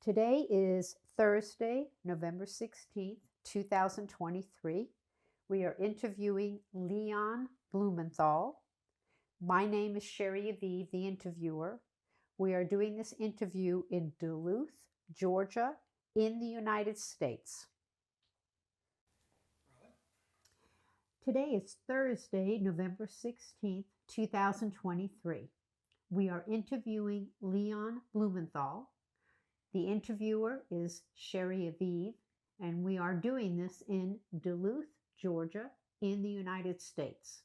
Today is Thursday, November 16th, 2023. We are interviewing Leon Blumenthal. My name is Sherry Aviv, the interviewer. We are doing this interview in Duluth, Georgia, in the United States. Today is Thursday, November 16th, 2023. We are interviewing Leon Blumenthal. The interviewer is Sherry Aviv, and we are doing this in Duluth, Georgia, in the United States.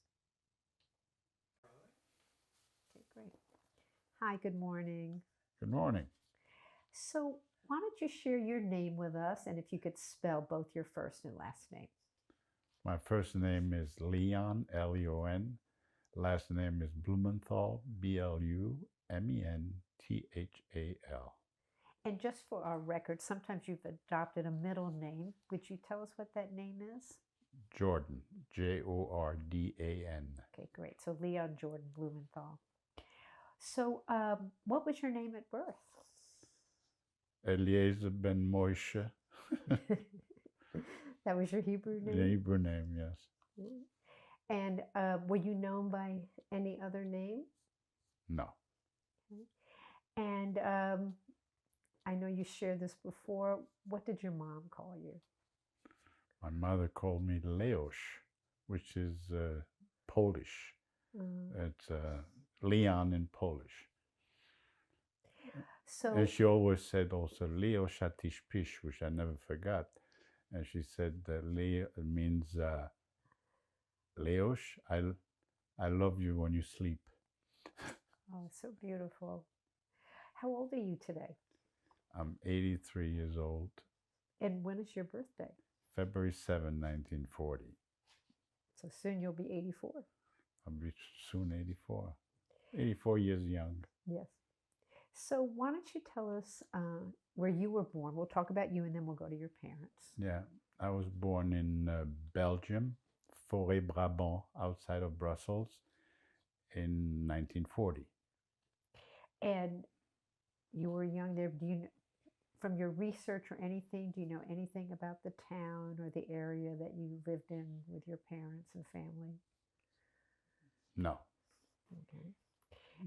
Okay, great. Hi, good morning. Good morning. So, why don't you share your name with us, and if you could spell both your first and last name? My first name is Leon, Leon. Last name is Blumenthal, Blumenthal. And just for our record, sometimes you've adopted a middle name. Would you tell us what that name is? Jordan, Jordan. Okay, great. So Leon Jordan Blumenthal. So what was your name at birth? Eliezer ben Moshe. That was your Hebrew name? The Hebrew name, yes. And were you known by any other name? No. Okay. And I know you shared this before. What did your mom call you? My mother called me Leosz, which is Polish. It's Leon in Polish. So, and she always said also Leo Shatishpish, which I never forgot. And she said that Leo means Leosz, I love you when you sleep. Oh, so beautiful. How old are you today? I'm 83 years old. And when is your birthday? February 7, 1940. So soon you'll be 84. I'll be soon 84. 84 years young. Yes. So why don't you tell us where you were born? We'll talk about you and then we'll go to your parents. Yeah, I was born in Belgium, Forêt-Brabant, outside of Brussels, in 1940. And you were young there. Do you, from your research or anything, do you know anything about the town or the area that you lived in with your parents and family? No. Okay.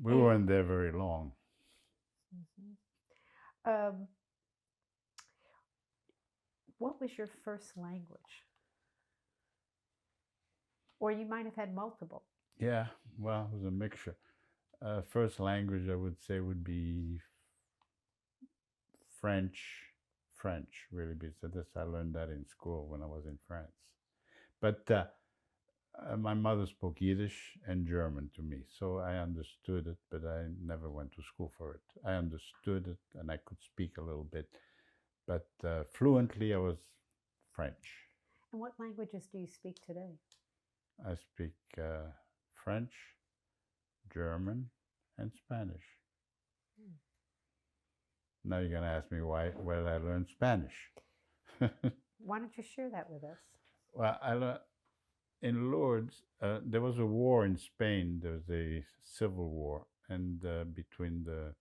We weren't there very long. What was your first language? Or you might have had multiple. Yeah, well, it was a mixture. First language, I would say, would be French, really, because I learned that in school when I was in France. But my mother spoke Yiddish and German to me, so I understood it, but I never went to school for it. I understood it, and I could speak a little bit, but fluently I was French. And what languages do you speak today? I speak French, German, and Spanish. Now you're going to ask me where did I learn Spanish? Why don't you share that with us? Well, I learned in Lourdes. There was a war in Spain. There was a civil war, and between the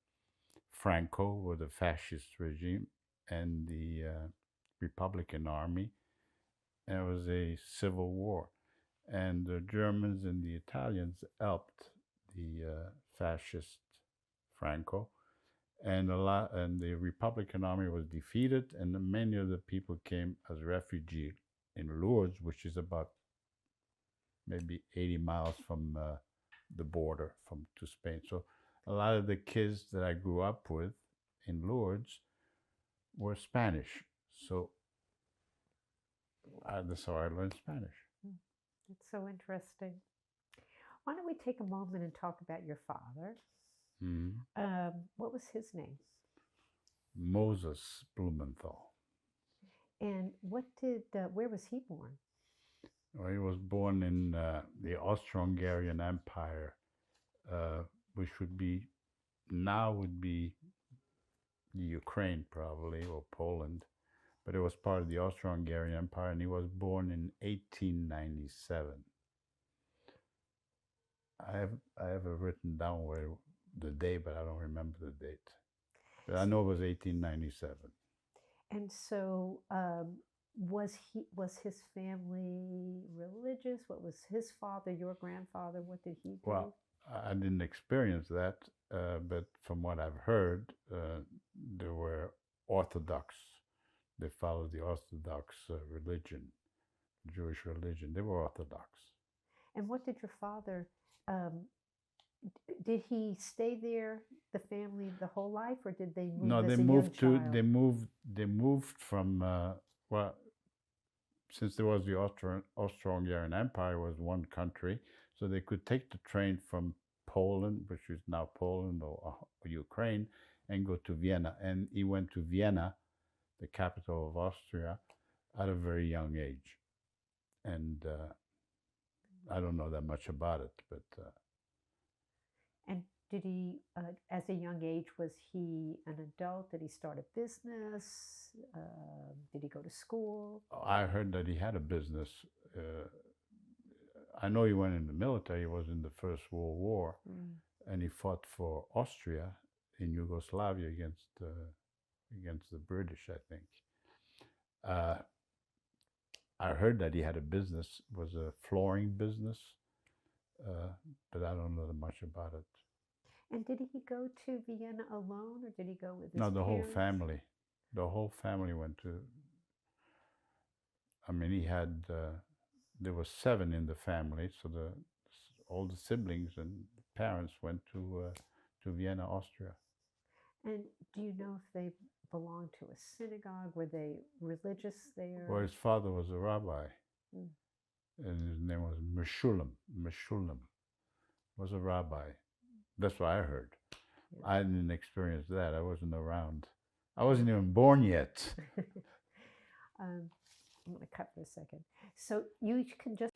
Franco, or the fascist regime, and the Republican army. And it was a civil war, and the Germans and the Italians helped the fascist Franco. And the Republican army was defeated, and many of the people came as refugees in Lourdes, which is about maybe 80 miles from the border to Spain. So a lot of the kids that I grew up with in Lourdes were Spanish. So that's how I learned Spanish. That's so interesting. Why don't we take a moment and talk about your father? What was his name? Moses Blumenthal. And where was he born? Well, he was born in the Austro-Hungarian Empire, which would be Ukraine probably, or Poland, but it was part of the Austro-Hungarian Empire, and he was born in 1897. I have it written down the day, but I don't remember the date. But I know it was 1897. And so, was his family religious? What was his father, your grandfather? What did he do? Well, I didn't experience that, but from what I've heard, they were Orthodox. They followed the Orthodox religion, Jewish religion. They were Orthodox. And what did your father? Did he stay there, the family, the whole life, or did they move No, as they a young moved to child? they moved from well, since there was the Austro-Hungarian Empire was one country, so they could take the train from Poland, which is now Poland or Ukraine, and go to Vienna. And he went to Vienna, the capital of Austria, at a very young age. And I don't know that much about it, but And did he, as a young age, was he an adult? Did he start a business? Did he go to school? I heard that he had a business. I know he went in the military. He was in the First World War, and he fought for Austria in Yugoslavia against the British, I think. I heard that he had a business, was a flooring business, but I don't know that much about it. And did he go to Vienna alone, or did he go with his No, the whole parents? family. The whole family went to. I mean, he had. There were 7 in the family, so all the siblings and parents went to Vienna, Austria. And do you know if they belonged to a synagogue? Were they religious there? Well, his father was a rabbi, Mm. and his name was Meshulam. Meshulam was a rabbi. That's what I heard. Yeah. I didn't experience that. I wasn't around. I wasn't even born yet. I'm going to cut for a second. So you can just,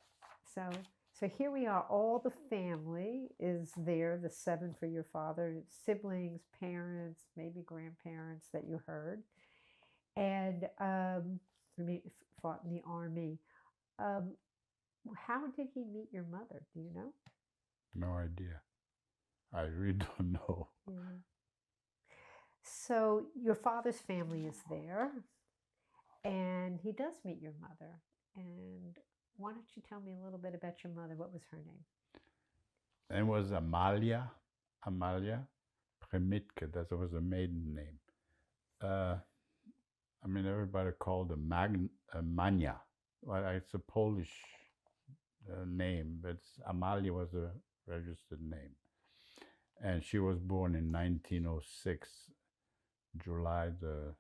so here we are. All the family is there, the 7 for your father, siblings, parents, maybe grandparents that you heard. And fought in the army. How did he meet your mother? Do you know? No idea. I really don't know. Yeah. So your father's family is there, and he does meet your mother. And why don't you tell me a little bit about your mother? What was her name? It was Amalia Premitke. That was a maiden name. I mean, everybody called her Mania. Well, it's a Polish name, but Amalia was a registered name. And she was born in 1906, July the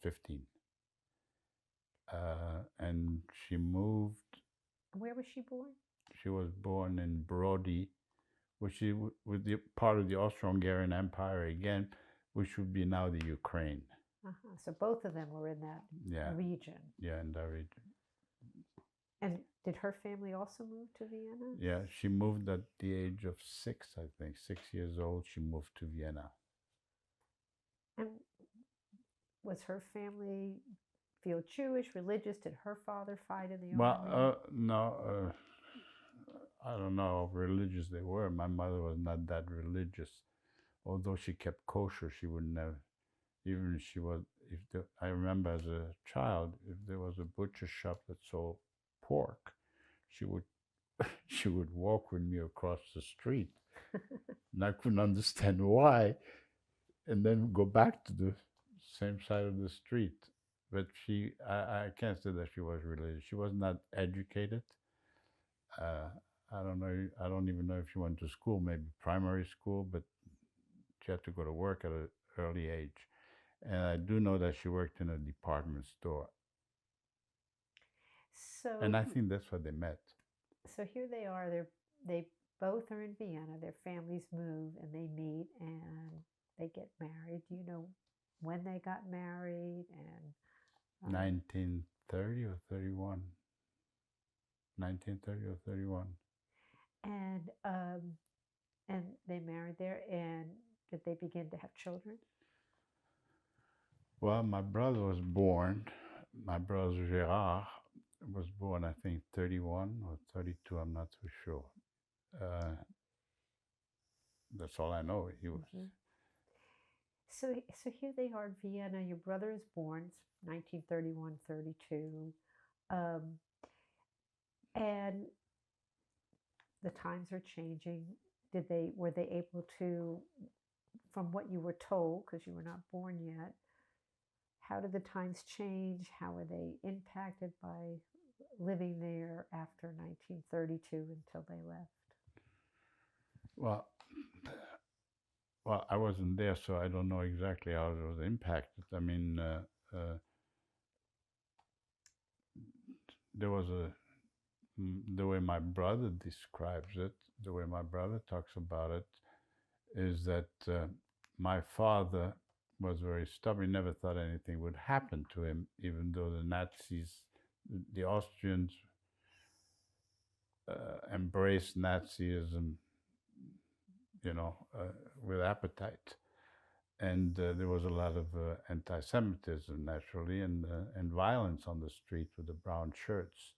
15th. And she moved. Where was she born? She was born in Brody, which is with the part of the Austro-Hungarian Empire again, which would be now the Ukraine. So both of them were in that region. Yeah, in that region. And did her family also move to Vienna? Yeah, she moved at the age of 6, I think. 6 years old, she moved to Vienna. And was her family feel Jewish, religious? Did her father fight in the army? Well, no, I don't know how religious they were. My mother was not that religious. Although she kept kosher, she would never, even if she was, I remember as a child, if there was a butcher shop that sold pork, she would walk with me across the street. And I couldn't understand why. And then go back to the same side of the street. But I can't say that she was religious. She was not educated. I don't know. I don't even know if she went to school, maybe primary school, but she had to go to work at an early age. And I do know that she worked in a department store. And I think that's where they met. So here they are. They both are in Vienna. Their families move and they meet and they get married. Do you know when they got married? And 1930 or 31. 1930 or 31. And they married there. And did they begin to have children? Well, my brother was born. My brother Gérard was born, I think, 31 or 32. I'm not too sure. That's all I know. He was. So here they are in Vienna. Your brother is born 1931, 32. Um, and the times are changing. Were they able to, from what you were told, because you were not born yet, how did the times change? How were they impacted by living there after 1932 until they left? Well, well, I wasn't there, so I don't know exactly how it was impacted. I mean, there was the way my brother describes it, the way my brother talks about it, is that my father was very stubborn. He never thought anything would happen to him, even though the Nazis, the Austrians, embraced Nazism, with appetite. And there was a lot of anti-Semitism, naturally, and violence on the street with the brown shirts.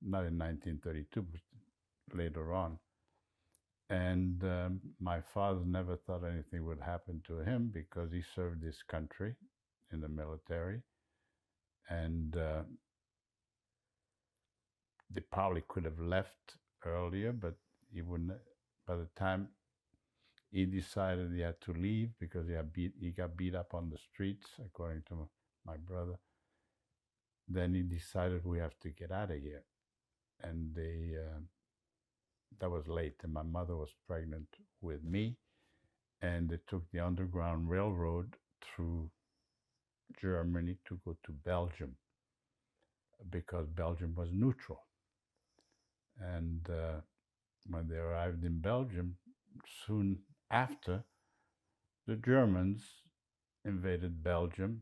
Not in 1932, but later on. And my father never thought anything would happen to him because he served his country in the military. And they probably could have left earlier, but he wouldn't. By the time he decided he had to leave because he got beat up on the streets, according to my brother, then he decided we have to get out of here. And that was late, and my mother was pregnant with me, and they took the Underground Railroad through Germany to go to Belgium because Belgium was neutral. And when they arrived in Belgium, soon after, the Germans invaded Belgium.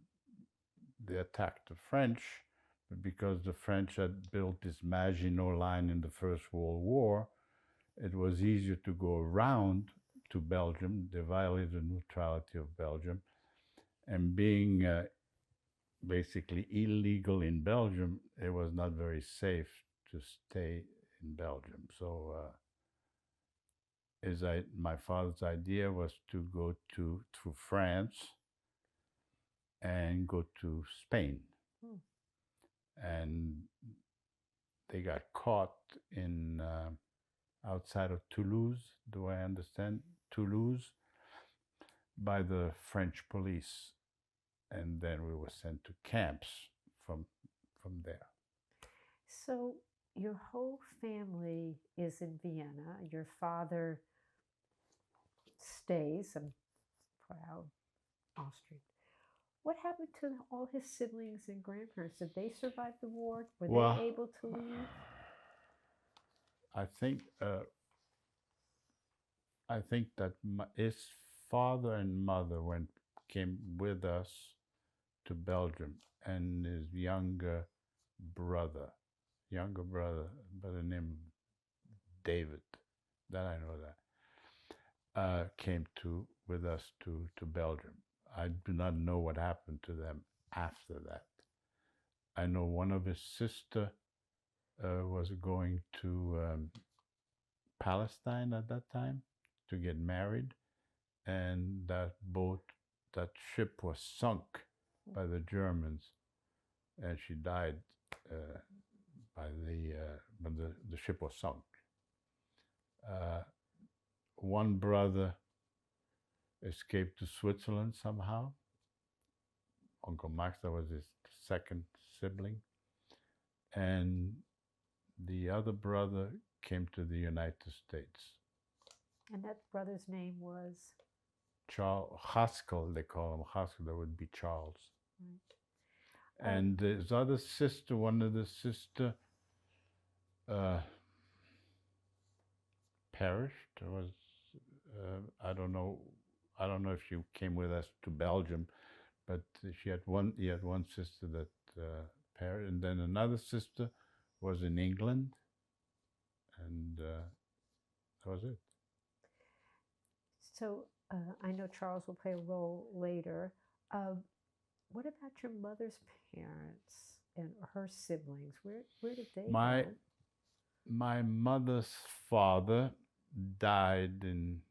They attacked the French, but because the French had built this Maginot Line in the First World War, it was easier to go around to Belgium. They violated the neutrality of Belgium. And being basically illegal in Belgium, it was not very safe to stay in Belgium. So my father's idea was to go through France and go to Spain. And they got caught in outside of Toulouse, do I understand? Toulouse, by the French police. And then we were sent to camps from there. So your whole family is in Vienna. Your father stays, I'm proud, Austrian. What happened to all his siblings and grandparents? Did they survive the war? Were they able to leave? I think that his father and mother came with us to Belgium, and his younger brother by the name David, that I know that, came with us to Belgium. I do not know what happened to them after that. I know one of his sister was going to Palestine at that time to get married, and that ship was sunk by the Germans, and she died when the ship was sunk. One brother escaped to Switzerland somehow. Uncle Max, that was his second sibling. And the other brother came to the United States. And that brother's name was? Charles Haskell, they call him Haskell, that would be Charles. Right. And his other sister, one of the sister, perished. I don't know if she came with us to Belgium, but he had one sister that perished, and then another sister was in England, and that was it. So I know Charles will play a role later. What about your mother's parents and her siblings? Where did they go? My mother's father died in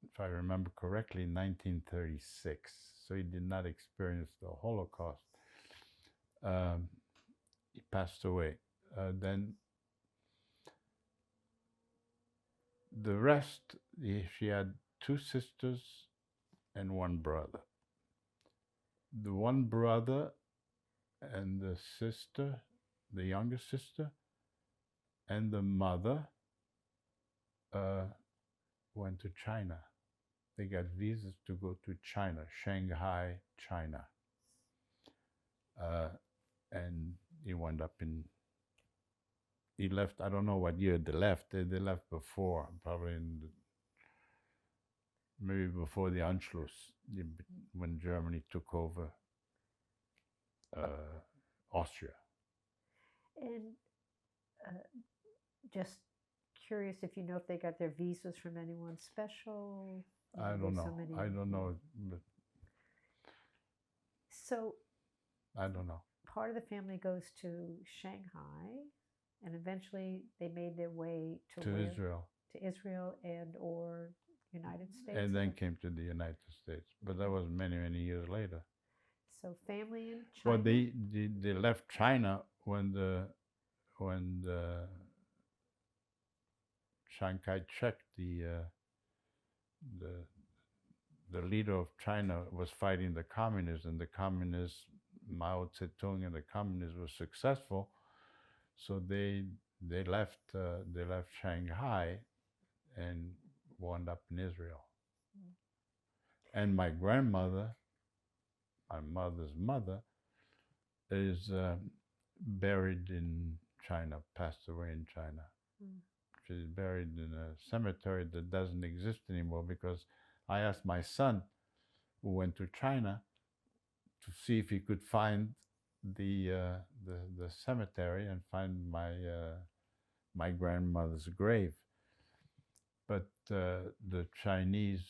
if I remember correctly, 1936. So he did not experience the Holocaust. He passed away. Then the rest, she had 2 sisters and 1 brother. The 1 brother and the sister, the younger sister, and the mother went to China. They got visas to go to China, Shanghai, China. And he wound up he left, I don't know what year they left. They left before, probably maybe before the Anschluss, when Germany took over Austria. And just curious if you know if they got their visas from anyone special. I don't know. I don't know. But so I don't know. Part of the family goes to Shanghai, and eventually they made their way to Israel. To Israel and or United States. And then came to the United States. But that was many, many years later. So family in China. Well, they left China when the Chiang Kai-shek, the leader of China, was fighting the communists, and the communists, Mao Zedong and the communists, were successful. So they left Shanghai and wound up in Israel. And my grandmother, my mother's mother, is buried in China, passed away in China. She's buried in a cemetery that doesn't exist anymore, because I asked my son, who went to China, to see if he could find the cemetery and find my grandmother's grave. But the Chinese,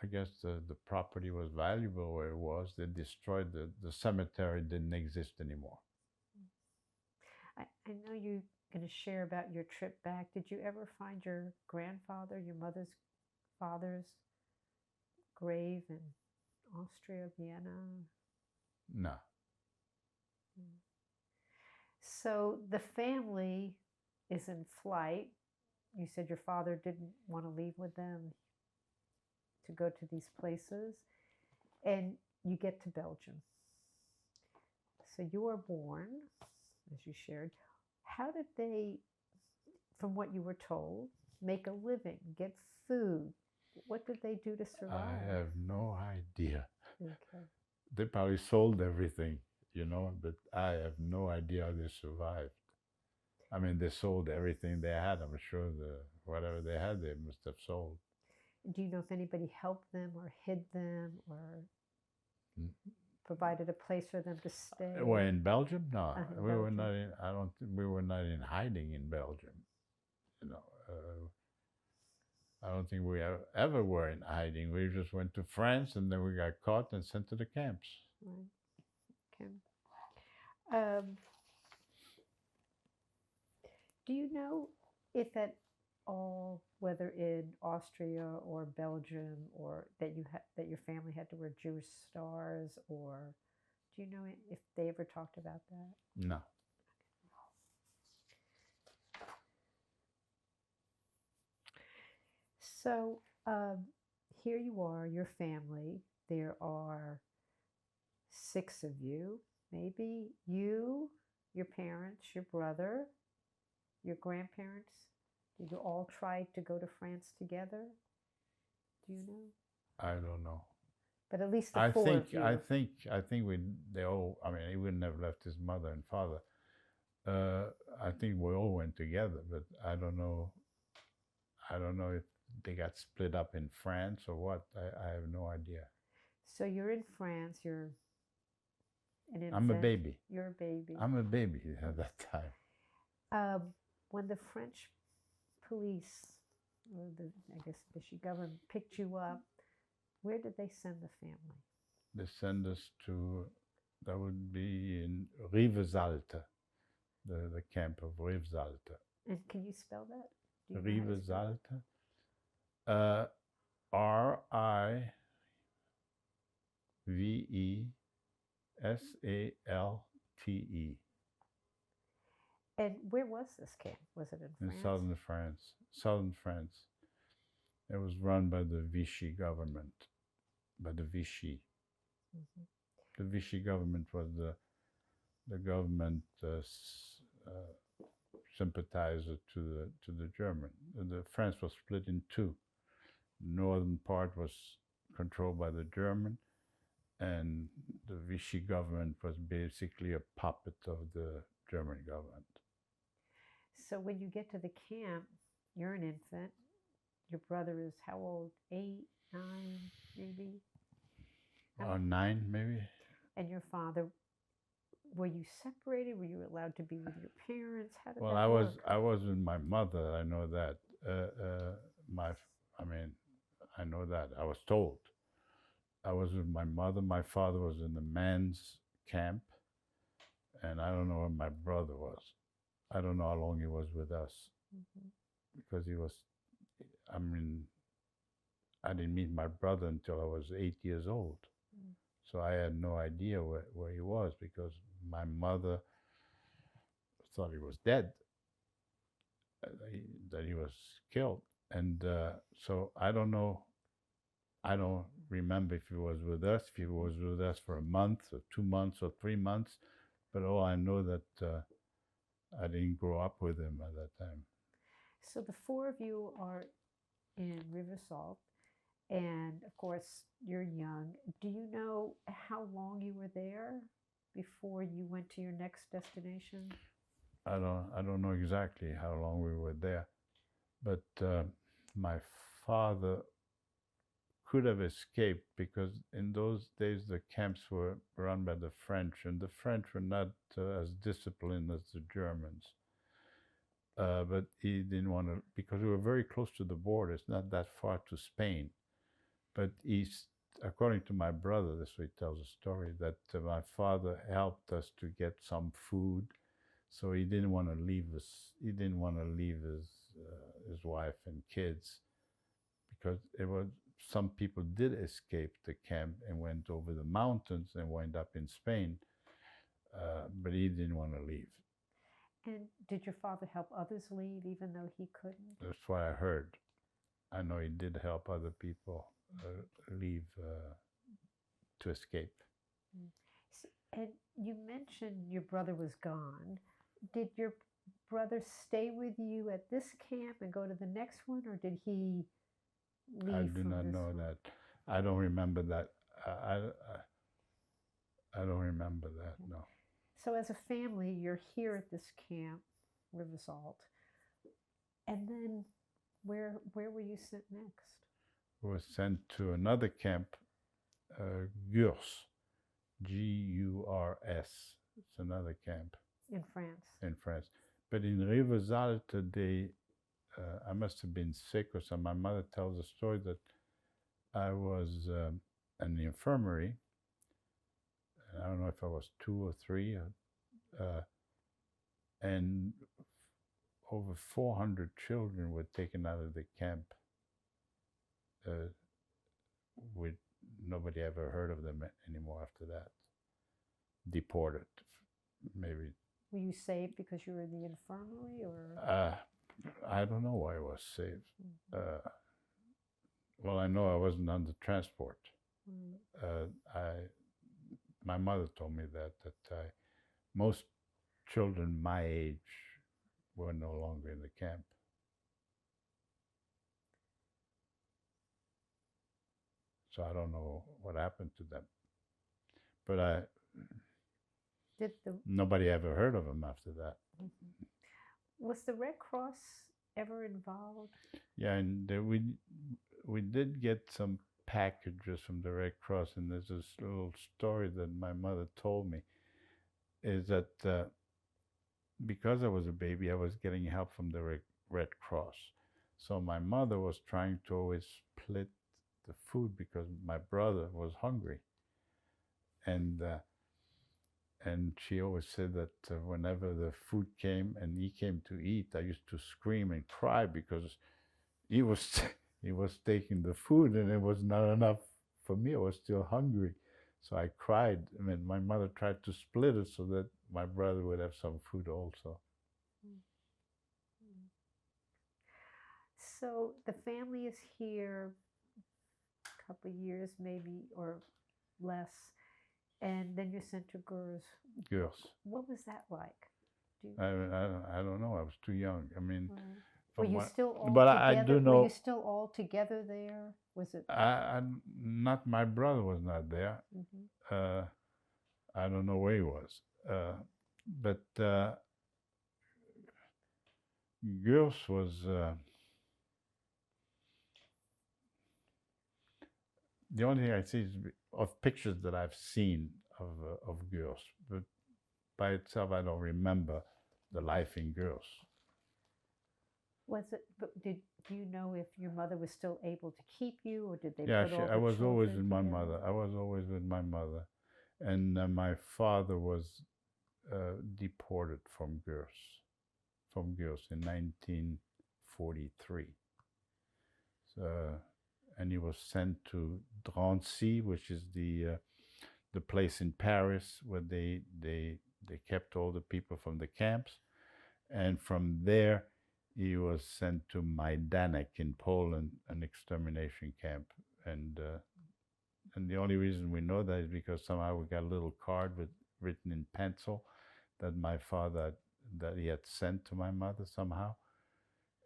I guess the property was valuable where it was. They destroyed the cemetery, didn't exist anymore. I know you're going to share about your trip back. Did you ever find your grandfather, your mother's father's grave in Austria, Vienna? No. So the family is in flight. You said your father didn't want to leave with them to go to these places, and you get to Belgium. So you are born, as you shared. How did they, from what you were told, make a living, get food? What did they do to survive? I have no idea. Okay. They probably sold everything, but I have no idea how they survived. I mean, they sold everything they had. I'm sure whatever they had, they must have sold. Do you know if anybody helped them or hid them or provided a place for them to stay? Well, in Belgium, no, we were not in. I don't think we were not in hiding in Belgium. I don't think we ever were in hiding. We just went to France, and then we got caught and sent to the camps. Right. Okay. Do you know if at all, whether in Austria or Belgium, or that your family had to wear Jewish stars, or do you know if they ever talked about that? No. So here you are, your family. There are 6 of you, maybe you, your parents, your brother, your grandparents. Did you all try to go to France together? Do you know? I don't know. But at least the 4 of you. I think they all. I mean, he wouldn't have left his mother and father. I think we all went together, but I don't know. I don't know if they got split up in France or what. I have no idea. So you're in France. You're an infant. I'm a baby. You're a baby. I'm a baby at that time. When the French police, or I guess the Vichy government, picked you up, where did they send the family? They send us to, that would be in Rivesaltes, the camp of Rivesaltes. And can you spell that? Rivesaltes. Rivesalte. And where was this camp? Was it in In France? southern France. Southern France. It was run by the Vichy government. By the Vichy. Mhm. The Vichy government was the government sympathizer to the German. The France was split in two. The northern part was controlled by the German, and the Vichy government was basically a puppet of the German government. So when you get to the camp, you're an infant. Your brother is how old? 8, 9, maybe? Or 9, maybe. And your father, were you separated? Were you allowed to be with your parents? How did Well, that I work? I was with my mother. I know that. I know that. I was told. I was with my mother. My father was in the men's camp, and I don't know where my brother was. I don't know how long he was with us, Mhm. because he was. I mean, I didn't meet my brother until I was 8 years old, so I had no idea where he was, because my mother thought he was dead, that he was killed, and so I don't know. I don't remember if he was with us, if he was with us for a month or 2 months or 3 months, but all I know that I didn't grow up with him at that time. So the four of you are in Riversalt, and of course, you're young. Do you know how long you were there before you went to your next destination? I don't know exactly how long we were there, but my father could have escaped, because in those days the camps were run by the French, and the French were not as disciplined as the Germans. But he didn't want to, because we were very close to the border. It's not that far to Spain. But according to my brother, this way he tells a story, that my father helped us to get some food, so he didn't want to leave us. He didn't want to leave his wife and kids, because some people did escape the camp and went over the mountains and wind up in Spain, but he didn't want to leave. And did your father help others leave even though he couldn't? That's what I heard. I know he did help other people leave to escape. And you mentioned your brother was gone. Did your brother stay with you at this camp and go to the next one, or did he leave? I do not know that. I don't remember that. I don't remember that, no. So as a family, you're here at this camp, Riversalt. And then where were you sent next? We were sent to another camp, Gurs, Gurs. It's another camp. In France. In France. But in Rivesaltes, I must have been sick or something. My mother tells a story that I was in the infirmary. I don't know if I was 2 or 3, and over 400 children were taken out of the camp. Nobody ever heard of them anymore after that. Deported, maybe. Were you saved because you were in the infirmary, or? I don't know why I was saved. Well, I know I wasn't on the transport. My mother told me that most children my age were no longer in the camp. So I don't know what happened to them. But nobody ever heard of them after that. Was the Red Cross ever involved? Yeah, and we did get some packages from the Red Cross, and there's this little story that my mother told me, is that because I was a baby, I was getting help from the Red Cross. So my mother was trying to always split the food, because my brother was hungry. And she always said that whenever the food came and he came to eat, I used to scream and cry, because he was he was taking the food, and it was not enough for me. I was still hungry. So I cried. I mean, my mother tried to split it so that my brother would have some food also. So the family is here a couple of years maybe or less, and then you're sent to Gurs. Gurs. What was that like? I don't know. I was too young. I mean, were you still all but together? I do know. Were you still all together there? Was it? Not my brother was not there. I don't know where he was. But Gurs was the only thing I see is of pictures that I've seen of Gurs, but by itself I don't remember the life in Gurs. Was it? But do you know if your mother was still able to keep you, or did they? Yeah, put all I the was always children with my together? mother. I was always with my mother, and my father was deported from Gurs in 1943. So, and he was sent to Drancy, which is the place in Paris where they kept all the people from the camps, and from there he was sent to Majdanek in Poland, an extermination camp, and the only reason we know that is because somehow we got a little card written in pencil that my father that he had sent to my mother somehow,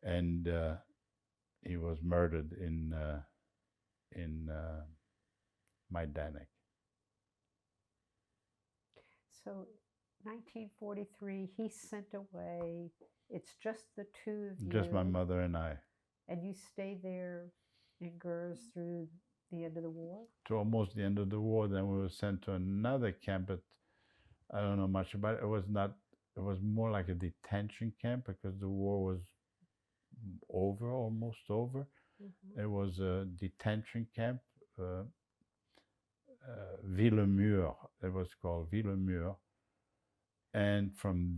and he was murdered in Majdanek. So, 1943, he's sent away. It's just the two of you. Just my mother and I. And you stay there in Gurs through the end of the war? To almost the end of the war. Then we were sent to another camp, but I don't know much about it. It was not. It was more like a detention camp because the war was over, almost over. It was a detention camp, Villemur. It was called Villemur, and from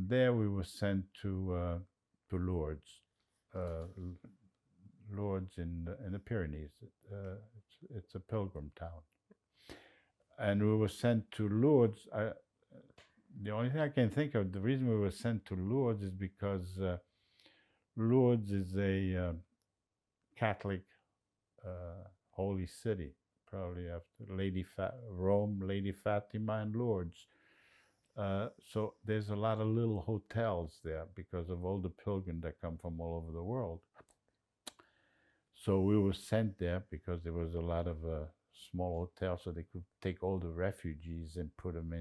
there we were sent to Lourdes, Lourdes in the Pyrenees. It's a pilgrim town, and we were sent to Lourdes. The only thing I can think of, the reason we were sent to Lourdes is because Lourdes is a Catholic holy city, probably after Rome, Lady Fatima, and Lourdes. So there's a lot of little hotels there because of all the pilgrims that come from all over the world. So we were sent there because there was a lot of small hotels, so they could take all the refugees and put them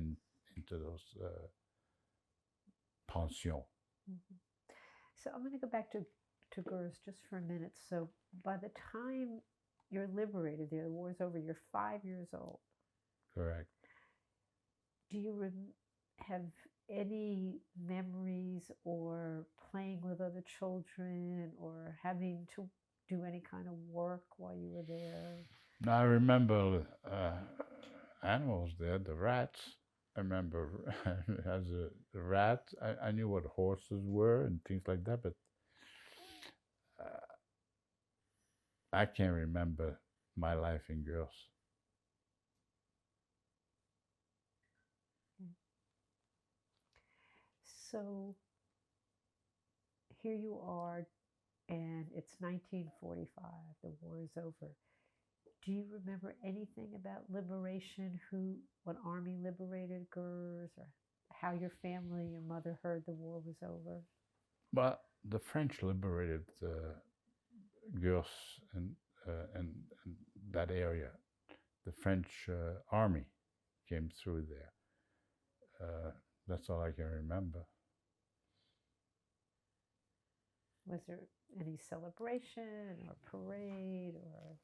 into those pensions. So I'm going to go back to Gurs just for a minute. So by the time you're liberated there, the war's over, you're 5 years old. Correct. Do you have any memories or playing with other children or having to do any kind of work while you were there? No, I remember animals there, the rats. I remember as the rat, I knew what horses were and things like that, but I can't remember my life in Gurs. So here you are, and it's 1945. The war is over. Do you remember anything about liberation? What army liberated Gurs, or how your family, your mother, heard the war was over? Well, the French liberated Gurs and that area. The French army came through there. That's all I can remember. Was there any celebration or parade or?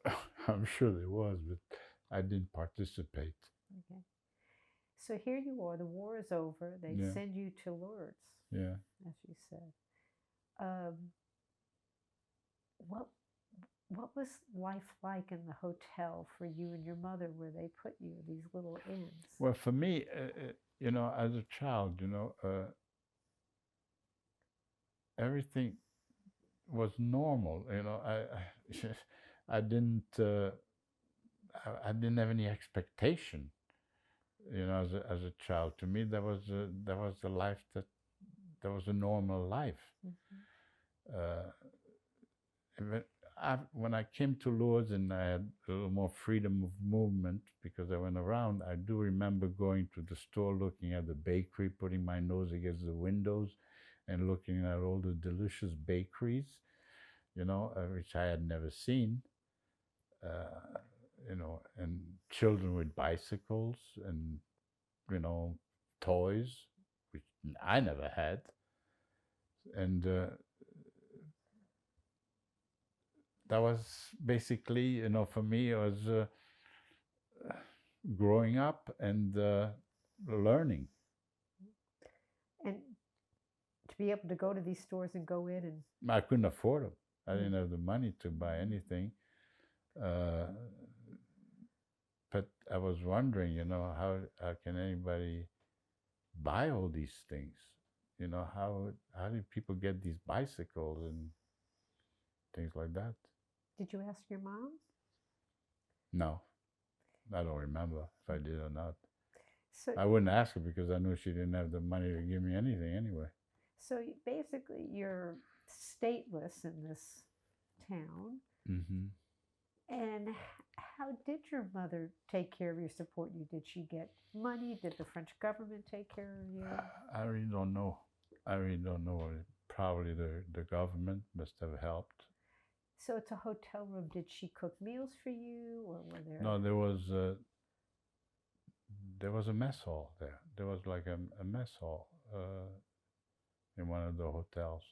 I'm sure there was, but I didn't participate. Okay. So here you are. The war is over. They send you to Lourdes. Yeah. As you said. What was life like in the hotel for you and your mother, where they put you in these little inns? Well, for me, as a child, everything was normal. You know, I didn't I didn't have any expectation. You know, as a child, to me that was the life that was a normal life. Uh, when I came to Lourdes and I had a little more freedom of movement because I went around, I do remember going to the store, looking at the bakery, putting my nose against the windows and looking at all the delicious bakeries, you know, which I had never seen, you know, and children with bicycles and, you know, toys, which I never had. And that was basically, you know, for me, it was growing up and learning. And to be able to go to these stores and go in and I couldn't afford them. I didn't have the money to buy anything. But I was wondering, you know, how can anybody buy all these things? You know, how do people get these bicycles and things like that? did you ask your mom? No, I don't remember if I did or not. So I wouldn't ask her because I knew she didn't have the money to give me anything anyway. so basically you're stateless in this town. Mm-hmm. And how did your mother take care of you, support you? Did she get money? Did the French government take care of you? I really don't know. I really don't know. Probably the government must have helped. So it's a hotel room. Did she cook meals for you, or were there? No, there was a mess hall there. There was like a mess hall in one of the hotels.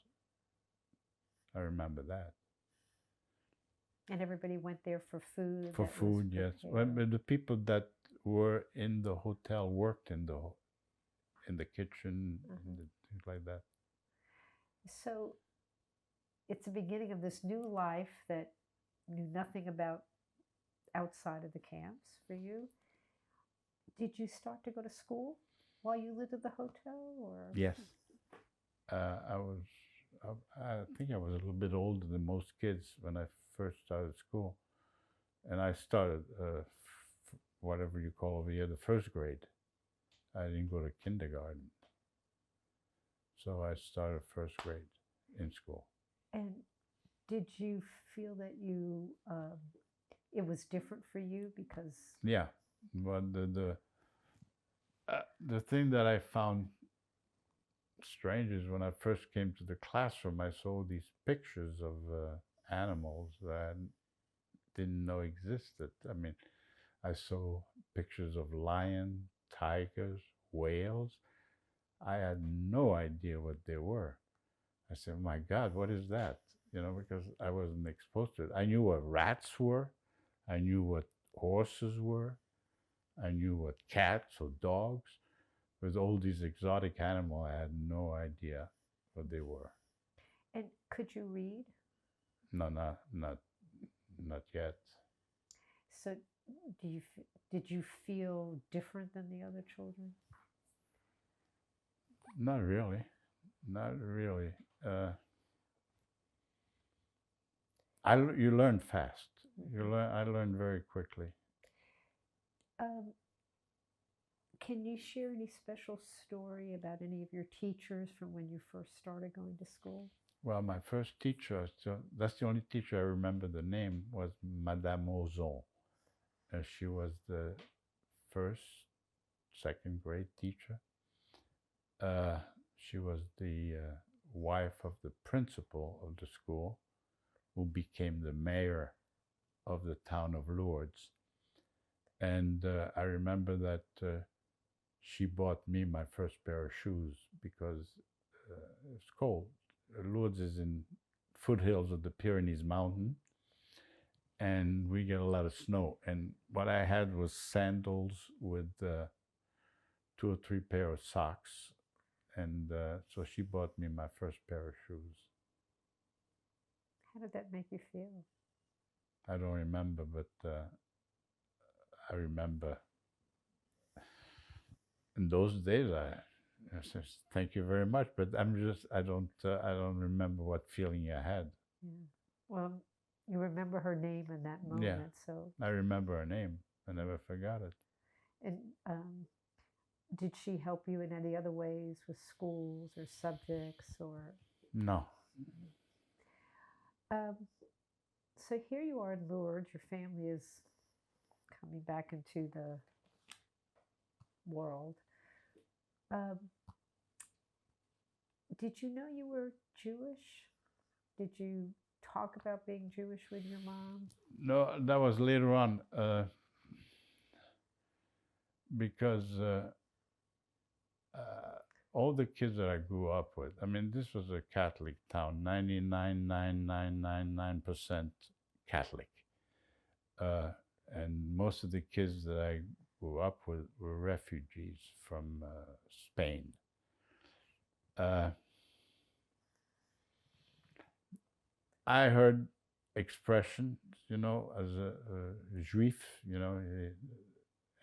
I remember that. And everybody went there for food. For that was food, yes. Well, prepared? but the people that were in the hotel worked in the kitchen and things like that. So it's the beginning of this new life that knew nothing about outside of the camps for you. Did you start to go to school while you lived at the hotel, or? Yes. I think I was a little bit older than most kids when I first started school. And I started, whatever you call over here, the first grade. I didn't go to kindergarten. So I started first grade in school. And did you feel that you it was different for you because? Yeah, but the thing that I found strange is when I first came to the classroom, I saw these pictures of animals that I didn't know existed. I mean, I saw pictures of lions, tigers, whales. I had no idea what they were. I said, "My God, what is that?" You know, because I wasn't exposed to it. I knew what rats were. I knew what horses were. I knew what cats or dogs. With all these exotic animals, I had no idea what they were. And could you read? No, not yet. So did you feel different than the other children? Not really. Not really. You learn fast. I learned very quickly. Can you share any special story about any of your teachers from when you first started going to school? Well, my first teacher, so that's the only teacher I remember the name, was Madame Ozon. She was the second grade teacher. She was the wife of the principal of the school, who became the mayor of the town of Lourdes. And I remember that she bought me my first pair of shoes because it's cold. Lourdes is in foothills of the Pyrenees mountain, and we get a lot of snow. And what I had was sandals with 2 or 3 pair of socks. And so she bought me my first pair of shoes. How did that make you feel? I don't remember, but I remember in those days I said, "Thank you very much," but I don't remember what feeling I had. Yeah. Well, you remember her name in that Yeah, moment. So, I remember her name. I never forgot it. and did she help you in any other ways with schools or subjects or? No. Um, so here you are in Lourdes. Your family is coming back into the world. Um, did you know you were Jewish? Did you talk about being Jewish with your mom? No, that was later on because all the kids that I grew up with, I mean, this was a Catholic town, 99.9999% Catholic. And most of the kids that I grew up with were refugees from Spain. I heard expressions, you know, as a juif, you know,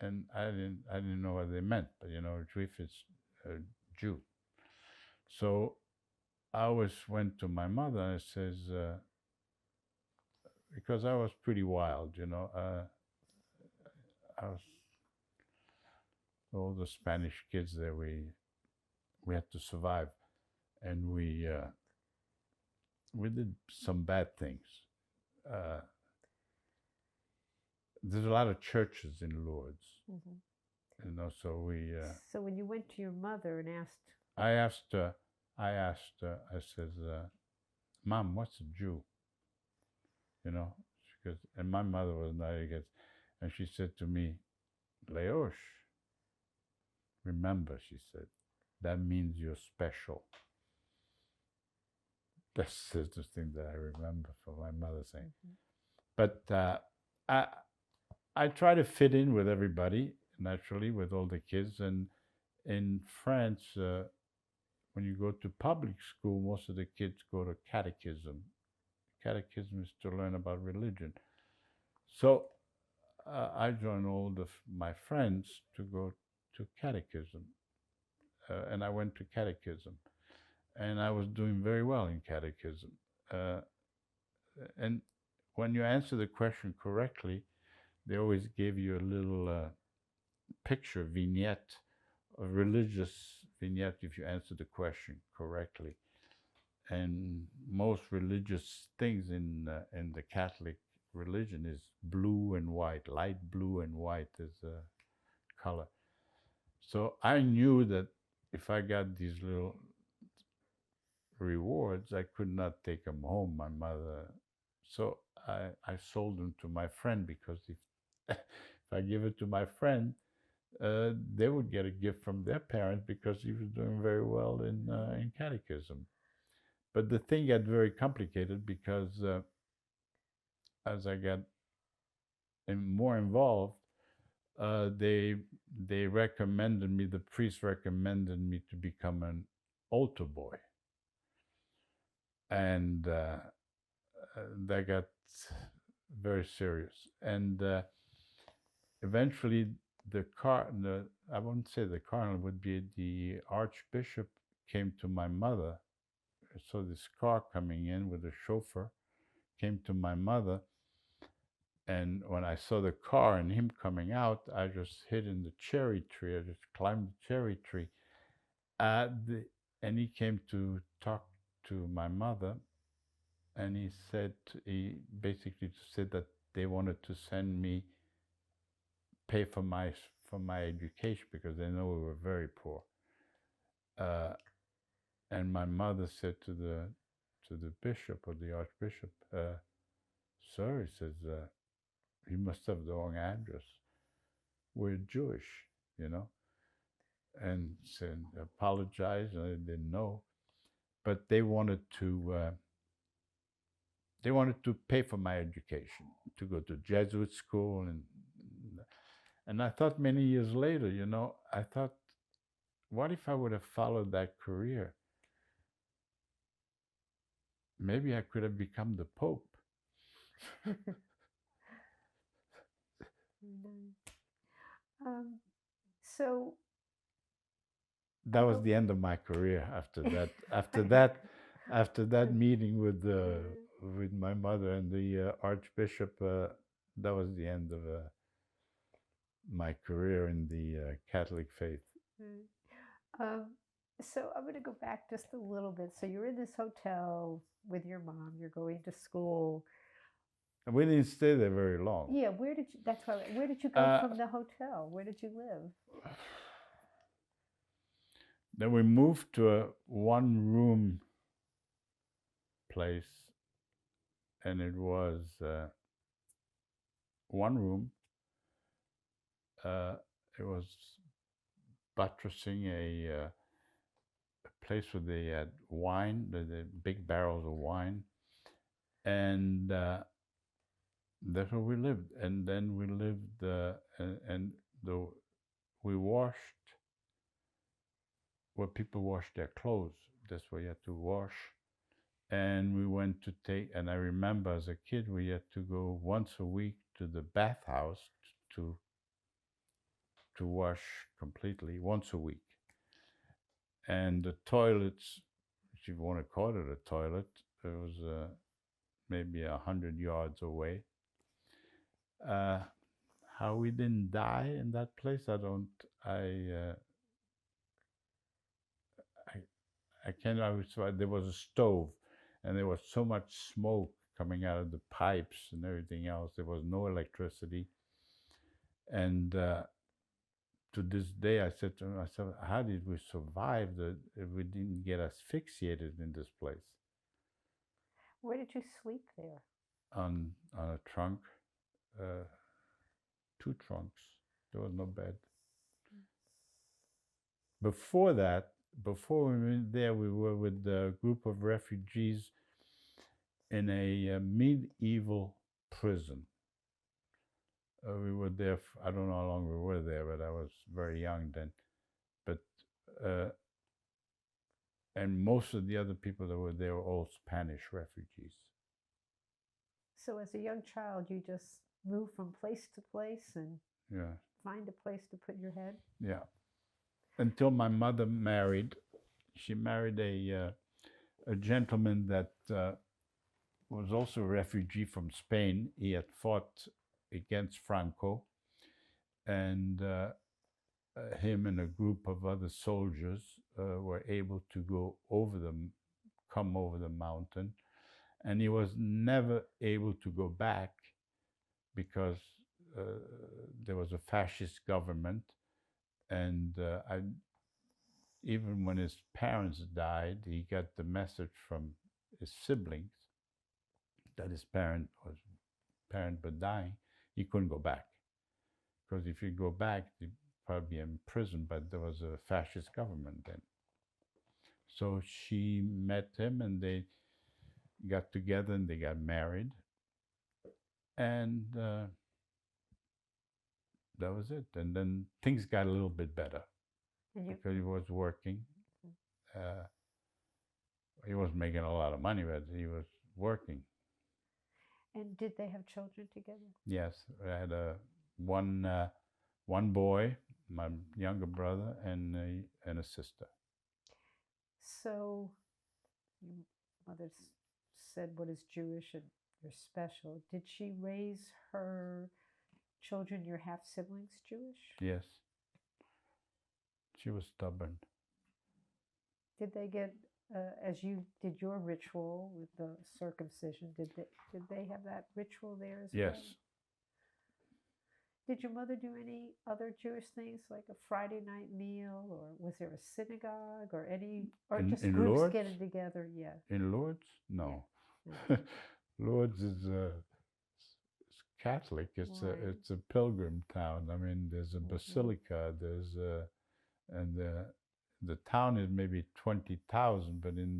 and I didn't know what they meant, but you know, juif is a Jew. So I always went to my mother and I says, because I was pretty wild, you know, I was all the Spanish kids there. We had to survive, and we did some bad things. There's a lot of churches in Lourdes, you know. So we. So when you went to your mother and asked, I asked her. I says, "Mom, what's a Jew?" You know, because and my mother was not against, and she said to me, "Leosh, remember," she said, "that means you're special." That's the thing that I remember from my mother saying. But I try to fit in with everybody, naturally, with all the kids. And in France, when you go to public school, most of the kids go to catechism. Catechism is to learn about religion. So I joined all my friends to go to catechism. And I went to catechism. And I was doing very well in catechism. And when you answer the question correctly, they always give you a little picture, vignette, a religious vignette if you answer the question correctly. And most religious things in the Catholic religion is blue and white, light blue and white is a color. So I knew that if I got these little rewards, I could not take them home, my mother. So I sold them to my friend, because if I give it to my friend, they would get a gift from their parents because he was doing very well in catechism. But the thing got very complicated because as I got more involved, they recommended me, the priest recommended me to become an altar boy. And that got very serious. And eventually I wouldn't say the cardinal, would be the archbishop, came to my mother. I saw this car coming in with a chauffeur, came to my mother. And when I saw the car and him coming out, I just hid in the cherry tree. I just climbed the cherry tree. And he came to talk to my mother. And he basically said that they wanted to send me, pay for my education, because they know we were very poor. And my mother said to the bishop, or the archbishop, "Sir," he says, "you must have the wrong address. We're Jewish, you know." And said, apologized, and I didn't know, but they wanted to pay for my education, to go to Jesuit school. And I thought many years later, you know, I thought, what if I would have followed that career? Maybe I could have become the Pope. So that was the end of my career. After that, after that meeting with with my mother and the Archbishop. That was the end of my career in the Catholic faith. Mm. So I'm going to go back just a little bit. So you're in this hotel with your mom. You're going to school. And we didn't stay there very long. Yeah, where did you? That's why. Where did you go from the hotel? Where did you live? Then we moved to a one-room place, and it was one room. It was buttressing a place where they had wine, the big barrels of wine, and that's where we lived. And then we lived, we washed where people wash their clothes. That's where you had to wash. And we went to and I remember as a kid, we had to go once a week to the bathhouse to wash completely, once a week. And the toilets, if you want to call it a toilet, it was maybe 100 yards away. How we didn't die in that place, I can't. There was a stove, and there was so much smoke coming out of the pipes and everything else. There was no electricity, and to this day, I said to myself, "How did we survive? If we didn't get asphyxiated in this place?" Where did you sleep there? On a trunk, 2 trunks. There was no bed. Before that, before we went there, we were with a group of refugees in a medieval prison. We were there, I don't know how long we were there, but I was very young then. But, and most of the other people that were there were all Spanish refugees. So as a young child, you just moved from place to place and find a place to put your head? Yeah. Until my mother married. She married a gentleman that was also a refugee from Spain. He had fought against Franco, and him and a group of other soldiers were able to come over the mountain, and he was never able to go back because there was a fascist government, and even when his parents died, he got the message from his siblings that his parent was dying. He couldn't go back, because if you go back, you'd probably be in prison, but there was a fascist government then. So she met him, and they got together, and they got married, and that was it. And then things got a little bit better because he was working. He wasn't making a lot of money, but he was working. And did they have children together? Yes, I had one boy, my younger brother, and a sister. So your mother said what is Jewish and you're special. Did she raise her children, your half siblings, Jewish? Yes. She was stubborn. Did they get, as you did your ritual with the circumcision, did they have that ritual there as well? Yes. Did your mother do any other Jewish things, like a Friday night meal, or was there a synagogue, or just groups Lourdes? getting together? Yeah. In Lourdes? No. Yeah. Lourdes is Catholic. It's Right. it's a pilgrim town. I mean, there's a basilica. There's and the town is maybe 20,000, but in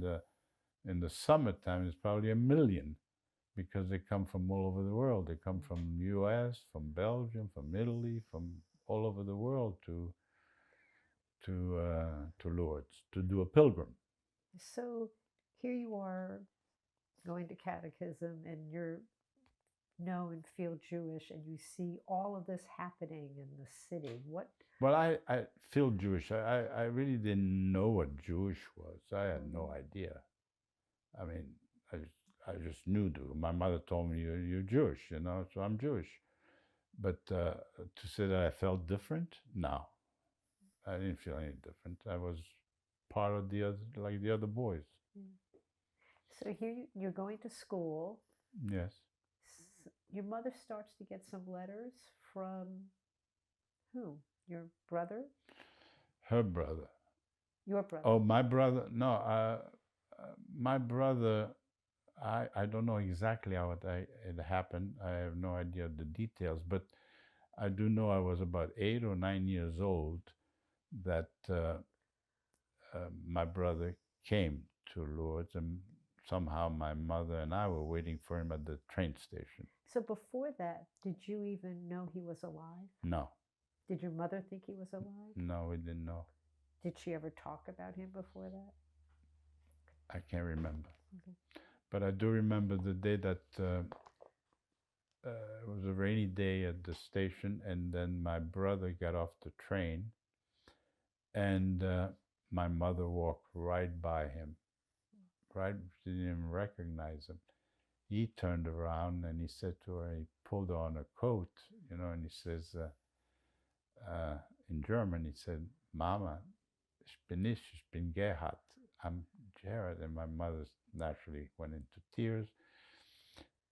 the summertime it's probably 1 million, because they come from all over the world. They come from U.S., from Belgium, from Italy, from all over the world to Lourdes to do a pilgrim. So here you are going to catechism, and you're know and feel Jewish, and you see all of this happening in the city. What? Well, I feel Jewish. I really didn't know what Jewish was. I had no idea. I mean, I just knew. My mother told me you're Jewish, so I'm Jewish. But to say that I felt different, no, I didn't feel any different. I was part of the other, like the other boys. So here you're going to school. Yes. Your mother starts to get some letters from who? Your brother? Her brother. Your brother? Oh, my brother? No, my brother. I don't know exactly how it happened. I have no idea the details, but I do know I was about 8 or 9 years old that my brother came to Lourdes, and somehow my mother and I were waiting for him at the train station. So before that, did you even know he was alive? No. Did your mother think he was alive? No, we didn't know. Did she ever talk about him before that? I can't remember. Okay. But I do remember the day that it was a rainy day at the station, and then my brother got off the train, and my mother walked right by him. Right, she didn't even recognize him. He turned around and he said to her, he pulled on a coat, and he says, in German, he said, Mama, ich bin Gerhard. I'm Gerhard. And my mother naturally went into tears.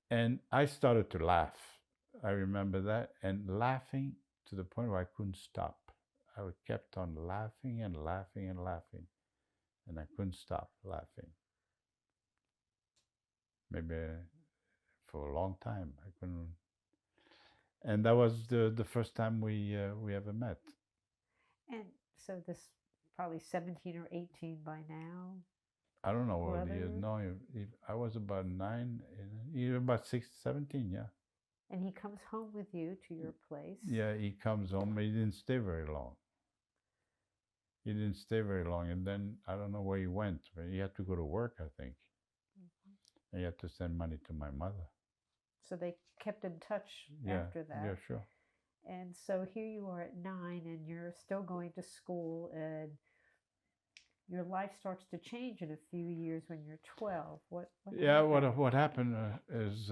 And I started to laugh. I remember that, and laughing to the point where I couldn't stop. I kept on laughing and laughing and laughing, and I couldn't stop laughing. Maybe for a long time I couldn't. And that was the first time we ever met. And so this probably 17 or 18 by now. I don't know what he is. No, I was about 9. He was about 17, yeah. And he comes home with you to your place. Yeah, he comes home. He didn't stay very long. And then I don't know where he went. But he had to go to work, I think. And he had to send money to my mother. So they kept in touch after that. Yeah, sure. And so here you are at 9, and you're still going to school, and your life starts to change in a few years when you're 12. What what happened is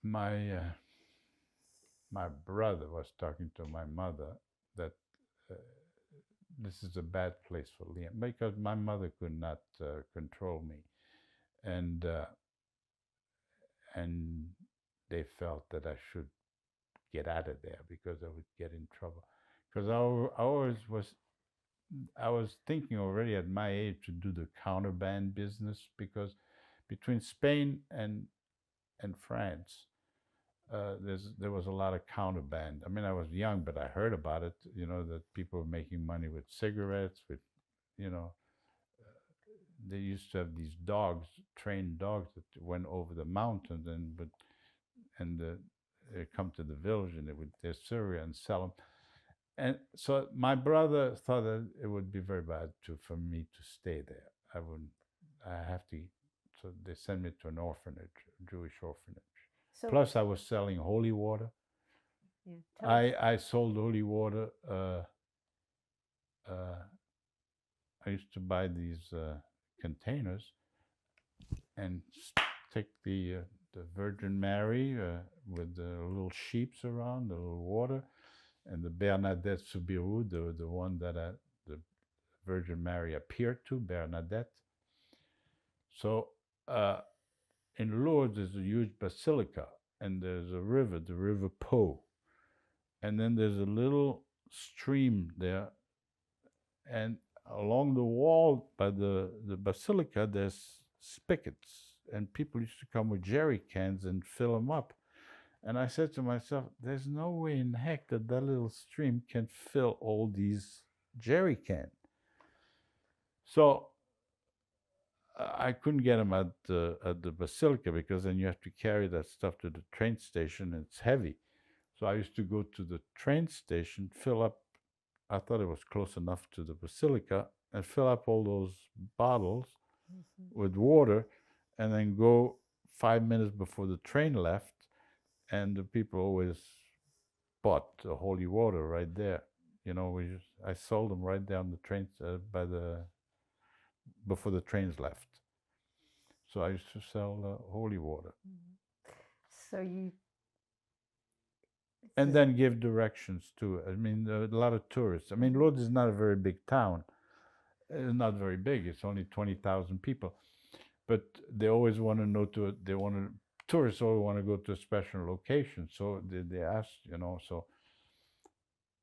my brother was talking to my mother that this is a bad place for Liam, because my mother could not control me, and they felt that I should get out of there because I would get in trouble. Because I was thinking already at my age to do the counterband business, because between Spain and France, there was a lot of counterband. I mean, I was young, but I heard about it, that people were making money with cigarettes, with, they used to have these dogs, trained dogs that went over the mountains and they come to the village and they would take Syria and sell them. And so my brother thought that it would be very bad for me to stay there. So they sent me to an orphanage, a Jewish orphanage. So plus I was selling holy water. Yeah, I sold holy water. I used to buy these containers and take the Virgin Mary with the little sheeps around, the little water, and the Bernadette Soubirous, the one that the Virgin Mary appeared to, Bernadette. So in Lourdes, there's a huge basilica, and there's a river, the River Po. And then there's a little stream there. And along the wall by the basilica, there's spigots. And people used to come with jerry cans and fill them up. And I said to myself, there's no way in heck that little stream can fill all these jerry cans. So I couldn't get them at the basilica, because then you have to carry that stuff to the train station, and it's heavy. So I used to go to the train station, fill up, I thought it was close enough to the basilica, and fill up all those bottles with water, and then go 5 minutes before the train left, and the people always bought the holy water right there. I sold them right there on the train before the trains left. So I used to sell holy water So you, and then give directions too. I mean, a lot of tourists. I mean, Lourdes is not a very big town. It's not very big. It's only 20,000 people, but they always want to know to. They want to. Tourists always want to go to a special location, so they ask, you know. So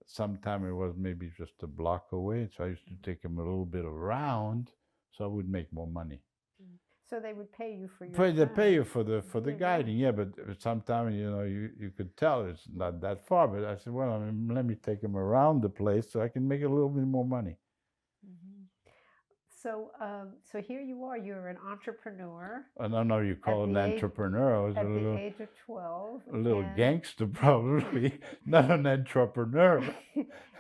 sometime it was maybe just a block away, so I used to take them a little bit around, so I would make more money. so they would pay you for your They pay you time. for the Yeah, guiding, yeah, but sometimes you know you could tell it's not that far. But I said, well, I mean, let me take them around the place so I can make a little bit more money. So, so here you are. You're an entrepreneur I don't know you call At it an the age- entrepreneur. I was at the age of 12. a little and- gangster, probably not an entrepreneur.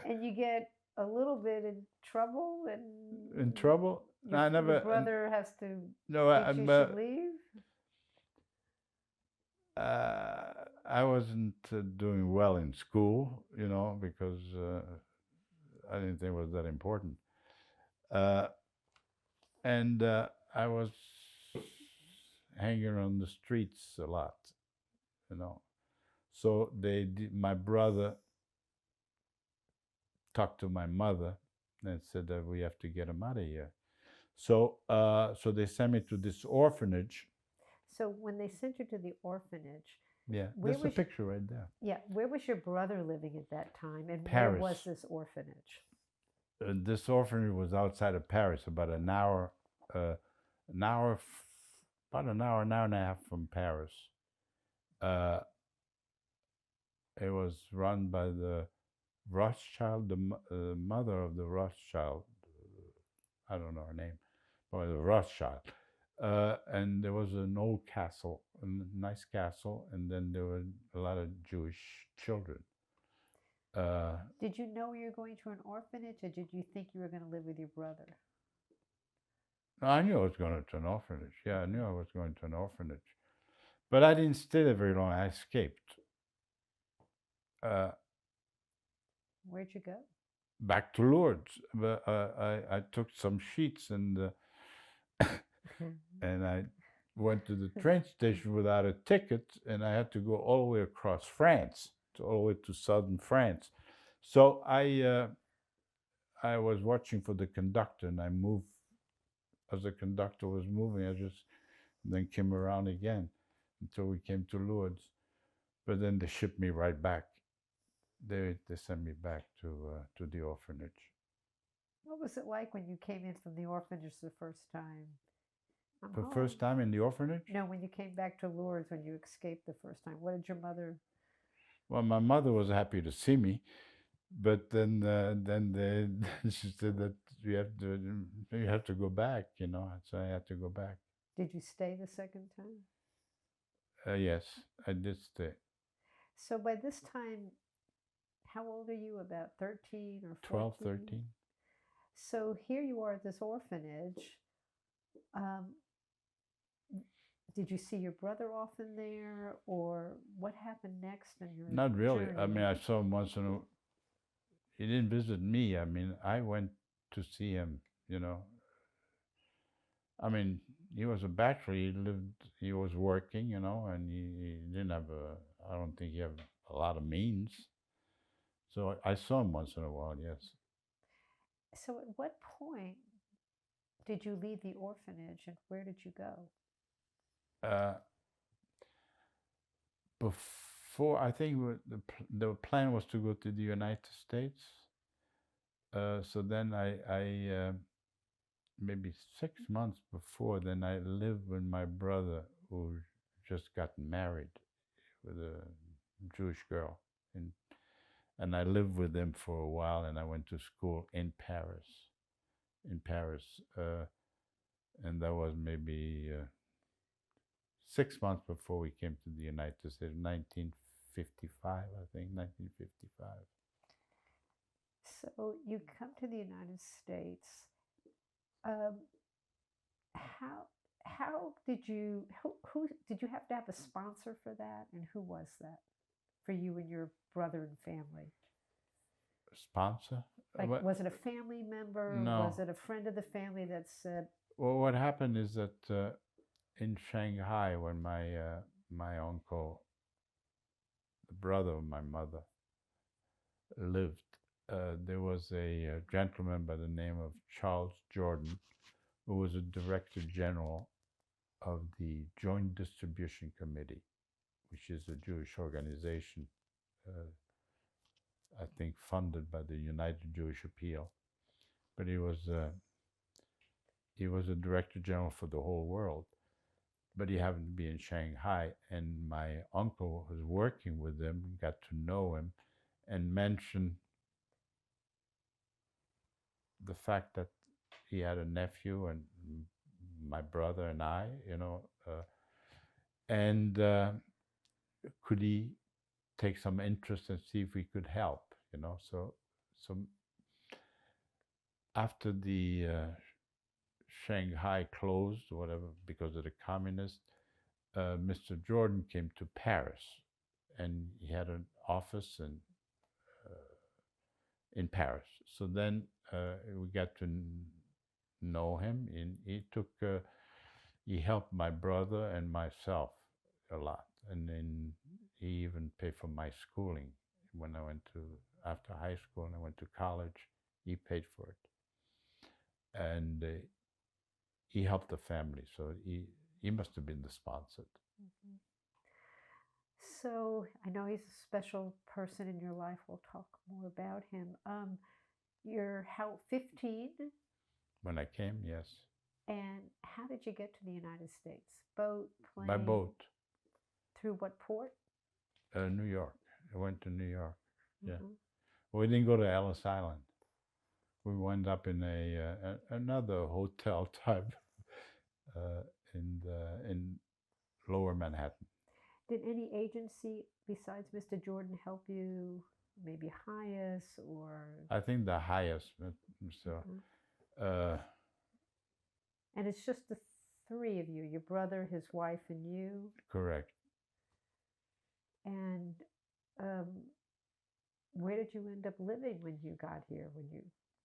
And you get a little bit in trouble, and In trouble? I never. Your brother has to No, think you should leave. I wasn't doing well in school, you know, because I didn't think it was that important. And I was hanging on the streets a lot, you know. So my brother talked to my mother and said that we have to get him out of here. So, so they sent me to this orphanage. So when they sent you to the orphanage, Yeah, Where there's a was- picture right there. yeah, where was your brother living at that time, and Paris. where was this orphanage? This orphanage was outside of Paris, about an hour, about an hour and a half from Paris. It was run by the Rothschild, the mother of the Rothschild. I don't know her name, but the Rothschild. And there was an old castle, a nice castle, and then there were a lot of Jewish children. Did you know you were going to an orphanage, or did you think you were going to live with your brother? I knew I was going to an orphanage. Yeah, I knew I was going to an orphanage. But I didn't stay there very long. I escaped. Where'd you go? Back to Lourdes. But I took some sheets and and I went to the train station without a ticket, and I had to go all the way across France, all the way to southern France. So I was watching for the conductor, and I moved as the conductor was moving. I just then came around again until we came to Lourdes. But then they shipped me right back. They sent me back to the orphanage. What was it like when you came in from the orphanage the first time? I'm The home. first time in the orphanage? No, when you came back to Lourdes, when you escaped the first time. What did your mother? Well, my mother was happy to see me, but then she said that you have to go back, you know. So I had to go back. Did you stay the second time? Yes, I did stay. So by this time, how old are you? About 13 or 14? 12, 13. So here you are at this orphanage. Did you see your brother often there, or what happened next in your Not really. I journey? mean, I saw him once in a. He didn't visit me. I mean, I went to see him. You know. I mean, he was a bachelor. He was working. You know, and he didn't have a. I don't think he had a lot of means. So I saw him once in a while. Yes. So at what point did you leave the orphanage, and where did you go? Before, I think the plan was to go to the United States. So then I maybe 6 months before, then I lived with my brother who just got married with a Jewish girl, and I lived with them for a while, and I went to school in Paris, and that was maybe 6 months before we came to the United States, 1955, I think, 1955. So you come to the United States. How did you? Who did you have to have a sponsor for that, and who was that for you and your brother and family? Sponsor? Like, was it a family member? No. Was it a friend of the family that said? Well, what happened is that in Shanghai when my uncle, the brother of my mother, lived. There was a gentleman by the name of Charles Jordan, who was a director general of the Joint Distribution Committee, which is a Jewish organization, I think funded by the United Jewish Appeal. But he was a director general for the whole world. But he happened to be in Shanghai, and my uncle was working with him, got to know him, and mentioned the fact that he had a nephew and my brother and I, and could he take some interest and see if we could help, So after the Shanghai closed, or whatever, because of the communists, Mr. Jordan came to Paris, and he had an office in Paris. So then we got to know him, and he helped my brother and myself a lot, and then he even paid for my schooling when I went after high school and I went to college. He paid for it, and he helped the family. So he must have been the sponsor. Mm-hmm. So I know he's a special person in your life. We'll talk more about him. You're 15? When I came, yes. And how did you get to the United States? Boat, plane? By boat. Through what port? New York. I went to New York. Mm-hmm. Yeah. We didn't go to Ellis Island. We wound up in another hotel type in Lower Manhattan. Did any agency besides Mr. Jordan help you? Maybe Highest or? I think the Highest. So. Mm-hmm. And it's just the three of you, your brother, his wife, and you? Correct. And where did you end up living when you got here?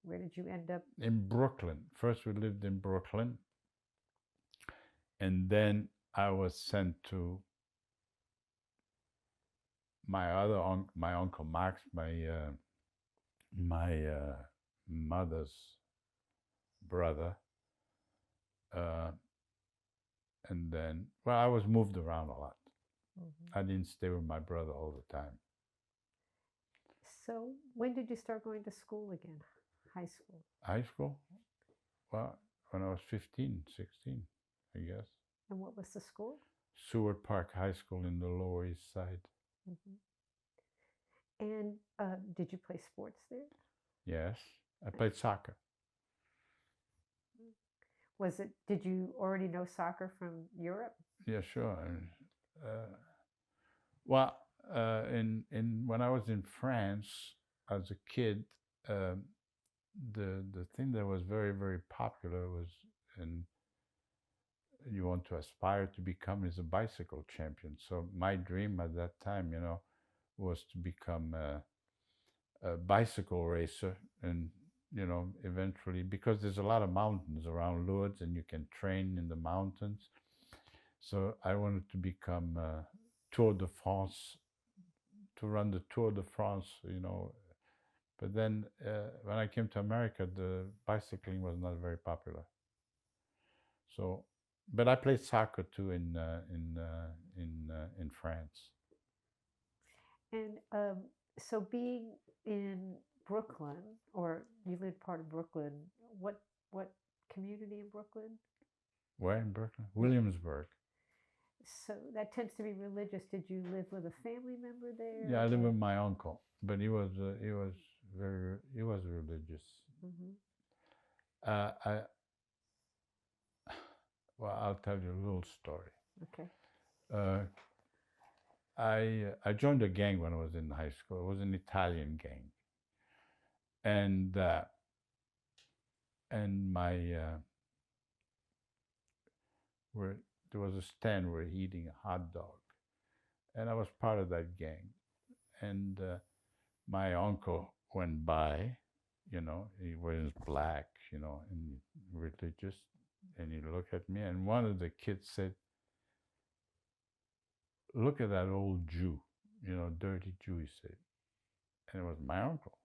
Where did you end up? In Brooklyn. First we lived in Brooklyn, and then I was sent to my uncle Max, my mother's brother. And then, I was moved around a lot. Mm-hmm. I didn't stay with my brother all the time. So when did you start going to school again? High school? High school? Well, when I was 15, 16, I guess. And what was the school? Seward Park High School in the Lower East Side. Mm-hmm. And did you play sports there? Yes, I played soccer. Did you already know soccer from Europe? Yeah, sure. When I was in France as a kid, the thing that was very, very popular was, and you want to aspire to become, is a bicycle champion. So my dream at that time, was to become a bicycle racer, and eventually, because there's a lot of mountains around Lourdes and you can train in the mountains. So I wanted to become Tour de France, to run the Tour de France, But then when I came to America, the bicycling was not very popular. So, but I played soccer too in France. And so being in Brooklyn, or you lived part of Brooklyn, what community in Brooklyn? Where in Brooklyn? Williamsburg. So that tends to be religious. Did you live with a family member there? Yeah, I lived with my uncle, but he was religious. Mm-hmm. I'll tell you a little story. Okay. I joined a gang when I was in high school. It was an Italian gang, and there was a stand where eating a hot dog, and I was part of that gang. And my uncle went by, he was black, and religious, And he looked at me, and one of the kids said, "Look at that old Jew, dirty Jew," he said. And it was my uncle.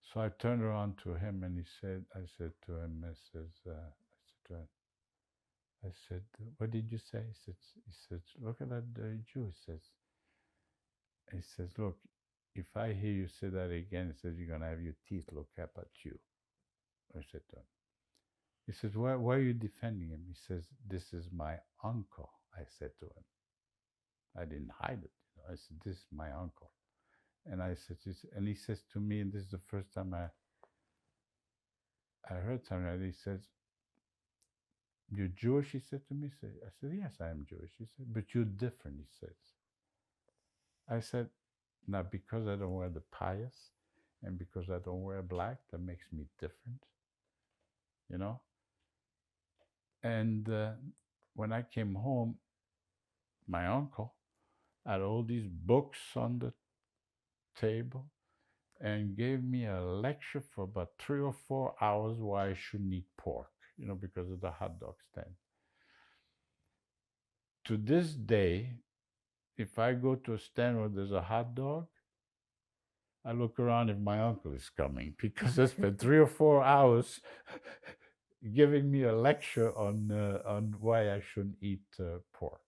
So I turned around to him and I said to him, I said, "What did you say?" He said, "Look at that dirty Jew." He says, "Look, if I hear you say that again," he says, "you're going to have your teeth look up at you." I said to him. He says, why are you defending him? He says, "This is my uncle," I said to him. I didn't hide it. I said, "This is my uncle." And I said, and he says to me, and this is the first time I heard something like this, he says, "You're Jewish?" he said to me. I said, "Yes, I am Jewish." He said, "But you're different," he says. I said, "Now, because I don't wear the pious and because I don't wear black, that makes me different, you know?" And when I came home, my uncle had all these books on the table and gave me a lecture for about 3 or 4 hours why I shouldn't eat pork, because of the hot dog stand. To this day, if I go to a stand where there's a hot dog, I look around if my uncle is coming, because I spent 3 or 4 hours giving me a lecture on why I shouldn't eat pork.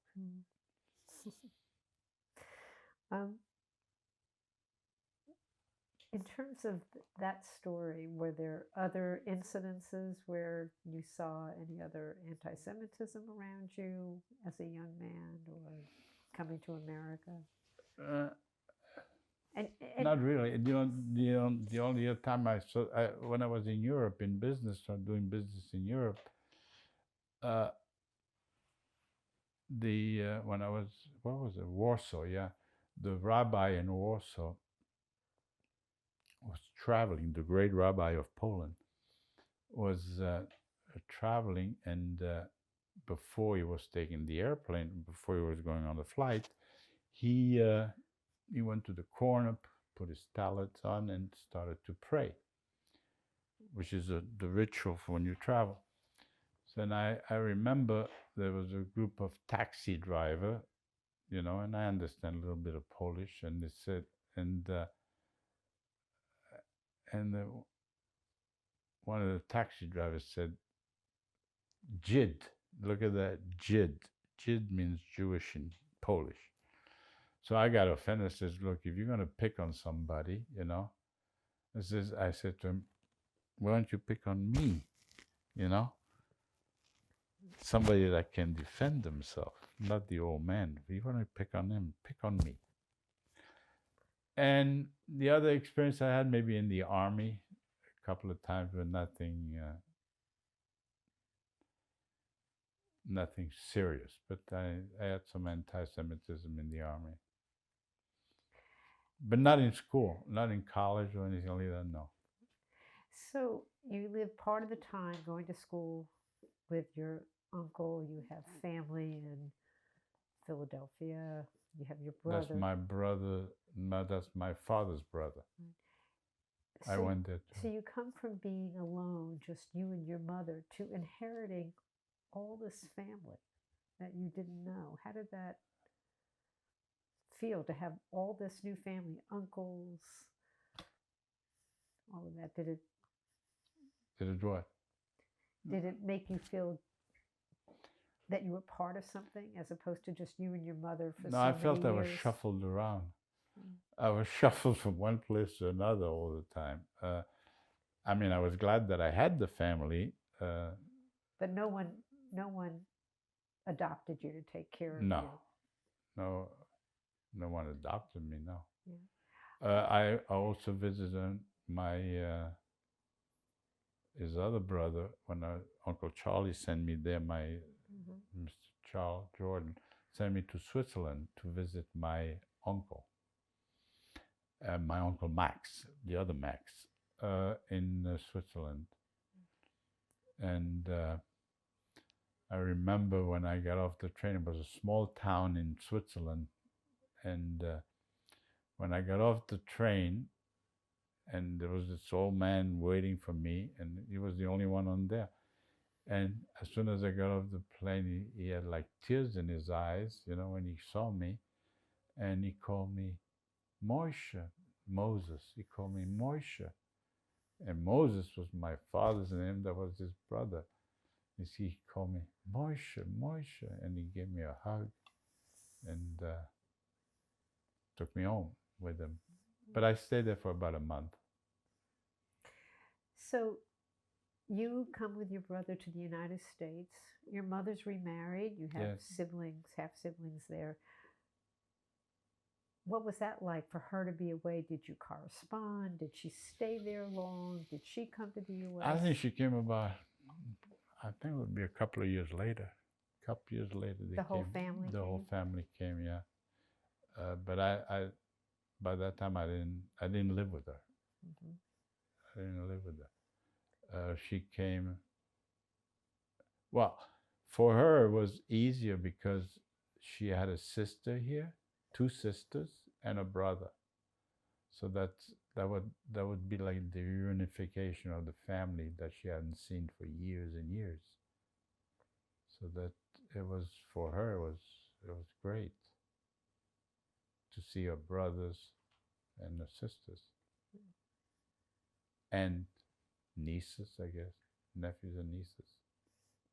In terms of that story, were there other incidences where you saw any other anti-Semitism around you as a young man or coming to America? And Not really. The only other time when I was in Europe in business, doing business in Europe, when I was, what was it, Warsaw, yeah, the rabbi in Warsaw was traveling. The great rabbi of Poland was traveling, and before he was taking the airplane, before he was going on the flight, he went to the corner, put his talents on, and started to pray, which is the ritual for when you travel. So then I remember there was a group of taxi driver, and I understand a little bit of Polish, and they said, and one of the taxi drivers said, "Jid." Look at that, Jid. Jid means Jewish in Polish. So I got offended. I says, "Look, if you're going to pick on somebody, I said to him, why don't you pick on me, somebody that can defend himself, not the old man. If you want to pick on him, pick on me." And the other experience I had, maybe in the army, a couple of times, but nothing serious. But I had some anti-Semitism in the army. But not in school, not in college or anything like that, no. So you live part of the time going to school with your uncle. You have family in Philadelphia. You have your brother. That's my brother. No, that's my father's brother. I went there too. So you come from being alone, just you and your mother, to inheriting all this family that you didn't know. How did that feel to have all this new family, uncles, all of that? Did it what? Did it make you feel that you were part of something as opposed to just you and your mother for so many years? No, I felt I was shuffled around. I was shuffled from one place to another all the time. I was glad that I had the family. But no one adopted you to take care of you. No one adopted me, no. Yeah. I also visited his other brother when Uncle Charlie sent me there. Mr. Charles Jordan sent me to Switzerland to visit my uncle. My uncle Max, the other Max, in Switzerland. And I remember when I got off the train, it was a small town in Switzerland. And when I got off the train, and there was this old man waiting for me, and he was the only one on there. And as soon as I got off the plane, he had like tears in his eyes, you know, when he saw me. And he called me Moshe, Moses. He called me Moshe. And Moses was my father's name, that was his brother. You see, he called me Moshe, Moshe. And he gave me a hug and took me home with him. But I stayed there for about a month. So you come with your brother to the United States. Your mother's remarried. You have Yes. siblings, half siblings there. What was that like for her to be away? Did you correspond? Did she stay there long? Did she come to the U.S.? I think she came about, I think it would be a couple of years later. A couple of years later, they The whole came. family The whole came? family came, yeah. But I, by that time, I didn't live with her. Mhm. I didn't live with her. She came. Well, for her it was easier because she had a sister here, two sisters, and a brother. So that would be like the reunification of the family that she hadn't seen for years and years. So that it was for her it was great to see her brothers and her sisters and nieces, I guess, nephews and nieces.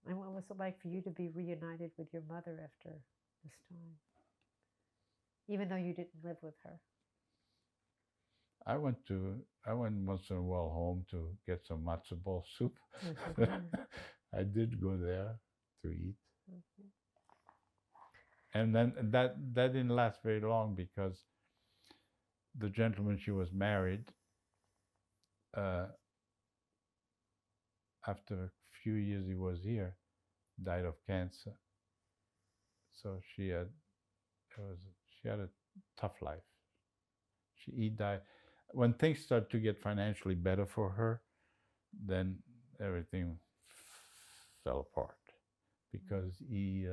And what was it like for you to be reunited with your mother after this time? Even though you didn't live with her. I went once in a while home to get some matzo ball soup. I did go there to eat. And then that didn't last very long because the gentleman she was married, after a few years he was here, died of cancer. So she had a tough life. He died when things started to get financially better for her. Then everything fell apart because he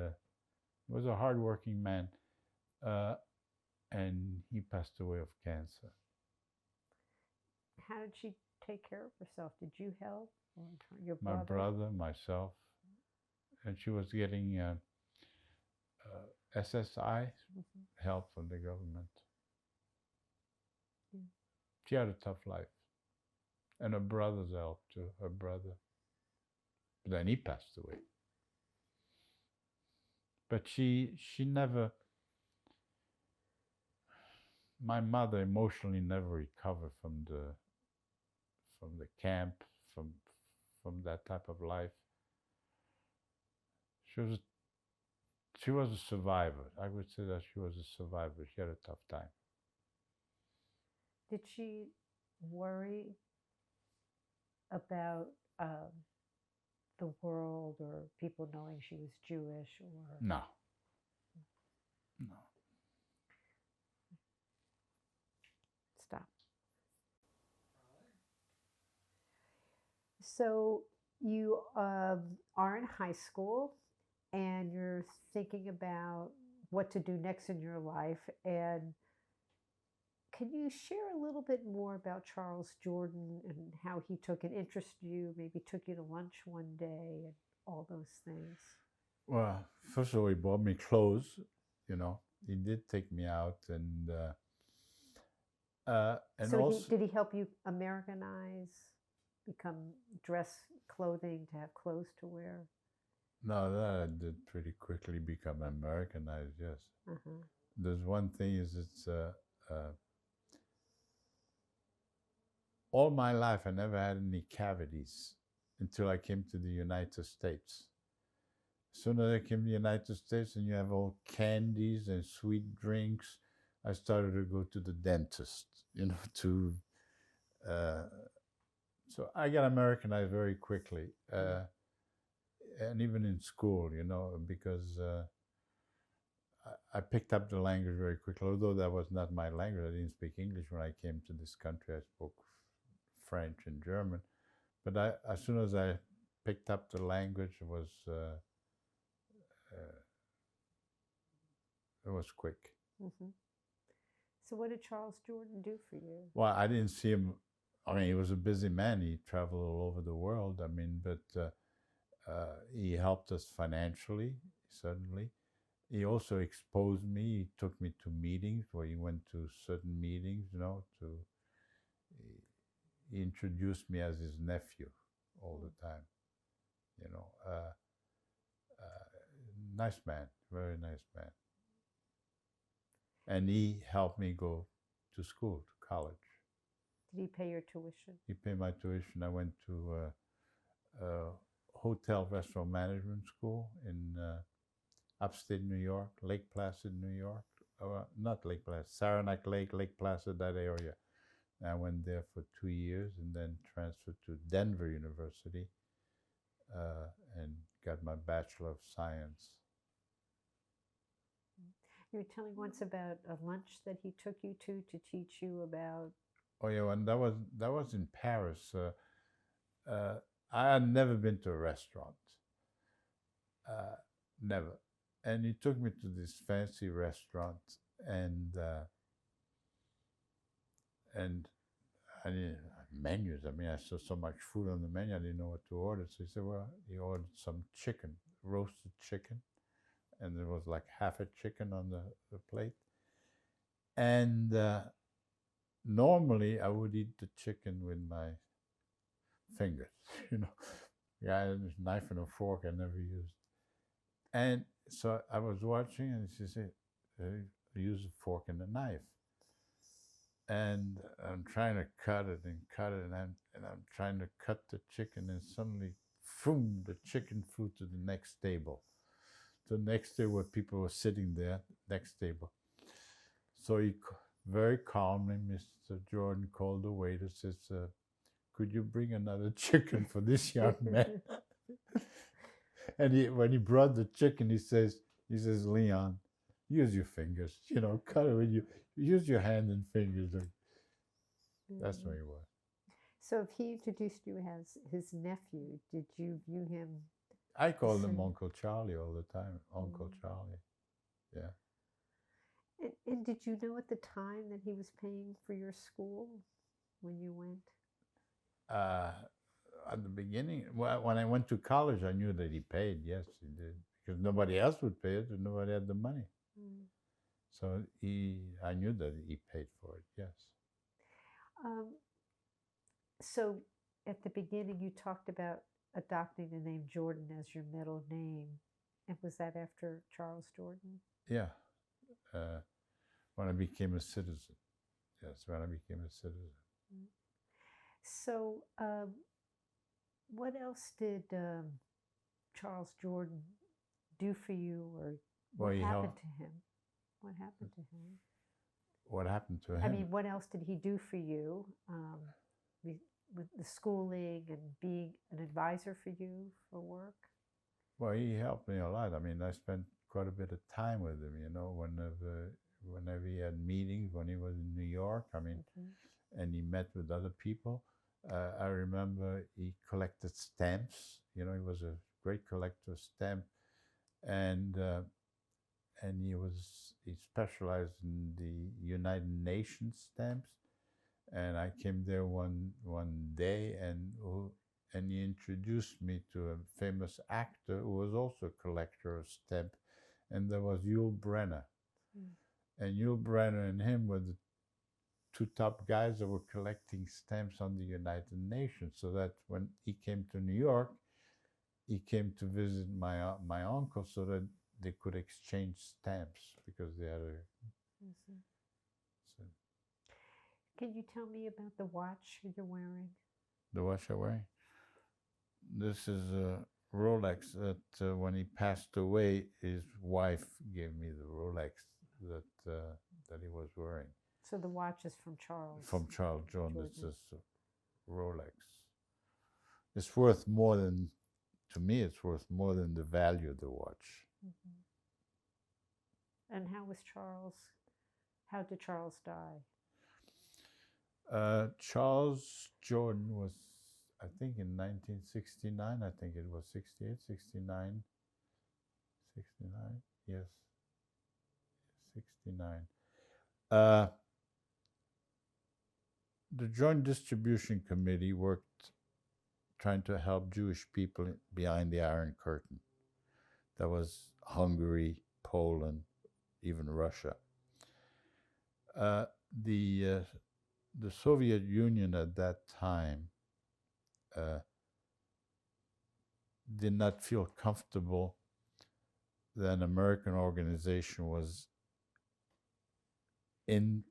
was a hardworking man, and he passed away of cancer. How did she take care of herself? Did you help? Or your My brother? brother, myself, and she was getting SSI help from the government. She had a tough life, and her brother's help too. Her brother, but then he passed away. But she never. My mother emotionally never recovered from the camp, from that type of life. She was a survivor. I would say that she was a survivor. She had a tough time. Did she worry about the world or people knowing she was Jewish? Or No. stop. So you are in high school and you're thinking about what to do next in your life. And can you share a little bit more about Charles Jourdan and how he took an interest in you, maybe took you to lunch one day and all those things? Well, first of all, he bought me clothes. You know, he did take me out, and So also, did he help you Americanize, become dress clothing, to have clothes to wear? no, that I did pretty quickly become Americanized. Yes. Uh-huh. There's one thing is all my life I never had any cavities until I came to the United States. As soon as I came to the United States and you have all candies and sweet drinks, I started to go to the dentist, you know, to so I got Americanized very quickly, and even in school, you know, because I picked up the language very quickly. Although that was not my language, I didn't speak English when I came to this country. I spoke French and German, but as soon as I picked up the language, it was quick. Mm-hmm. So what did Charles Jourdan do for you? Well, I didn't see him. I mean, he was a busy man. He traveled all over the world. I mean, but He helped us financially, certainly. He also exposed me. He took me to meetings where he went to certain meetings, he introduced me as his nephew all the time, you know. Nice man, very nice man. And he helped me go to school, to college. Did he pay your tuition? He paid my tuition. I went to hotel restaurant management school in upstate New York, Lake Placid, New York. Not Lake Placid, Saranac Lake, Lake Placid, that area. I went there for 2 years and then transferred to Denver University and got my Bachelor of Science. You were telling once about a lunch that he took you to teach you about. Oh yeah, and that was in Paris. I had never been to a restaurant, never. And he took me to this fancy restaurant, and I didn't menus. I mean, I saw so much food on the menu, I didn't know what to order. So he said, well, he ordered some chicken, roasted chicken, and there was like half a chicken on the plate. And normally I would eat the chicken with my fingers, Yeah, a knife and a fork I never used. And so I was watching, and she said, use a fork and a knife. And I'm trying to cut it, and I'm trying to cut the chicken, and suddenly, boom, the chicken flew to the next table. The next table where people were sitting there, next table. So he very calmly, Mr. Jordan called the waiter, says, could you bring another chicken for this young man? And when he brought the chicken, he says, Leon, use your fingers, cut it with you. Use your hand and fingers. That's where he was. So if he introduced you as his nephew, did you view him? I called him Uncle Charlie all the time. Uncle Charlie. Yeah. And did you know at the time that he was paying for your school when you went? At the beginning, when I went to college, I knew that he paid. Yes, he did. Because nobody else would pay it, and nobody had the money. So I knew that he paid for it, yes. So at the beginning, you talked about adopting the name Jordan as your middle name. And was that after Charles Jordan? Yeah. When I became a citizen. Yes, when I became a citizen. So what else did Charles Jordan do for you, or what happened to him? What happened to him? What happened to him? I mean, what else did he do for you with the schooling and being an advisor for you for work? Well, he helped me a lot. I mean, I spent quite a bit of time with him, whenever he had meetings, when he was in New York, and he met with other people. I remember he collected stamps. He was a great collector of stamps. And he specialized in the United Nations stamps, and I came there one day, and he introduced me to a famous actor who was also a collector of stamps, and there was Yul Brynner. And Yul Brynner and him were the two top guys that were collecting stamps on the United Nations, so that when he came to New York, he came to visit my uncle so that they could exchange stamps, because they had a... So. Can you tell me about the watch you're wearing? The watch I'm wearing? This is a Rolex that when he passed away, his wife gave me the Rolex that he was wearing. So the watch is from Charles? From Charles Jordan. It's a Rolex. It's worth more than... To me, it's worth more than the value of the watch. And how did Charles die? Charles Jordan was, I think, in 1969. I think it was 68, 69. 69, yes. 69. The Joint Distribution Committee worked trying to help Jewish people behind the Iron Curtain. That was Hungary, Poland, even Russia. The Soviet Union at that time did not feel comfortable that an American organization was in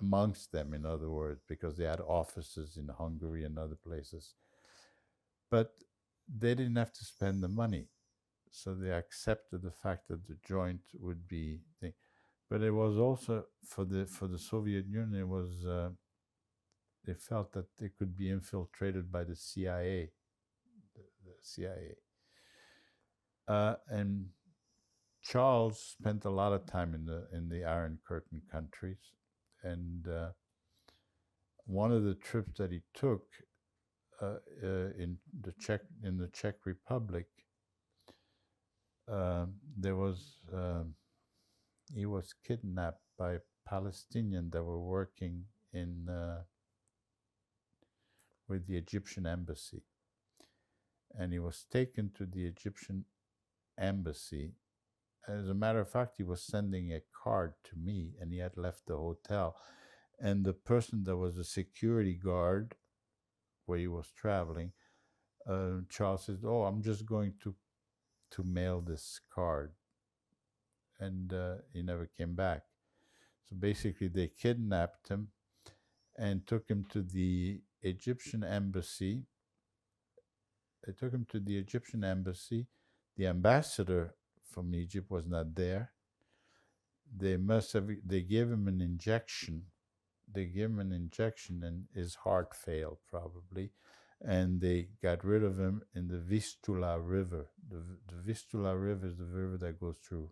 amongst them, in other words, because they had offices in Hungary and other places. But they didn't have to spend the money. So they accepted the fact that the joint would be thing. But it was also for the Soviet Union, it was they felt that they could be infiltrated by the CIA. The CIA. And Charles spent a lot of time in the Iron Curtain countries, and one of the trips that he took in the Czech Republic, he was kidnapped by Palestinians that were working with the Egyptian embassy, and he was taken to the Egyptian embassy. As a matter of fact, he was sending a card to me, and he had left the hotel. And the person that was a security guard where he was traveling, Charles says, "Oh, I'm just going to mail this card," and he never came back. So basically, they kidnapped him and took him to the Egyptian embassy. They took him to the Egyptian embassy. The ambassador from Egypt was not there. They gave him an injection. And his heart failed probably. And they got rid of him in the Vistula River. The Vistula River is the river that goes through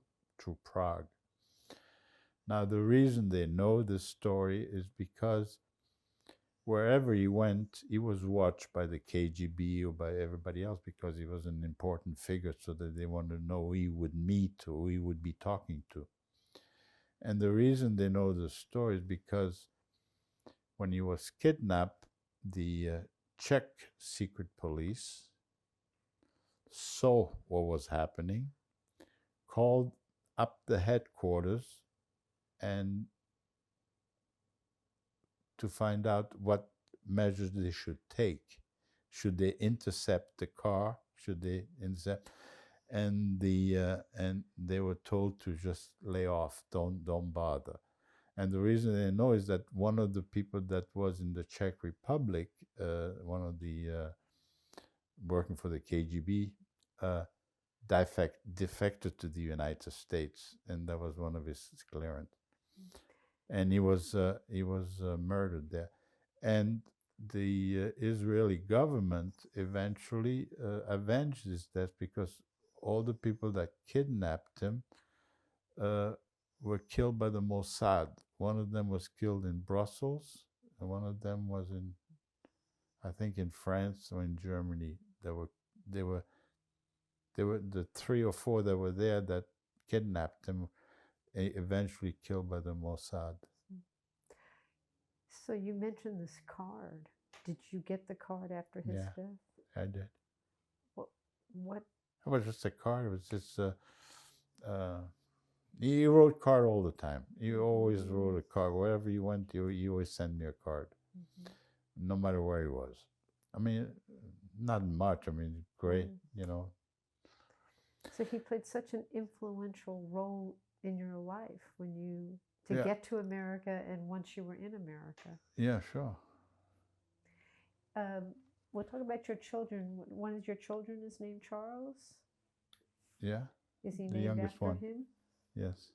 Prague. Now, the reason they know this story is because wherever he went, he was watched by the KGB or by everybody else because he was an important figure, so that they wanted to know who he would meet or who he would be talking to. And the reason they know the story is because when he was kidnapped, the Czech secret police saw what was happening, called up the headquarters and to find out what measures they should take. Should they intercept the car? Should they intercept? And they were told to just lay off, don't bother. And the reason they know is that one of the people that was in the Czech Republic, one of the working for the KGB, defected to the United States, and that was one of his clearance. And he was murdered there. And the Israeli government eventually avenged his death because all the people that kidnapped him were killed by the Mossad. One of them was killed in Brussels, and one of them was I think in France or in Germany. They were the 3 or 4 that were there that kidnapped him, eventually killed by the Mossad. So you mentioned this card. Did you get the card after his death? I did. What? It was just a card. It was just he wrote card all the time. He always wrote a card. Wherever he went, he always sent me a card, no matter where he was. I mean, not much. I mean, great, you know. So he played such an influential role in your life to get to America and once you were in America. Yeah, sure. We'll talk about your children. One of your children is named Charles? Yeah. Is he the named youngest after one. him? Yes.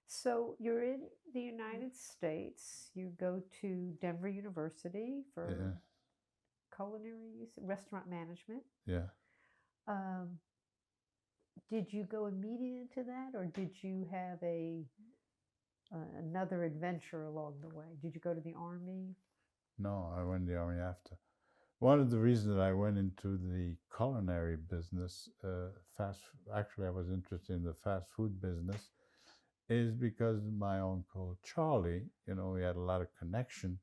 So you're in the United States. You go to Denver University for culinary restaurant management. Yeah. Did you go immediately into that, or did you have another adventure along the way? Did you go to the Army? No, I went to the Army after. One of the reasons that I went into the culinary business, actually I was interested in the fast food business, is because my uncle Charlie, we had a lot of connection.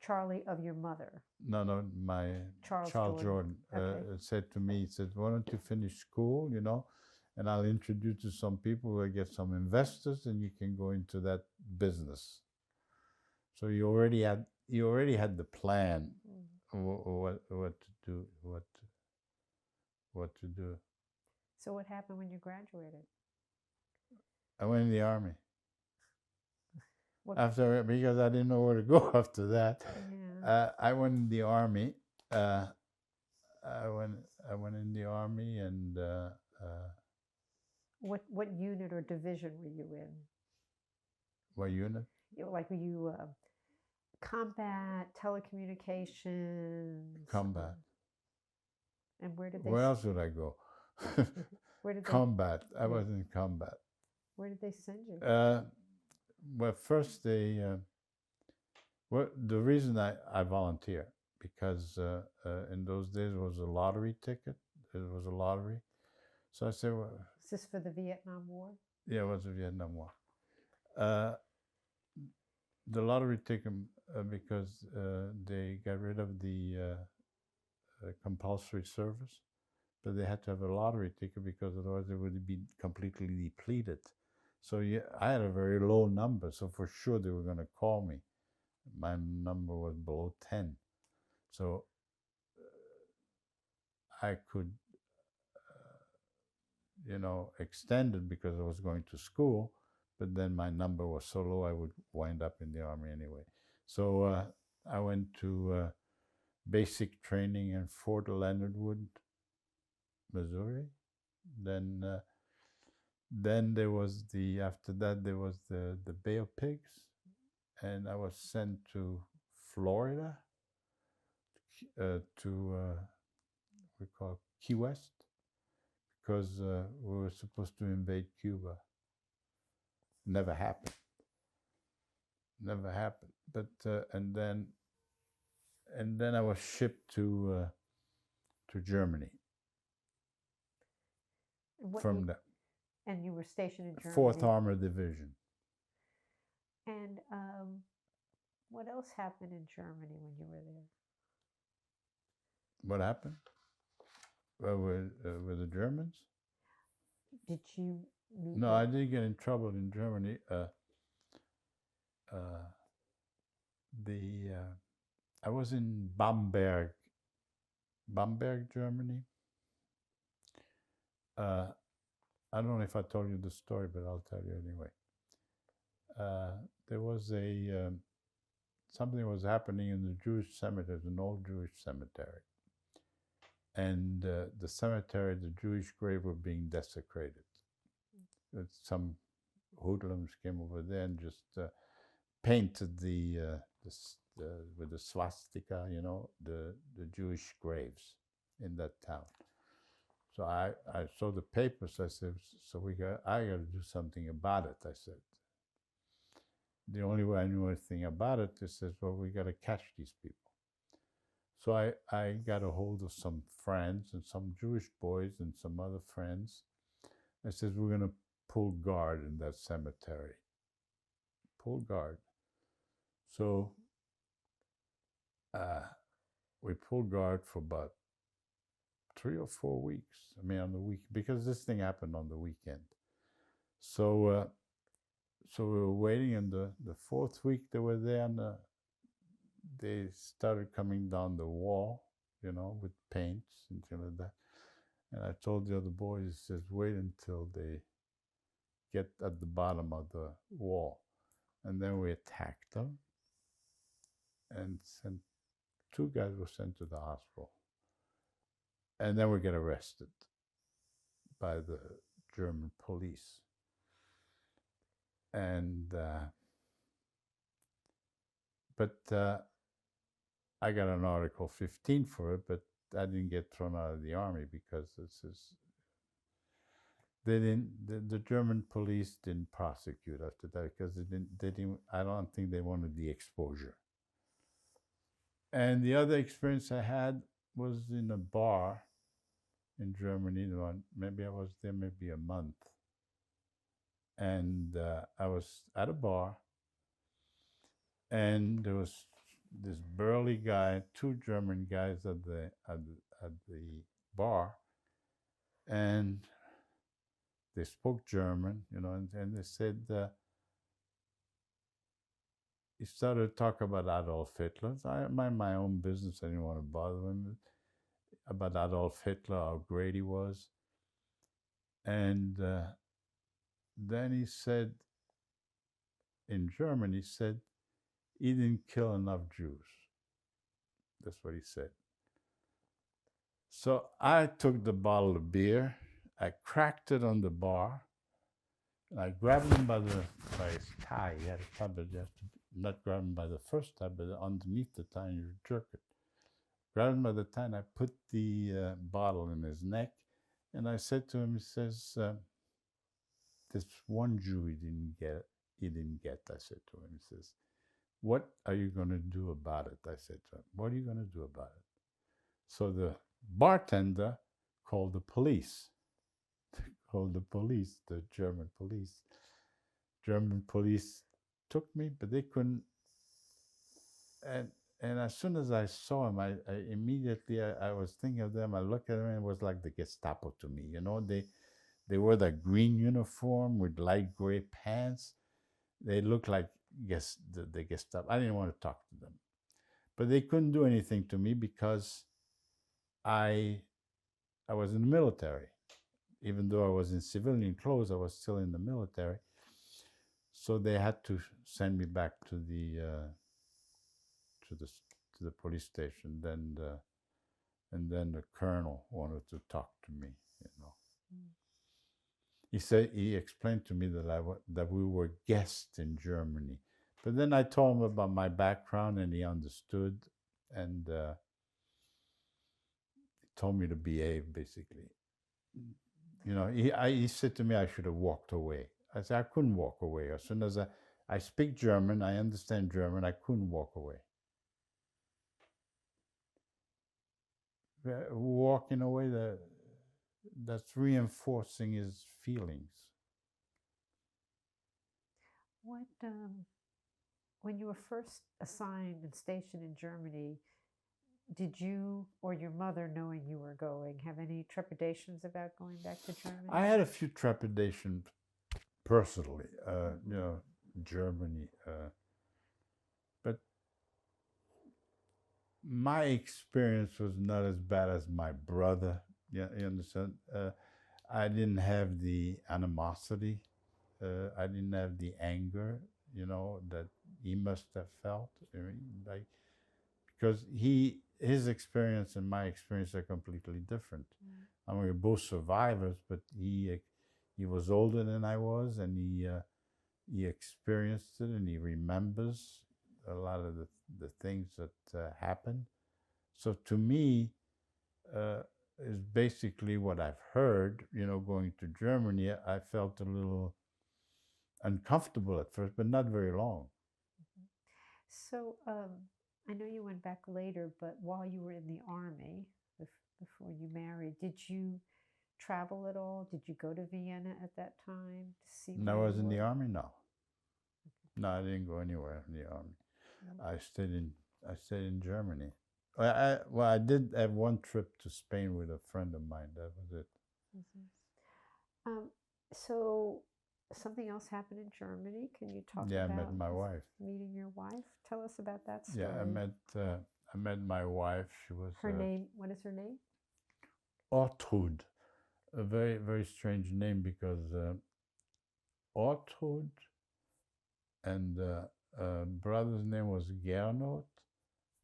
Charlie of your mother. No, my Charles Jordan Okay. said to me, he said, why don't you finish school, and I'll introduce you to some people who get some investors and you can go into that business. So you already had the plan what to do, what to do. So what happened when you graduated? I went in the army. What? Because I didn't know where to go after that. Yeah. I went in the army. I went in the army, and what unit or division were you in? what unit? Were you combat, telecommunications? Combat. And where did they? Where else would I go? Where did combat. I was in combat. Where did they send you? Well, first they. Well, the reason I volunteer because in those days it was a lottery ticket. It was a lottery, so I said, "Well." Is this for the Vietnam War? Yeah, it was the Vietnam War. The lottery ticket because they got rid of the compulsory service, but they had to have a lottery ticket because otherwise it would be completely depleted. So yeah, I had a very low number, so for sure they were going to call me. My number was below 10, so I could, extend it because I was going to school, but then my number was so low I would wind up in the army anyway. So I went to basic training in Fort Leonard Wood, Missouri. Then there was after that there was the Bay of Pigs, and I was sent to Florida, to we call Key West, because we were supposed to invade Cuba. Never happened. But and then I was shipped to Germany. From that. And you were stationed in Germany. 4th Armored Division. And what else happened in Germany when you were there? What happened? With the Germans? Did you meet? No, I didn't get in trouble in Germany. I was in Bamberg, Germany. I don't know if I told you the story, but I'll tell you anyway. There was something was happening in the Jewish cemetery, an old Jewish cemetery. And the cemetery, the Jewish grave were being desecrated. Some hoodlums came over there and just painted with the swastika, the Jewish graves in that town. So I saw the papers. I said, I got to do something about it. I said. The only way I knew anything about it, they said, well, we got to catch these people. So I got a hold of some friends and some Jewish boys and some other friends. I said, we're going to pull guard in that cemetery. Pull guard. So we pulled guard for about 3 or 4 weeks. I mean, on the week, because this thing happened on the weekend. So we were waiting, and the 4th week they were there, and they started coming down the wall, with paints and things like that. And I told the other boys, says, wait until they get at the bottom of the wall. And then we attacked them, and 2 guys were sent to the hospital. And then we get arrested by the German police. And but I got an Article 15 for it, but I didn't get thrown out of the army because the German police didn't prosecute after that because they didn't. I don't think they wanted the exposure. And the other experience I had was in a bar in Germany. Maybe I was there maybe a month. and I was at a bar, and there was this burly guy, two German guys at the bar, and they spoke German, and they said he started to talk about Adolf Hitler. I mind my own business. I didn't want to bother him about Adolf Hitler, how great he was, and then he said in German, he said he didn't kill enough Jews. That's what he said. So I took the bottle of beer, I cracked it on the bar, and I grabbed him by his tie. He had a tie, but you have to not grab him by the first tie, but underneath the tie, and you jerk it. Grabbed him by the tie, and I put the bottle in his neck, and I said to him, he says, "There's one Jew he didn't get. I said to him, he says, "What are you going to do about it?" I said to him, "What are you going to do about it?" So the bartender called the police. The German police. German police took me, but they couldn't. And as soon as I saw him, I immediately I was thinking of them. I looked at them, and it was like the Gestapo to me. They wore that green uniform with light gray pants. They looked like the Gestapo. I didn't want to talk to them, but they couldn't do anything to me because I was in the military. Even though I was in civilian clothes, I was still in the military. So they had to send me back to the police station. And then the colonel wanted to talk to me. He explained to me that we were guests in Germany. But then I told him about my background, and he understood, and he told me to behave, basically. He said to me I should have walked away. I said I couldn't walk away. As soon as I speak German, I understand German, I couldn't walk away. Walking away, that's reinforcing his feelings. What, when you were first assigned and stationed in Germany, did you or your mother, knowing you were going, have any trepidations about going back to Germany? I had a few trepidations personally, Germany. But my experience was not as bad as my brother. Yeah, you understand? I didn't have the animosity. I didn't have the anger, that he must have felt. Because his experience and my experience are completely different. I mean, we're both survivors, but he was older than I was, and he experienced it, and he remembers a lot of the things that happened. So to me, is basically what I've heard. Going to Germany, I felt a little uncomfortable at first, but not very long. So I know you went back later, but while you were in the Army, before you married, did you travel at all? Did you go to Vienna at that time to see? No, I was in the Army. No, I didn't go anywhere in the Army. I stayed in Germany. I did have one trip to Spain with a friend of mine. That was it. So something else happened in Germany. Can you talk about? Yeah, I met my wife. Meeting your wife. Tell us about that story. Yeah, I met my wife. She was her name. What is her name? Ortrud. A very, very strange name, because Ortrud, and brother's name was Gernot.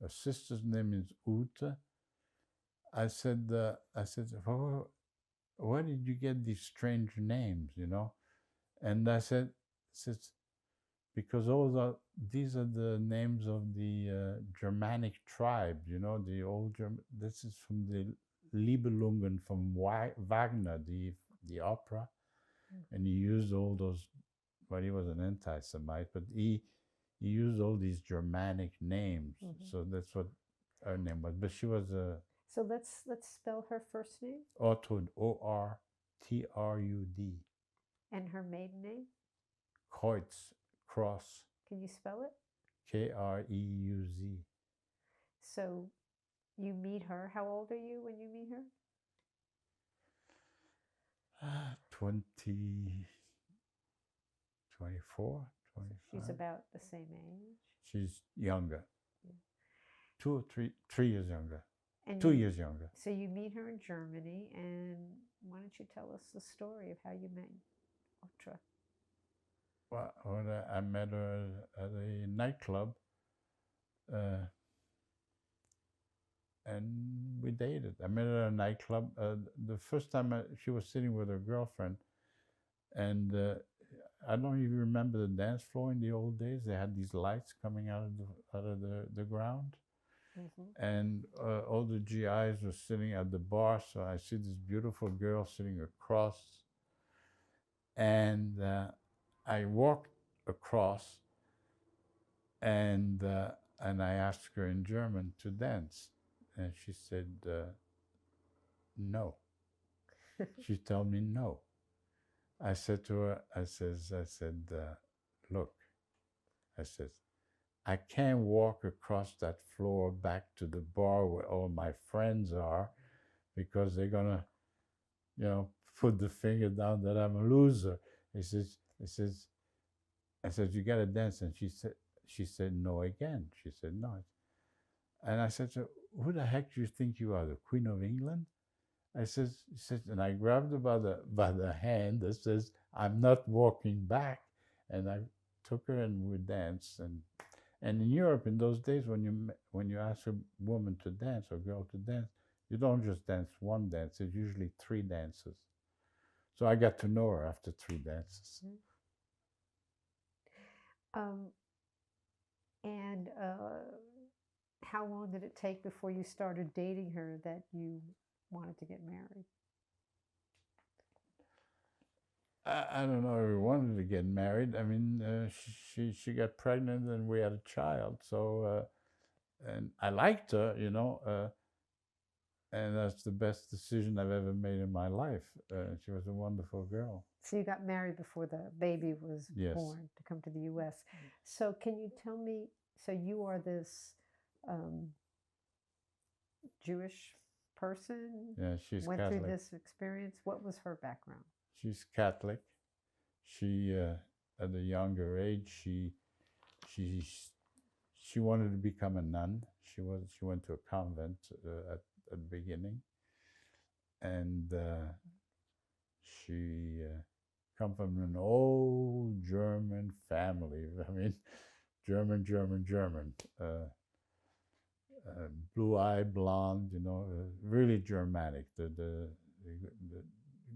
Her sister's name is Ute. I said, where did you get these strange names, And I said, because these are the names of the Germanic tribes, the old German. This is from the Nibelungen from Wagner, the opera, and he used all those. Well, he was an anti-Semite, but he used all these Germanic names. So that's what her name was. But she was a. So let's spell her first name. Ortrud, Ortrud. And her maiden name? Kreuz, cross, Can you spell it? Kreuz. So you meet her. How old are you when you meet her? 20, 24, So 25. she's about the same age. She's younger. Yeah. 2 or 3 years younger. And 2 you- years younger. So you meet her in Germany, and why don't you tell us the story of how you met Otra? Well, when I met her at a nightclub, and we dated. I met her at a nightclub. The first time she was sitting with her girlfriend, and I don't even remember the dance floor in the old days. They had these lights coming out of the ground, and all the GIs were sitting at the bar. So I see this beautiful girl sitting across, and I walked across, and I asked her in German to dance, and she said no. She told me no. I said to her, I said, look, I said, I can't walk across that floor back to the bar where all my friends are, because they're gonna, put the finger down that I'm a loser. I said, you gotta dance. And she said no again. She said no. And I said to her, who the heck do you think you are, the Queen of England? I said, and I grabbed her by the hand that says, I'm not walking back. And I took her and we danced. And in Europe in those days, when you ask a woman to dance or a girl to dance, you don't just dance one dance. It's usually 3 dances. So I got to know her after 3 dances. And how long did it take before you started dating her that you wanted to get married? I don't know if we wanted to get married. I mean, she got pregnant and we had a child. So, and I liked her, and that's the best decision I've ever made in my life. She was a wonderful girl. So you got married before the baby was Yes. born to come to the U.S. So can you tell me, so you are this Jewish person? Yeah, she's went Catholic. through this experience. What was her background? She's Catholic. She, at a younger age, she wanted to become a nun. She went to a convent at the beginning, and she come from an old German family. I mean, German. Blue-eyed, blonde, really Germanic. It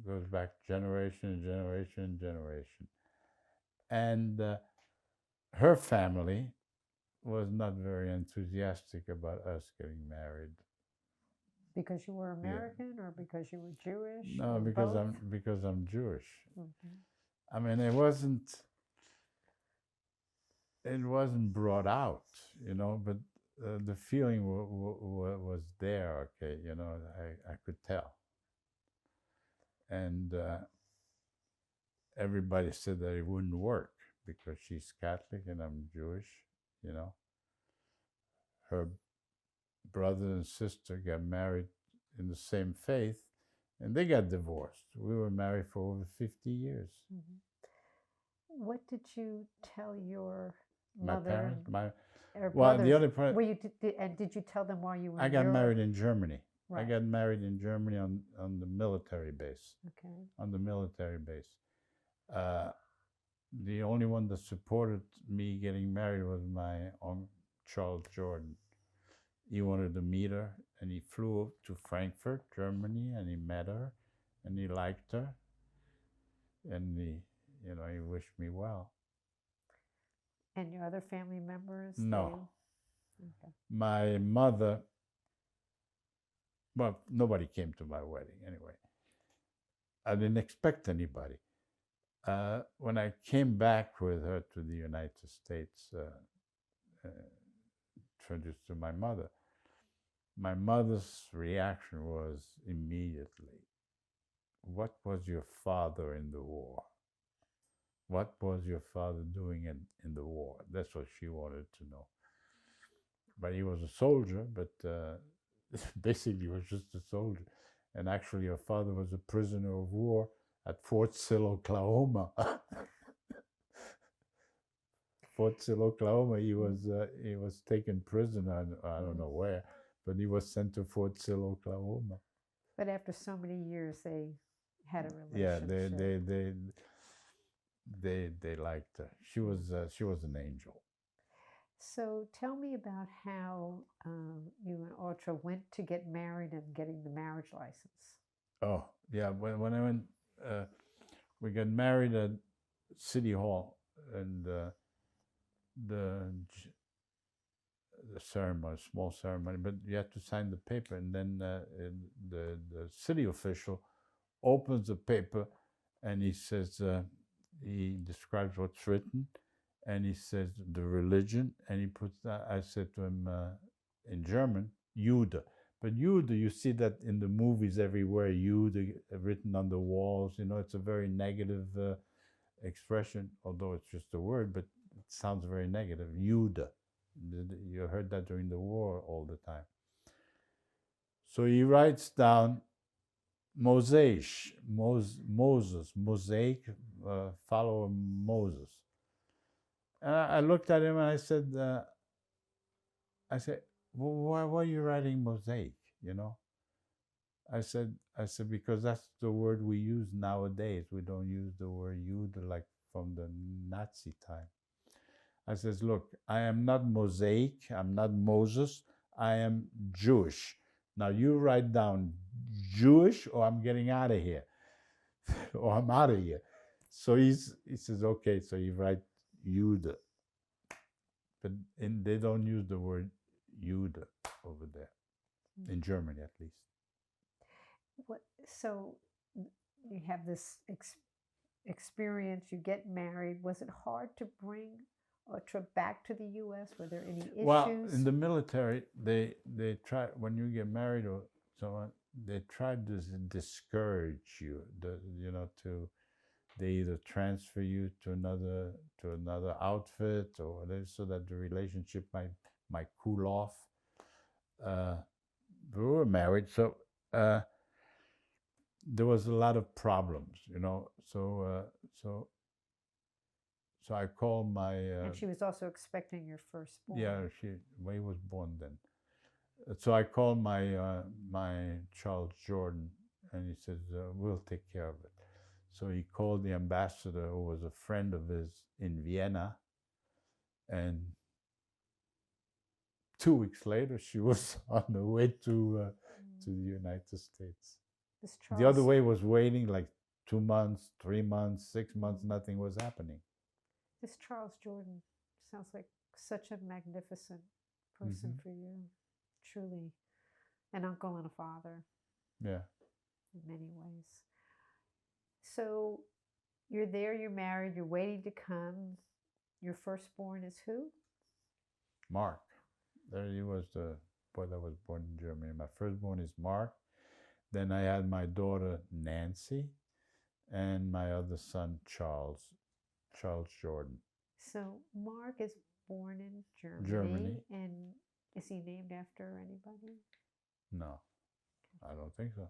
goes back generation. And her family was not very enthusiastic about us getting married. Because you were American, or because you were Jewish? No, or because both? I'm Jewish. Okay. I mean, it wasn't brought out, but the feeling was there. Okay, I could tell, and everybody said that it wouldn't work because she's Catholic and I'm Jewish. Her brother and sister got married in the same faith, and they got divorced. We were married for over 50 years. Mm-hmm. What did you tell your My mother? parents, or well, brothers? the other part. Were you and did you tell them while you were? I got married in Germany. Right. I got married in Germany on the military base. Okay. On the military base. The only one that supported me getting married was my uncle, Charles Jordan. He wanted to meet her, and he flew to Frankfurt, Germany, and he met her, and he liked her, and he wished me well. And your other family members? No. Okay. My mother, well, nobody came to my wedding anyway. I didn't expect anybody. When I came back with her to the United States, introduced to my mother's reaction was immediately, what was your father in the war? what was your father doing in the war? That's what she wanted to know. But he was a soldier, but basically he was just a soldier. And actually, her father was a prisoner of war at Fort Sill, Oklahoma. Fort Sill, Oklahoma. He was taken prisoner. I don't know where, but he was sent to Fort Sill, Oklahoma. But after so many years, they had a Yeah, relationship. they liked her. She was an angel. So tell me about how you and Audra went to get married and getting the marriage license. Oh yeah, when I went, we got married at City Hall, and the ceremony, small ceremony, but you had to sign the paper, and then the city official opens the paper, and he says, he describes what's written, and he says the religion, and he puts that. I said to him in German, Jude. But Jude, you see that in the movies everywhere, Jude written on the walls. You know, it's a very negative expression, although it's just a word, but it sounds very negative. Jude. You heard that during the war all the time. So he writes down Moses, mosaic, follow Moses. And I looked at him and I said, well, why are you writing mosaic? You know, I said, because that's the word we use nowadays. We don't use the word Jude like from the Nazi time. I says, look, I am not mosaic. I'm not Moses. I am Jewish. Now you write down Jewish, or I'm getting out of here, or I'm out of here. So he says, okay. So he writes Jude, but they don't use the word Jude over there, in Germany at least. So you have this experience. You get married. Was it hard to bring Audra back to the U.S.? Were there any issues? Well, in the military, they try, when you get married or so on, they try to discourage you. They either transfer you to another outfit or whatever, so that the relationship might cool off. We were married, so there was a lot of problems, you know. So I called my. And she was also expecting your firstborn. Yeah, he was born then. So I called my Charles Jordan, and he says, we'll take care of it. So he called the ambassador, who was a friend of his in Vienna, and 2 weeks later, she was on the way to the United States. The other way was waiting like 2 months, 3 months, 6 months, nothing was happening. This Charles Jordan sounds like such a magnificent person for you. Truly an uncle and a father. Yeah. In many ways. So you're there, you're married, you're waiting to come. Your firstborn is who? Mark. There he was, the boy that was born in Germany. My firstborn is Mark. Then I had my daughter Nancy, and my other son Charles Jordan. So Mark is born in Germany. And is he named after anybody? No, I don't think so.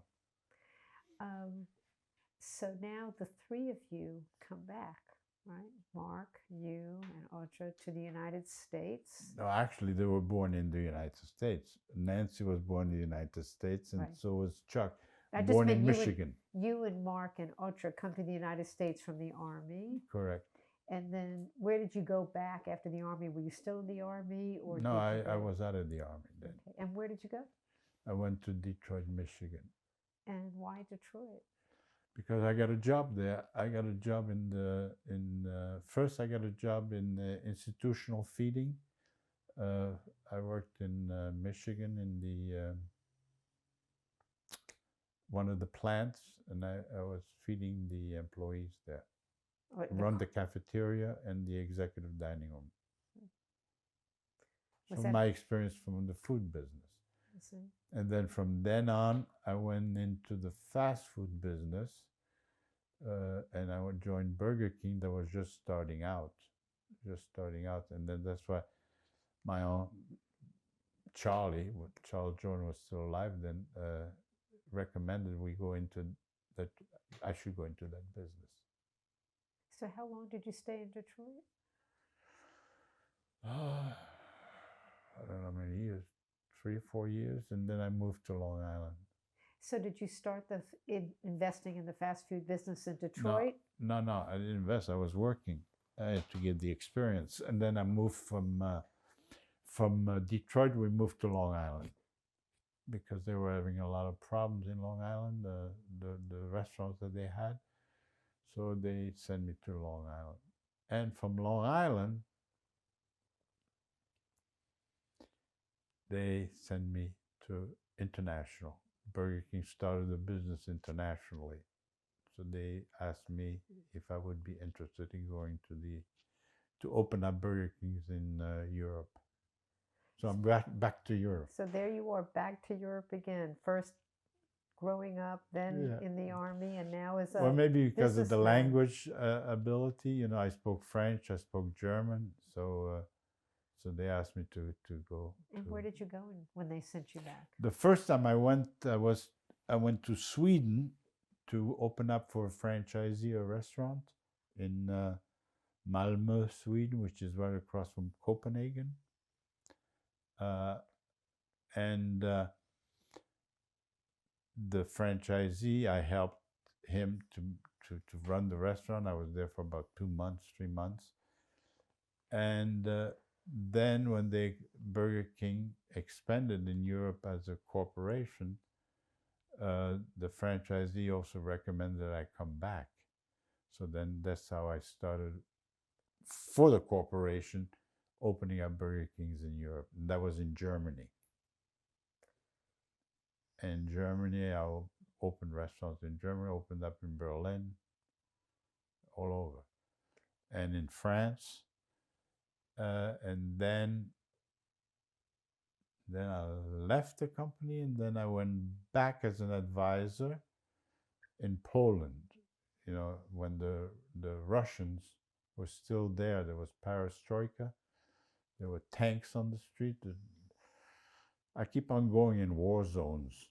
So now the three of you come back, right? Mark, you, and Audra to the United States. No, actually, they were born in the United States. Nancy was born in the United States, and so was Chuck, born in Michigan. You and Mark and Audra come to the United States from the Army. Correct. And then where did you go back after the Army? Were you still in the Army? Or no, I was out of the Army then. Okay. And where did you go? I went to Detroit, Michigan. And why Detroit? Because I got a job there. I got a job first I got a job in institutional feeding. I worked in Michigan in the one of the plants, and I was feeding the employees there. Run the cafeteria and the executive dining room. So my experience from the food business. And then from then on, I went into the fast food business, and I would join Burger King that was just starting out, and then that's why my own Charles Jordan was still alive then, recommended we go into that. I should go into that business. So how long did you stay in Detroit? I don't know how many years, 3 or 4 years, and then I moved to Long Island. So did you start investing in the fast food business in Detroit? No, I didn't invest. I was working. I had to get the experience, and then I moved from Detroit. We moved to Long Island because they were having a lot of problems in Long Island, the restaurants that they had. So they sent me to Long Island, and from Long Island, they sent me to international. Burger King started the business internationally. So they asked me if I would be interested in going to open up Burger Kings in Europe. So I'm back to Europe. So there you are, back to Europe again. First growing up, then in the army, and now as a well, maybe because of the businessman. language ability. You know, I spoke French, I spoke German, so they asked me to go. And where did you go when they sent you back? The first time I went to Sweden to open up for a franchisee a restaurant in Malmö, Sweden, which is right across from Copenhagen. And the franchisee, I helped him to run the restaurant. I was there for about 2 months, 3 months. And then when Burger King expanded in Europe as a corporation, the franchisee also recommended I come back. So then that's how I started for the corporation, opening up Burger Kings in Europe. And that was in Germany. In Germany, I opened restaurants in Germany, opened up in Berlin, all over. And in France. And then I left the company, and then I went back as an advisor in Poland. You know, when the Russians were still there, there was perestroika. There were tanks on the street. I keep on going in war zones.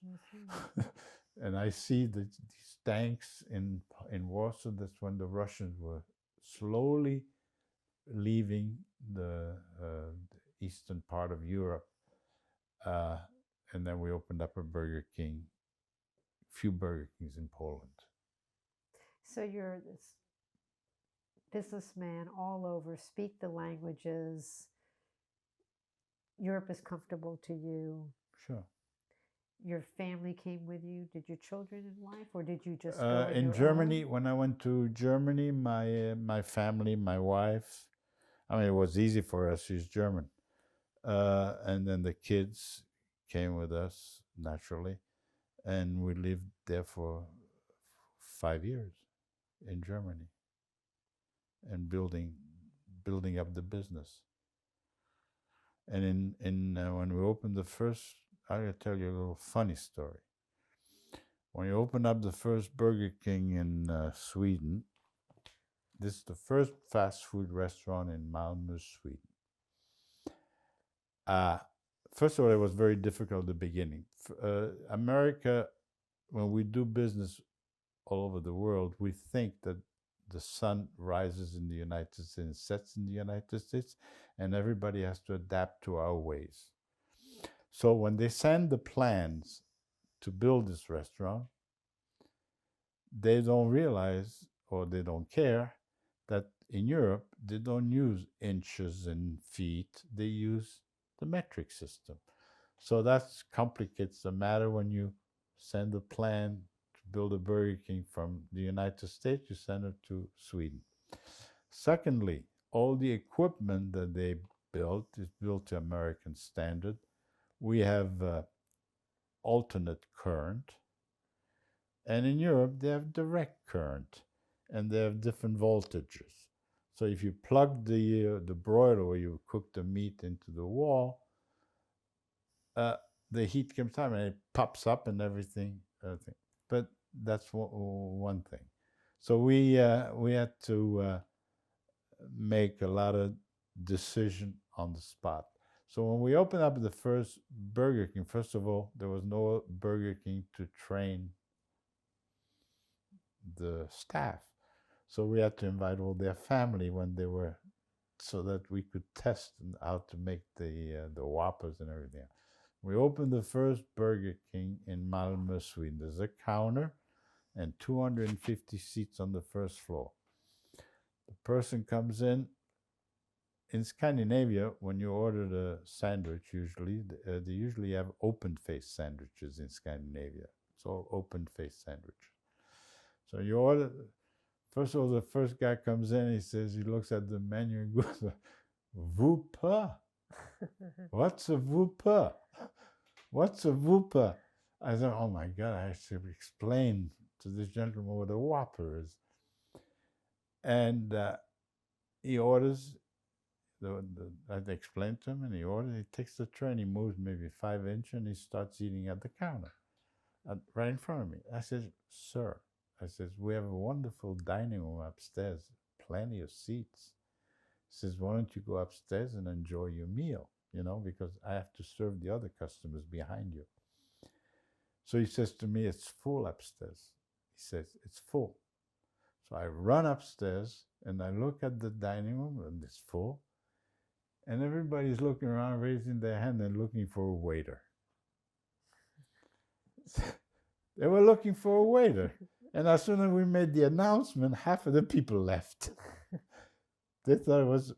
And I see these tanks in Warsaw. That's when the Russians were slowly leaving the eastern part of Europe. And then we opened up a Burger King, few Burger Kings in Poland. So you're this businessman all over, speak the languages. Europe is comfortable to you. Sure. Your family came with you. Did your children and wife, or did you just go in Germany? When I went to Germany, my family, my wife, I mean, it was easy for us. She's German. And then the kids came with us naturally, and we lived there for 5 years in Germany, and building up the business. And when we opened the first, I'll tell you a little funny story. When we opened up the first Burger King in Sweden, this is the first fast food restaurant in Malmö, Sweden. First of all, it was very difficult at the beginning. America, when we do business all over the world, we think that the sun rises in the United States and sets in the United States, and everybody has to adapt to our ways. So when they send the plans to build this restaurant, they don't realize, or they don't care, that in Europe, they don't use inches and feet, they use the metric system. So that complicates the matter when you send a plan to build a Burger King from the United States, you send it to Sweden. Secondly, all the equipment that they built is built to American standard. We have alternate current. And in Europe, they have direct current, and they have different voltages. So if you plug the broiler where you cook the meat into the wall, the heat comes out and it pops up and everything. But that's one thing. So we had to make a lot of decision on the spot. So when we opened up the first Burger King, first of all, there was no Burger King to train the staff. So we had to invite all their family when they were, so that we could test how to make the Whoppers and everything. We opened the first Burger King in Malmö, Sweden. There's a counter and 250 seats on the first floor. The person comes in. In Scandinavia, when you order the sandwich, usually they usually have open-face sandwiches in Scandinavia. It's all open-face sandwich. So you order. First of all, the first guy comes in. He says, he looks at the menu and goes, "Whopper? What's a Whopper? What's a Whopper?" I said, "Oh my God, I have to explain to this gentleman what a Whopper is." And he orders. I explained to him, and he orders. He takes the tray, and he moves maybe 5 inches, and he starts eating at the counter, right in front of me. I said, "Sir," I says, "we have a wonderful dining room upstairs, plenty of seats." He says, "Why don't you go upstairs and enjoy your meal? You know, because I have to serve the other customers behind you." So he says to me, "It's full upstairs." He says, "It's full." So I run upstairs and I look at the dining room, and it's full. And everybody's looking around, raising their hand and looking for a waiter. They were looking for a waiter. And as soon as we made the announcement, half of the people left. They thought it was,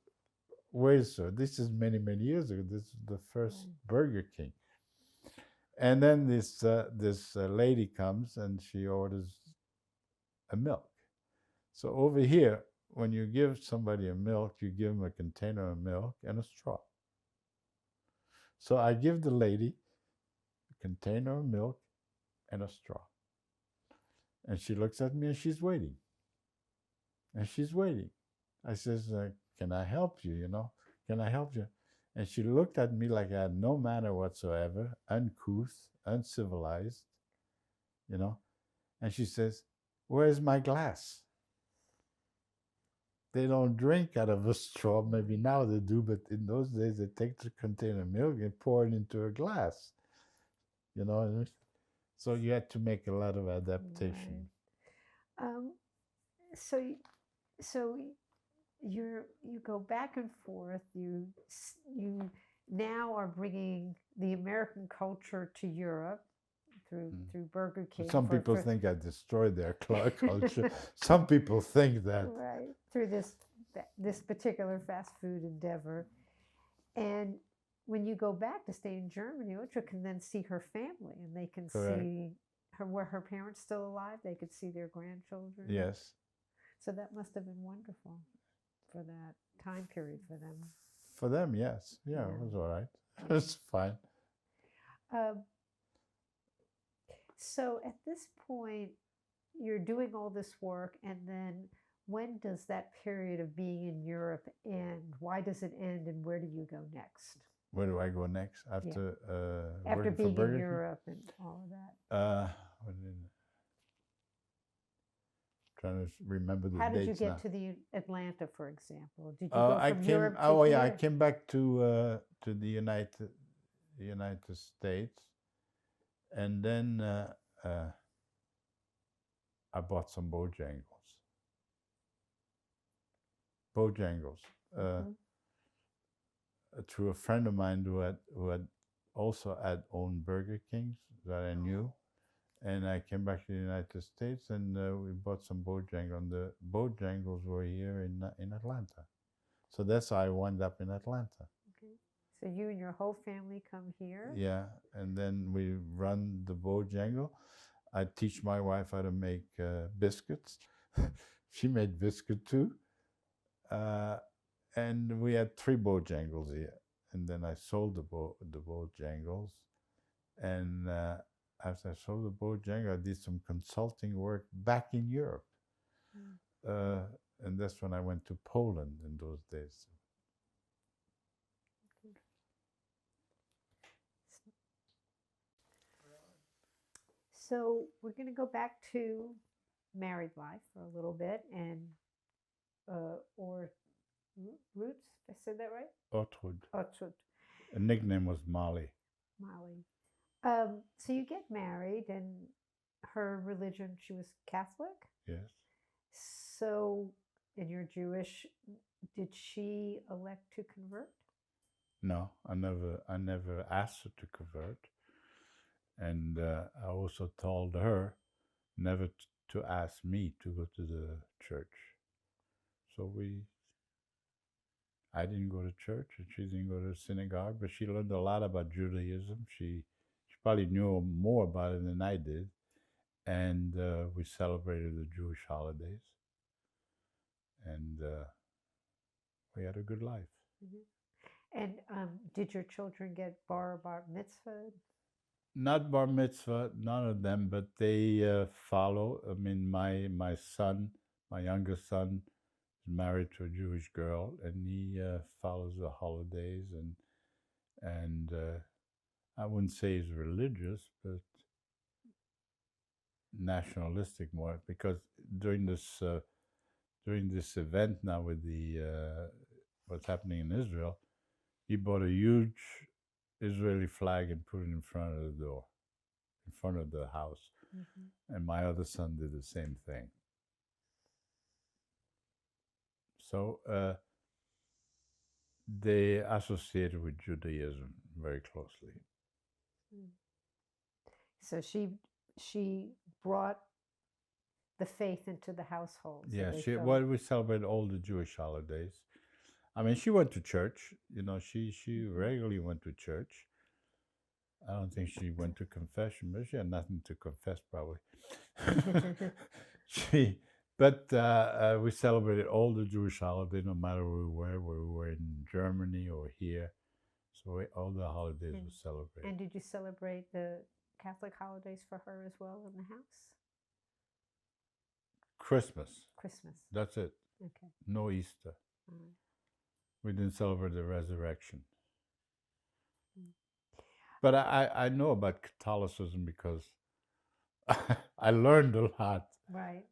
wait, sir, this is many, many years ago. This is the first Burger King. And then this lady comes and she orders a milk. So over here, when you give somebody a milk, you give them a container of milk and a straw. So I give the lady a container of milk and a straw. And she looks at me and she's waiting. And she's waiting. I says, "Can I help you, you know? Can I help you?" And she looked at me like I had no manner whatsoever, uncouth, uncivilized, you know? And she says, "Where's my glass?" They don't drink out of a straw. Maybe now they do, but in those days they take the container of milk and pour it into a glass. You know, so you had to make a lot of adaptation. Right. So you go back and forth. You now are bringing the American culture to Europe through Burger King. Some people think I destroyed their culture. Some people think that. Right, through this particular fast food endeavor. And when you go back to stay in Germany, Otra can then see her family, and they can see her, were her parents still alive? They could see their grandchildren. Yes. So that must have been wonderful for that time period for them. For them, yes. Yeah, it was all right. It was fine. So at this point, you're doing all this work, and then when does that period of being in Europe end? Why does it end, and where do you go next? Where do I go next after after being in Europe and all of that? Trying to remember the dates. How did you get now. to the Atlanta, for example? Did you go from Europe to yeah, I here? came back to the United States, and then I bought some Bojangles. Through a friend of mine who had also owned Burger Kings that I knew. And I came back to the United States, and we bought some Bojangles. And the Bojangles were here in Atlanta. So that's how I wound up in Atlanta. Okay. So you and your whole family come here? Yeah, and then we run the Bojangle. I teach my wife how to make biscuits. She made biscuit too. And we had 3 Bojangles here. And then I sold the Bojangles. And after I sold the Bojangle, I did some consulting work back in Europe. And that's when I went to Poland in those days. So we're going to go back to married life for a little bit, and or Roots, I said that right? Ortrud. Ortrud, A nickname was Molly. Molly. So you get married, and her religion, she was Catholic. Yes. So, and you're Jewish. Did she elect to convert? No, I never asked her to convert, and I also told her never to ask me to go to the church. So I didn't go to church, and she didn't go to synagogue, but she learned a lot about Judaism. She probably knew more about it than I did, and we celebrated the Jewish holidays, and we had a good life. Mm-hmm. And did your children get bar mitzvah? Not bar mitzvah, none of them, but they follow. I mean, my son, my youngest son, is married to a Jewish girl, and he follows the holidays, and I wouldn't say he's religious, but nationalistic more, because during this event now with the what's happening in Israel, he bought a huge Israeli flag and put it in front of the door, in front of the house. Mm-hmm. And my other son did the same thing. So they associated with Judaism very closely. So she brought the faith into the household. So yeah, we celebrate all the Jewish holidays. I mean, she went to church. You know, she regularly went to church. I don't think she went to confession, but she had nothing to confess, probably. But we celebrated all the Jewish holidays, no matter where we were in Germany or here. So all the holidays were celebrated. And did you celebrate the Catholic holidays for her as well in the house? Christmas. That's it. Okay. No Easter. We didn't celebrate the resurrection. But I know about Catholicism because I learned a lot. Right.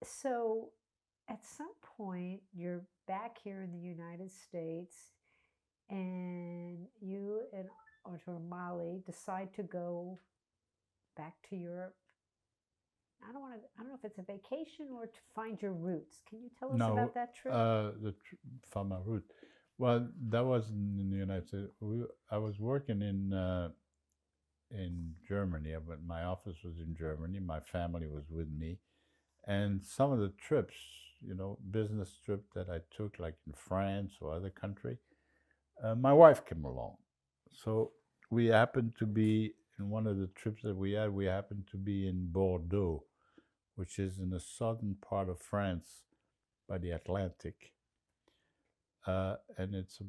So at some point, you're back here in the United States, and you and Molly decide to go back to Europe. I don't know if it's a vacation or to find your roots. Can you tell us about that trip? Find my root. Well, that was in the United States. I was working in Germany. My office was in Germany. My family was with me. And some of the trips, business trip that I took, like in France or other country, my wife came along. So we happened to be, in one of the trips that we happened to be in Bordeaux, which is in the southern part of France by the Atlantic. And it's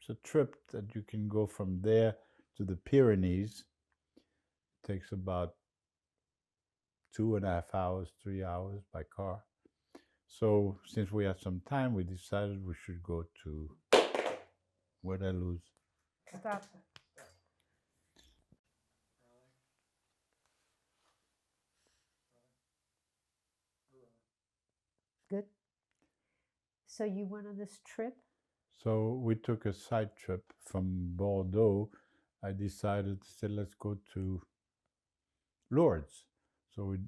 a trip that you can go from there to the Pyrenees. It takes about 2.5 hours, 3 hours by car. So since we had some time, we decided we should go to, where'd I lose? Stop. Good. So you went on this trip? So we took a side trip from Bordeaux. I decided to say, let's go to Lourdes. So we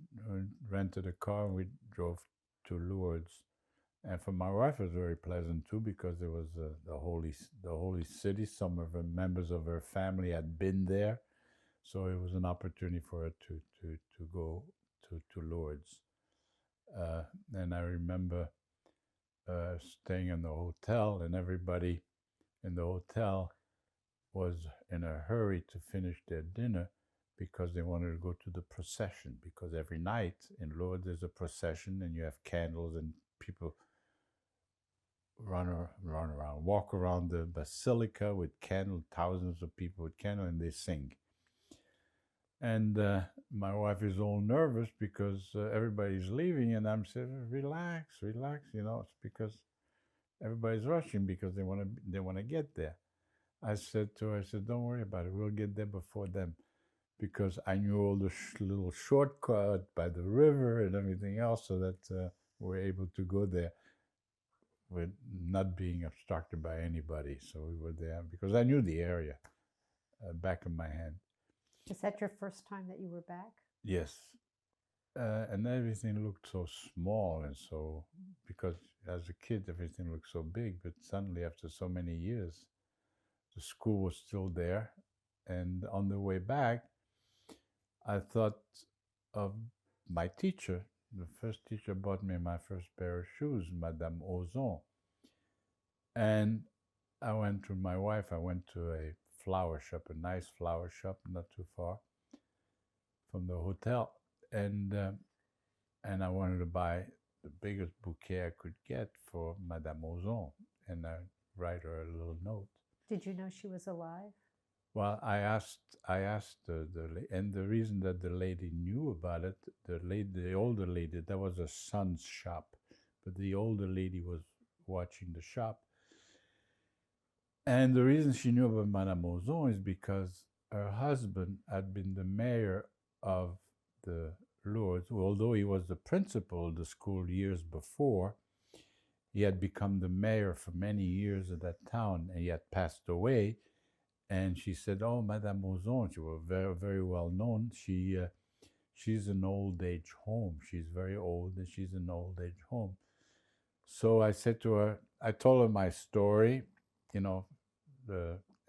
rented a car and we drove to Lourdes. And for my wife, it was very pleasant too, because there was the holy city. Some of the members of her family had been there, so it was an opportunity for her to go to Lourdes. And I remember staying in the hotel, and everybody in the hotel was in a hurry to finish their dinner because they wanted to go to the procession. Because every night in Lourdes there's a procession, and you have candles, and people run around, walk around the basilica with candles, thousands of people with candles, and they sing. And my wife is all nervous because everybody's leaving, and I'm saying, relax, it's because everybody's rushing because they want to get there. I said to her, don't worry about it, we'll get there before them. because I knew all the little shortcut by the river and everything else, so that we were able to go there with not being obstructed by anybody. So we were there because I knew the area back of my hand. Is that your first time that you were back? Yes. And everything looked so small, and so, because as a kid everything looked so big, but suddenly after so many years the school was still there. And on the way back I thought of my teacher. The first teacher bought me my first pair of shoes, Madame Ozon. And I went with my wife, I went to a flower shop, a nice flower shop not too far from the hotel, and I wanted to buy the biggest bouquet I could get for Madame Ozon, and I write her a little note. Did you know she was alive? Well, I asked and the reason that the lady knew about it, the older lady, that was a son's shop, but the older lady was watching the shop. And the reason she knew about Madame Ozon is because her husband had been the mayor of the Lourdes, although he was the principal of the school years before. He had become the mayor for many years of that town, and he had passed away. And she said, "Oh, Madame Ozon," she was very, very well known. She's an old age home. She's very old, and she's an old age home. So I said to her, I told her my story, you know,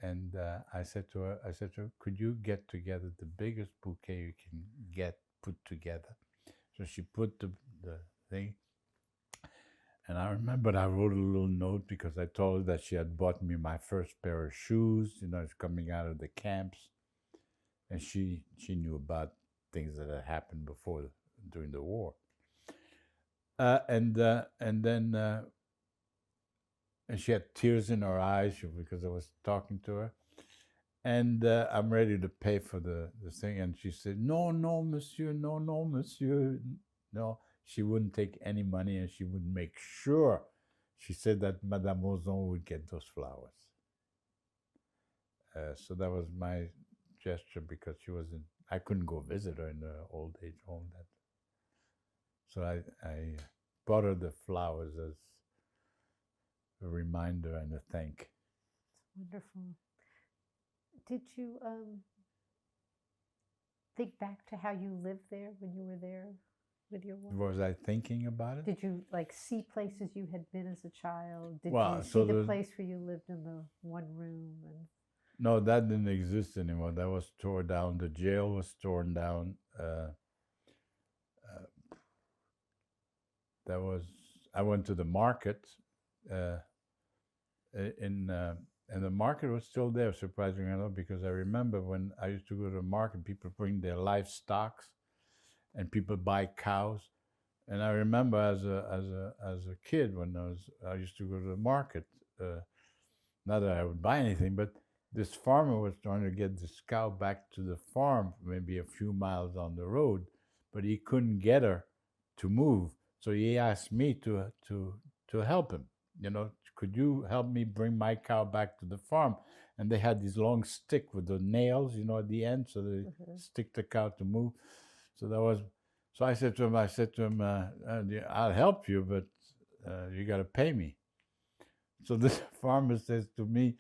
and I said to her, "Could you get together the biggest bouquet you can put together?" So she put the thing. And I remembered I wrote a little note because I told her that she had bought me my first pair of shoes, you know, it's coming out of the camps. And she knew about things that had happened before, during the war. And she had tears in her eyes because I was talking to her. And I'm ready to pay for the thing. And she said, "No, no, monsieur, no, no, monsieur, no." She wouldn't take any money, and she would make sure. She said that Madame Ozon would get those flowers. So that was my gesture, because I couldn't go visit her in the old age home. So I bought her the flowers as a reminder and a thank. Wonderful. Did you think back to how you lived there when you were there with your wife? Was I thinking about it? Did you like see places you had been as a child? Did Well, you see so the place where you lived in the one room? And no, that didn't exist anymore. That was torn down. The jail was torn down. I went to the market, and the market was still there, surprisingly enough, because I remember when I used to go to the market, people bring their livestock, and people buy cows. And I remember as a kid, when I used to go to the market, not that I would buy anything, but this farmer was trying to get this cow back to the farm, maybe a few miles on the road, but he couldn't get her to move. So he asked me to help him. You know, "Could you help me bring my cow back to the farm?" And they had this long stick with the nails, you know, at the end, so they stick the cow to move. So I said to him, "I'll help you, but you got to pay me." So this farmer says to me,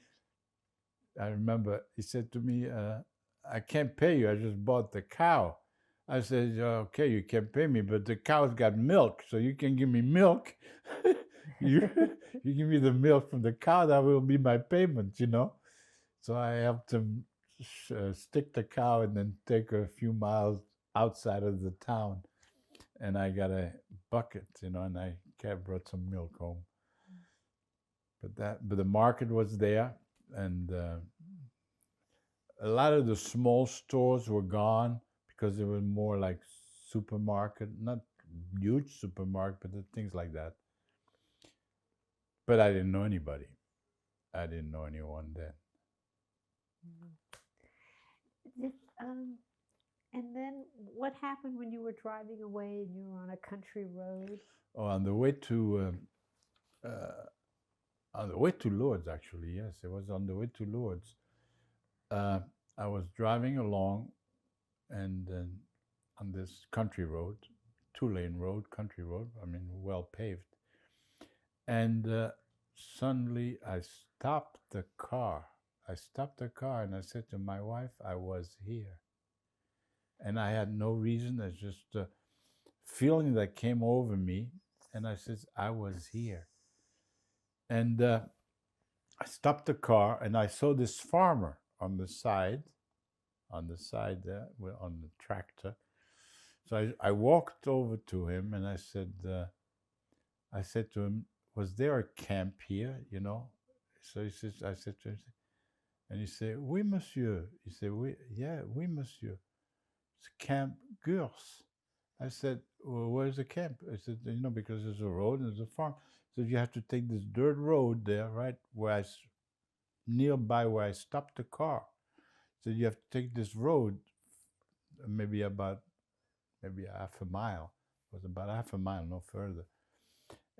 I remember he said to me, "I can't pay you. I just bought the cow." I said, "Okay, you can't pay me, but the cow's got milk, so you can give me milk. you give me the milk from the cow, that will be my payment, you know." So I helped him stick the cow and then take her a few miles outside of the town. And I got a bucket, you know, and I brought some milk home. But the market was there, and a lot of the small stores were gone because they were more like supermarket, not huge supermarket, but things like that. But I didn't know anybody. I didn't know anyone then. And then what happened when you were driving away and you were on a country road? Oh, on the way to Lourdes, actually, yes, it was on the way to Lourdes. I was driving along, and then on this country road, 2-lane road, country road, I mean, well paved. And suddenly I stopped the car. I stopped the car and I said to my wife, I was here. And I had no reason. It's just a feeling that came over me. And I said, I was here. And I stopped the car and I saw this farmer on the side there, on the tractor. So I walked over to him and I said to him, was there a camp here, you know? So he says, I said to him, and he said, oui, monsieur. He said, oui, yeah, oui, monsieur. It's Camp Gurs. I said, well, where's the camp? I said, you know, because there's a road and there's a farm. So you have to take this dirt road there, right, where nearby where I stopped the car. So you have to take this road, maybe half a mile. It was about half a mile, no further.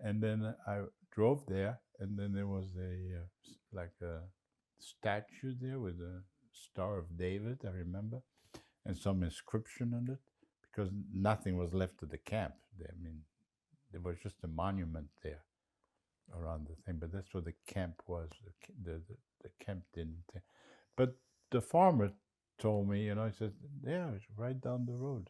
And then I drove there, and then there was like a statue there with a Star of David, I remember, and some inscription on it, because nothing was left of the camp. I mean, there was just a monument there around the thing, but that's where the camp was. The camp didn't. But the farmer told me, you know, he said, yeah, it's right down the road.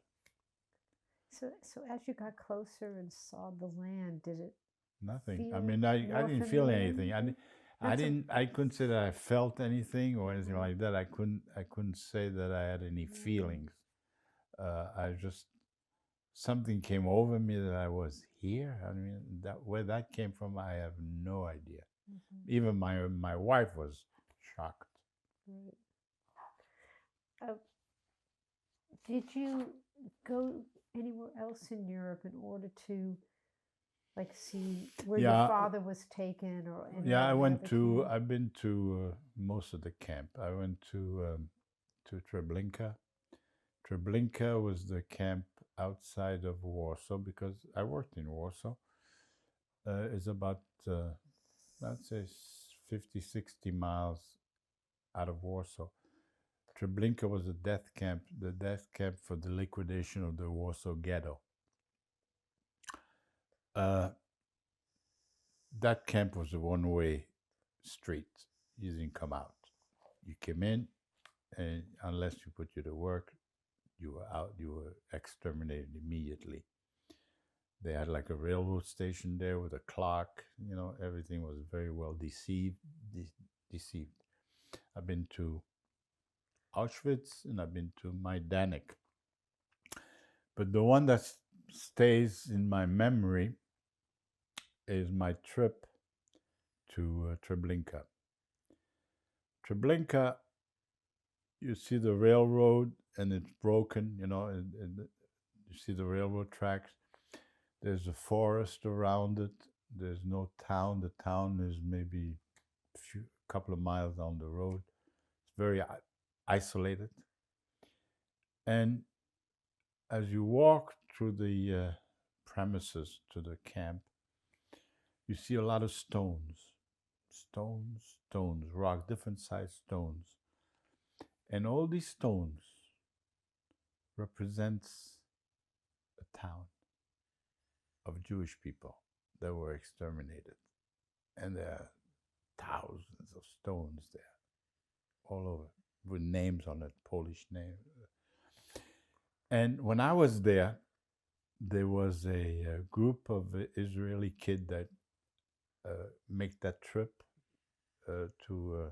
So as you got closer and saw the land, did it? Nothing. I Feel mean, I more didn't feel familiar? anything. That's I couldn't say that I felt anything or anything like that. I couldn't say that I had any feelings. I just, something came over me that I was here. I mean, where that came from, I have no idea. Even my wife was shocked. Right. Did you go anywhere else in Europe in order to, like, see where your Yeah. father was taken or any Yeah, of the other camps? I've been to most of the camp. I went to Treblinka. Treblinka was the camp outside of Warsaw because I worked in Warsaw. It's about, I'd say 50, 60 miles out of Warsaw. Treblinka was the death camp for the liquidation of the Warsaw Ghetto. That camp was a one-way street. You didn't come out. You came in, and unless you put you to work, you were out. You were exterminated immediately. They had like a railroad station there with a clock. You know, everything was very well deceived. I've been to Auschwitz and I've been to Majdanek. But the one that stays in my memory is my trip to Treblinka. Treblinka, you see the railroad and it's broken, you know, and you see the railroad tracks. There's a forest around it. There's no town. The town is maybe a couple of miles down the road. It's very isolated. And as you walk through the premises to the camp, you see a lot of stones, rock, different sized stones. And all these stones represents a town of Jewish people that were exterminated. And there are thousands of stones there, all over, with names on it, Polish names. And when I was there was a group of Israeli kids that make that trip to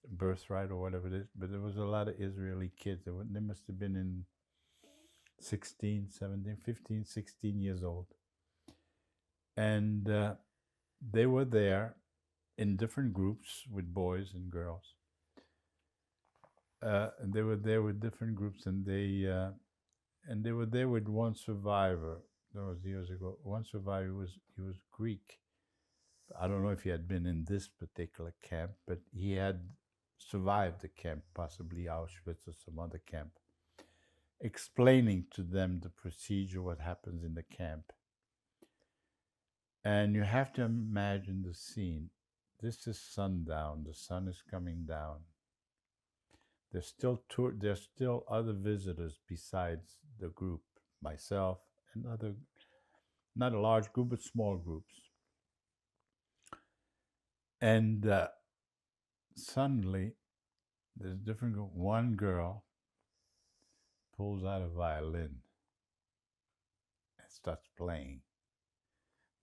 Birthright or whatever it is. But there was a lot of Israeli kids. They must have been in 16, 17, 15, 16 years old. And they were there in different groups with boys and girls. And they were there with different groups, and they were there with one survivor. That was years ago. One survivor he was Greek. I don't know if he had been in this particular camp, but he had survived the camp, possibly Auschwitz or some other camp, explaining to them the procedure, what happens in the camp. And you have to imagine the scene. This is sundown. The sun is coming down. there's still other visitors besides the group, myself and other, not a large group, but small groups. And suddenly, there's different. One girl pulls out a violin and starts playing.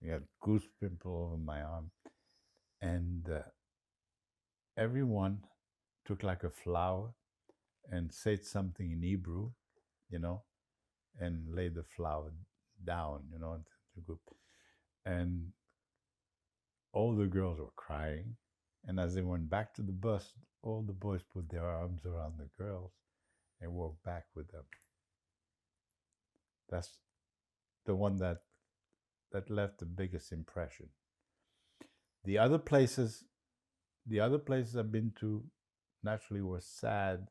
I got goose pimple over my arm, and everyone took like a flower and said something in Hebrew, you know, and laid the flower down, you know, into the group. And all the girls were crying. And as they went back to the bus, all the boys put their arms around the girls and walked back with them. That's the one that left the biggest impression. The other places I've been to naturally were sad,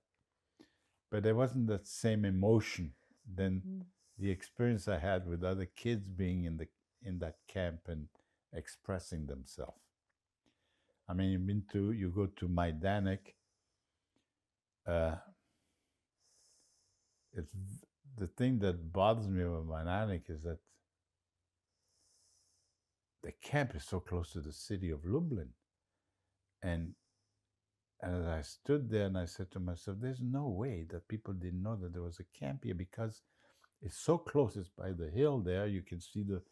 but there wasn't that same emotion than the experience I had with other kids being in that camp and expressing themselves. I mean, you go to Majdanek. It's the thing that bothers me about Majdanek is that the camp is so close to the city of Lublin, and as I stood there and I said to myself, there's no way that people didn't know that there was a camp here, because it's so close. It's by the hill there. You can see the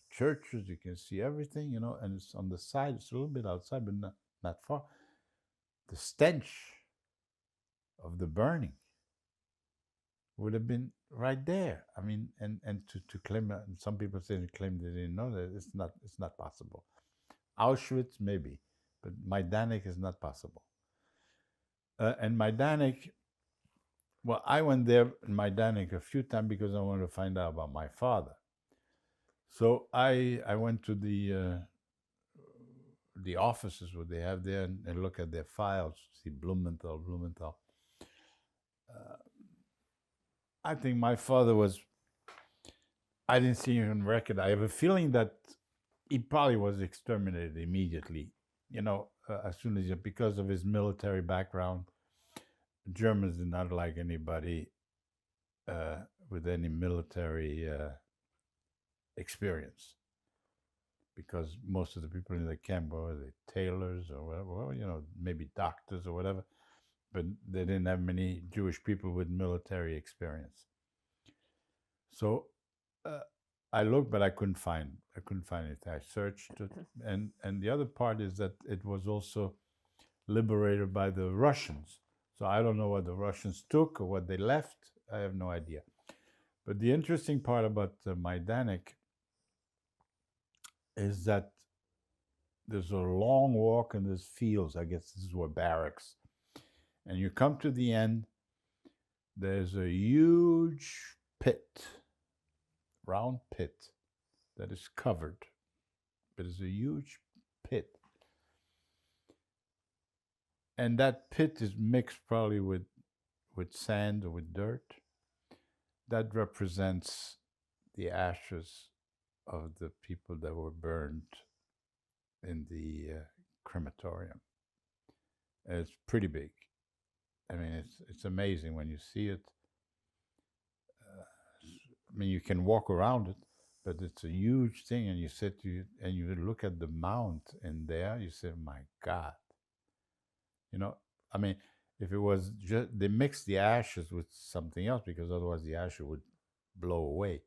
churches, you can see everything, you know, and it's on the side. It's a little bit outside, but not far. The stench of the burning would have been right there. I mean, and to claim, and some people say they claim they didn't know that, it's not possible. Auschwitz, maybe, but Majdanek is not possible. And Majdanek, well, I went there in Majdanek a few times because I wanted to find out about my father. So I went to the offices what they have there and look at their files, see Blumenthal. I think my father was, I didn't see him on record. I have a feeling that he probably was exterminated immediately, you know, as soon as, because of his military background. Germans did not like anybody with any military experience, because most of the people in the camp were tailors or whatever, well, you know, maybe doctors or whatever, but they didn't have many Jewish people with military experience. So I looked, but I couldn't find it. I searched it, and the other part is that it was also liberated by the Russians. So I don't know what the Russians took or what they left. I have no idea. But the interesting part about Majdanek is that there's a long walk and there's fields. I guess this is where barracks. And you come to the end, there's a huge pit, round pit, that is covered. But it's a huge pit. And that pit is mixed probably with sand or with dirt. That represents the ashes of the people that were burned in the crematorium. And it's pretty big. I mean, it's amazing when you see it. I mean, you can walk around it, but it's a huge thing. And you look at the mount in there, you say, my God. You know, I mean, if it was just, they mixed the ashes with something else, because otherwise the ashes would blow away.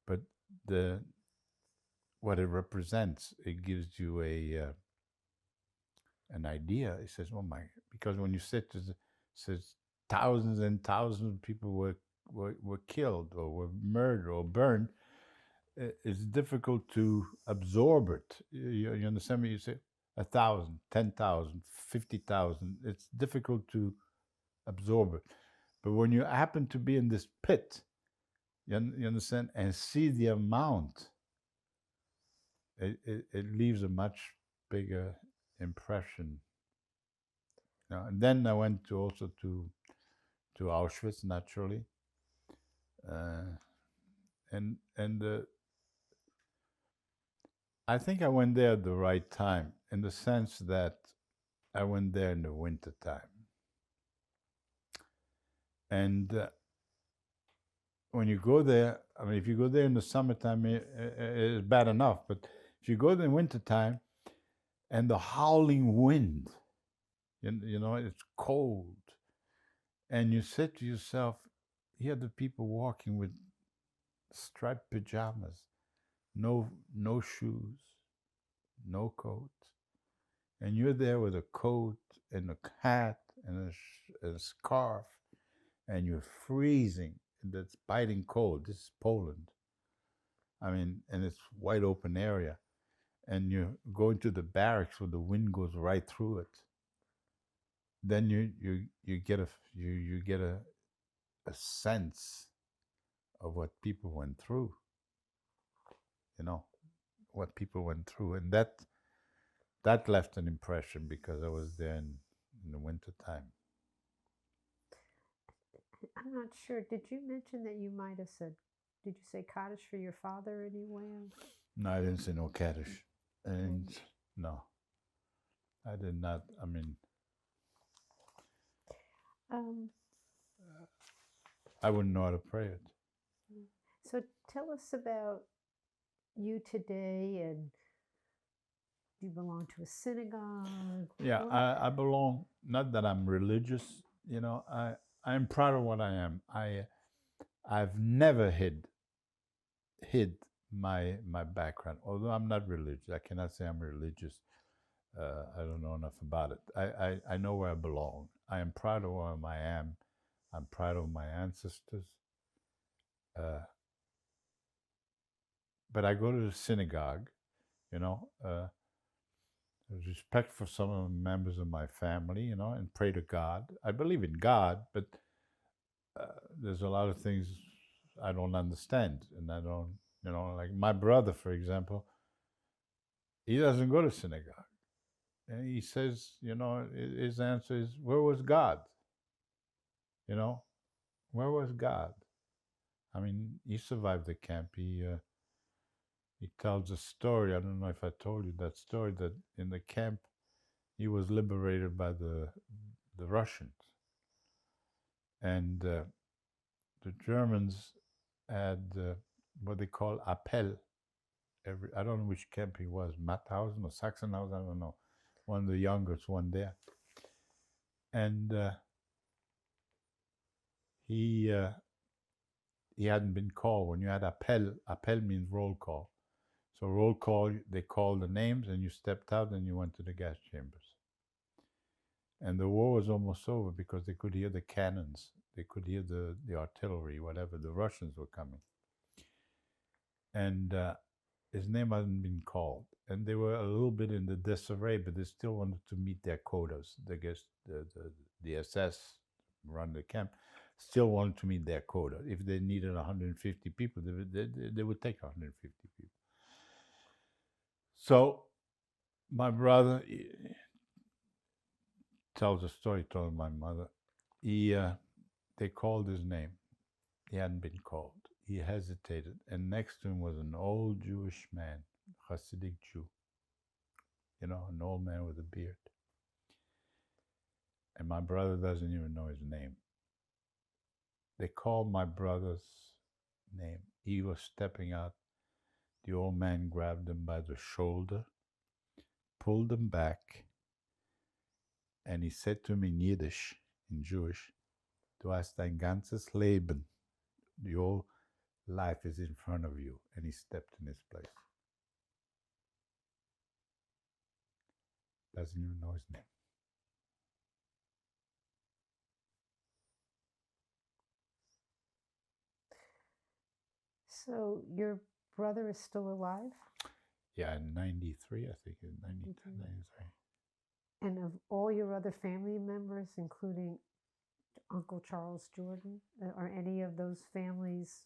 But what it represents, it gives you an idea. It says, oh my, because when you sit, it says thousands and thousands of people were killed or were murdered or burned. It's difficult to absorb it. You understand me? You say 1,000, 10,000, 50,000. It's difficult to absorb it. But when you happen to be in this pit, you understand, and see the amount, it leaves a much bigger impression. And then I went also to Auschwitz, naturally, and I think I went there at the right time, in the sense that I went there in the winter time. And when you go there, I mean, if you go there in the summertime, it's bad enough. But if you go there in wintertime, and the howling wind, you know, it's cold, and you say to yourself, here are the people walking with striped pajamas, no shoes, no coat, and you're there with a coat and a hat and a scarf, and you're freezing. That's biting cold. This is Poland. I mean, and it's wide open area, and you go into the barracks where the wind goes right through it. Then you get a sense of what people went through. You know what people went through, and that left an impression because I was there in the winter time. I'm not sure. Did you mention that you might have said, did you say Kaddish for your father anywhere? No, I didn't say no Kaddish. And no, I did not. I mean, I wouldn't know how to pray it. So tell us about you today, and do you belong to a synagogue? Yeah, I belong, not that I'm religious, you know, I'm proud of what I am. I've never hid my background, although I'm not religious. I cannot say I'm religious. I don't know enough about it. I know where I belong. I am proud of who I am. I'm proud of my ancestors. But I go to the synagogue, you know, respect for some of the members of my family, you know, and pray to God. I believe in God, but there's a lot of things I don't understand, and I don't, you know, like my brother, for example, he doesn't go to synagogue, and he says, you know, his answer is, "Where was God?" You know, where was God? I mean, he survived the camp. He tells a story. I don't know if I told you that story, that in the camp he was liberated by the Russians, and the Germans had what they call appel. I don't know which camp he was, Mauthausen or Sachsenhausen, I don't know. One of the youngest one there, and he hadn't been called. When you had appel means roll call. So roll call, they called the names, and you stepped out, and you went to the gas chambers. And the war was almost over because they could hear the cannons, they could hear the artillery, whatever. The Russians were coming, and his name hadn't been called, and they were a little bit in the disarray, but they still wanted to meet their quotas. I guess the SS run the camp still wanted to meet their quota. If they needed 150 people, they would take 150 people. So my brother tells a story, told my mother. They called his name. He hadn't been called. He hesitated, and next to him was an old Jewish man, Hasidic Jew, you know, an old man with a beard. And my brother doesn't even know his name. They called my brother's name. He was stepping out. The old man grabbed him by the shoulder, pulled him back, and he said to him in Yiddish, in Jewish, "Du hast dein ganzes Leben. Your life is in front of you." And he stepped in his place. Doesn't even know his name. So your brother is still alive? Yeah, in 93, I think, in 92, 93. And of all your other family members, including Uncle Charles Jordan, are any of those families,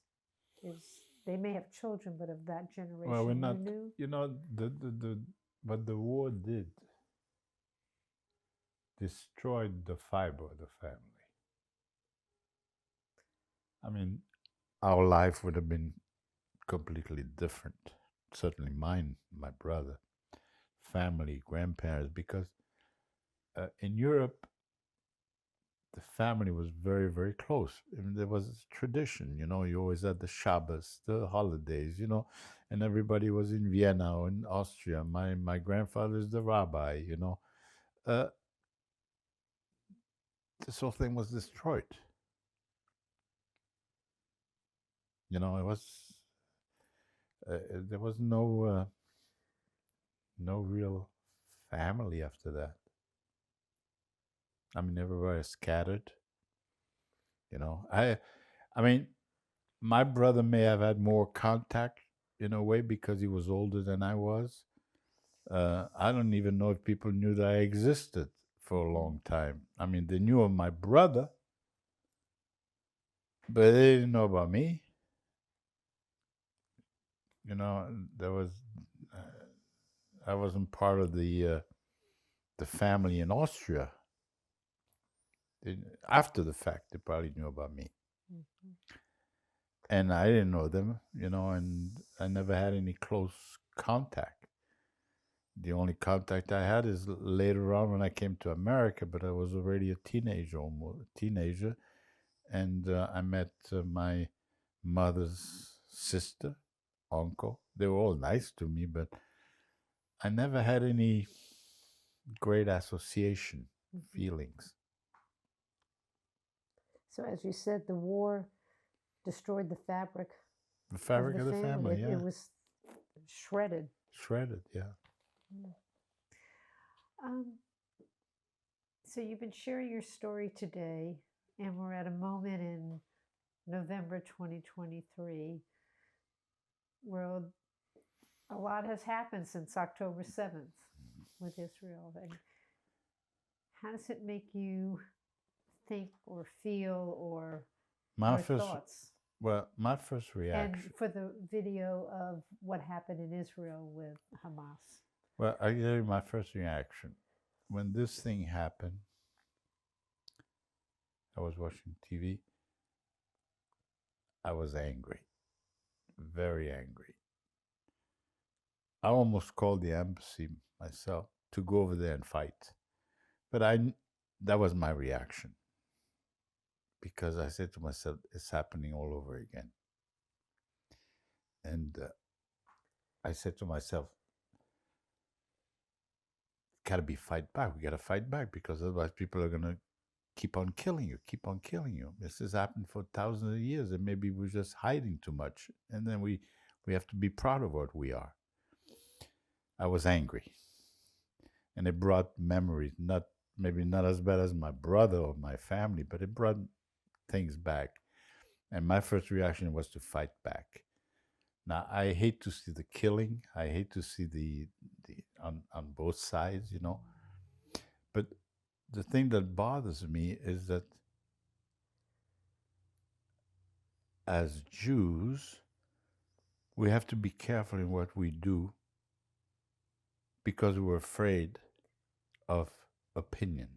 they may have children, but of that generation, well, we're not, you knew? you know, what the war did destroyed the fiber of the family. I mean, our life would have been completely different. Certainly mine, my brother, family, grandparents, because in Europe, the family was very, very close. I mean, there was a tradition, you know, you always had the Shabbos, the holidays, you know, and everybody was in Vienna or in Austria. My grandfather is the rabbi, you know. Uh, this whole thing was destroyed. You know, it was there was no real family after that. I mean, everybody scattered. You know, I mean, my brother may have had more contact in a way because he was older than I was. I don't even know if people knew that I existed for a long time. I mean, they knew of my brother, but they didn't know about me. You know, there was I wasn't part of the family in Austria. After the fact, they probably knew about me. Mm-hmm. And I didn't know them, you know, and I never had any close contact. The only contact I had is later on when I came to America, but I was already a teenager, and I met my mother's sister, uncle. They were all nice to me, but I never had any great association feelings. So, as you said, the war destroyed the fabric. The fabric of the family, yeah. It was shredded. Shredded, yeah. So you've been sharing your story today, and we're at a moment in November 2023 where a lot has happened since October 7th with Israel. And how does it make you think or feel or thoughts? Well, my first reaction. And for the video of what happened in Israel with Hamas. Well, I tell you my first reaction. When this thing happened, I was watching TV. I was angry, very angry. I almost called the embassy myself to go over there and fight. But that was my reaction. Because I said to myself, it's happening all over again. And I said to myself, gotta be fight back. We gotta fight back because otherwise people are gonna keep on killing you, keep on killing you. This has happened for thousands of years, and maybe we're just hiding too much. And then we have to be proud of what we are. I was angry. And it brought memories, maybe not as bad as my brother or my family, but it brought things back. And my first reaction was to fight back. Now, I hate to see the killing. I hate to see the on both sides, you know. But the thing that bothers me is that as Jews, we have to be careful in what we do because we're afraid of opinion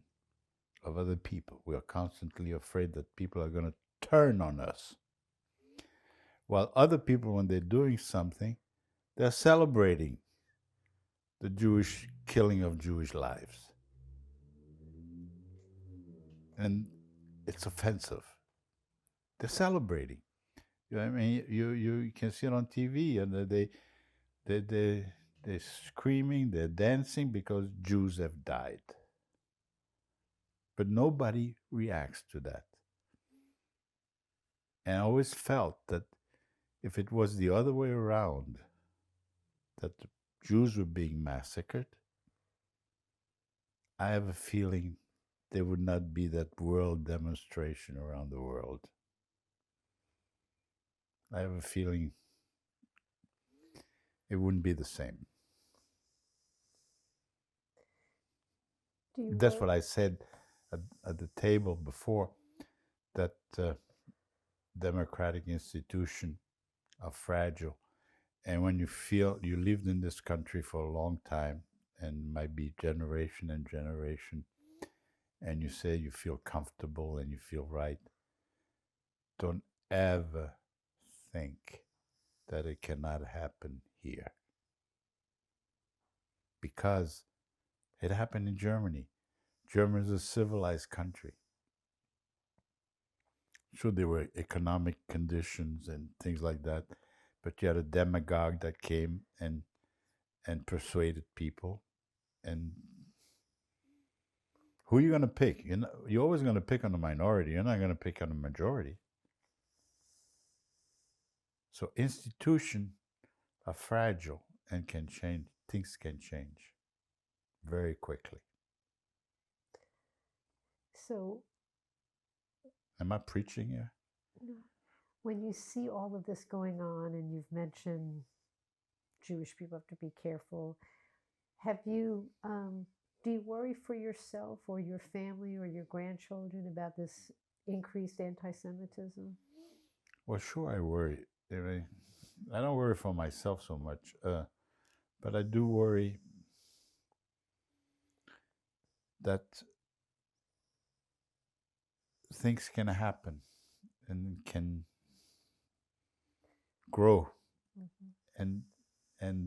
of other people. We are constantly afraid that people are going to turn on us. While other people, when they're doing something, they're celebrating the Jewish killing of Jewish lives. And it's offensive. They're celebrating. You know what I mean? You can see it on TV, and they're screaming, they're dancing because Jews have died. But nobody reacts to that. And I always felt that if it was the other way around, that the Jews were being massacred, I have a feeling there would not be that world demonstration around the world. I have a feeling it wouldn't be the same. That's what I said at the table before, that democratic institutions are fragile. And when you feel you lived in this country for a long time, and might be generation and generation, and you say you feel comfortable and you feel right, don't ever think that it cannot happen here. Because it happened in Germany. Germany is a civilized country. Sure, there were economic conditions and things like that, but you had a demagogue that came and persuaded people. And who are you going to pick? You're always going to pick on the minority. You're not going to pick on the majority. So institutions are fragile and can change. Things can change very quickly. So, Am I preaching here? when you see all of this going on, and you've mentioned Jewish people have to be careful, have you, do you worry for yourself or your family or your grandchildren about this increased anti Semitism? Well, sure, I worry. I don't worry for myself so much, but I do worry that things can happen and can grow, and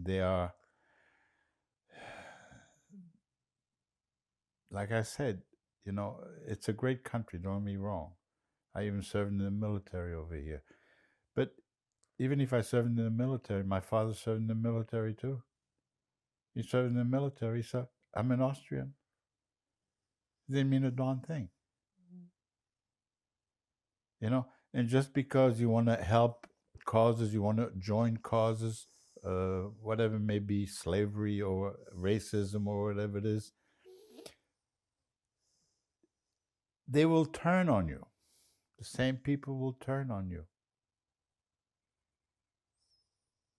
they are, like I said, it's a great country. Don't get me wrong. I even served in the military over here, but even if I served in the military, my father served in the military too. He served in the military, so I'm an Austrian. It didn't mean a darn thing. And just because you want to help causes, you want to join causes, whatever it may be, slavery or racism or whatever it is, they will turn on you. The same people will turn on you.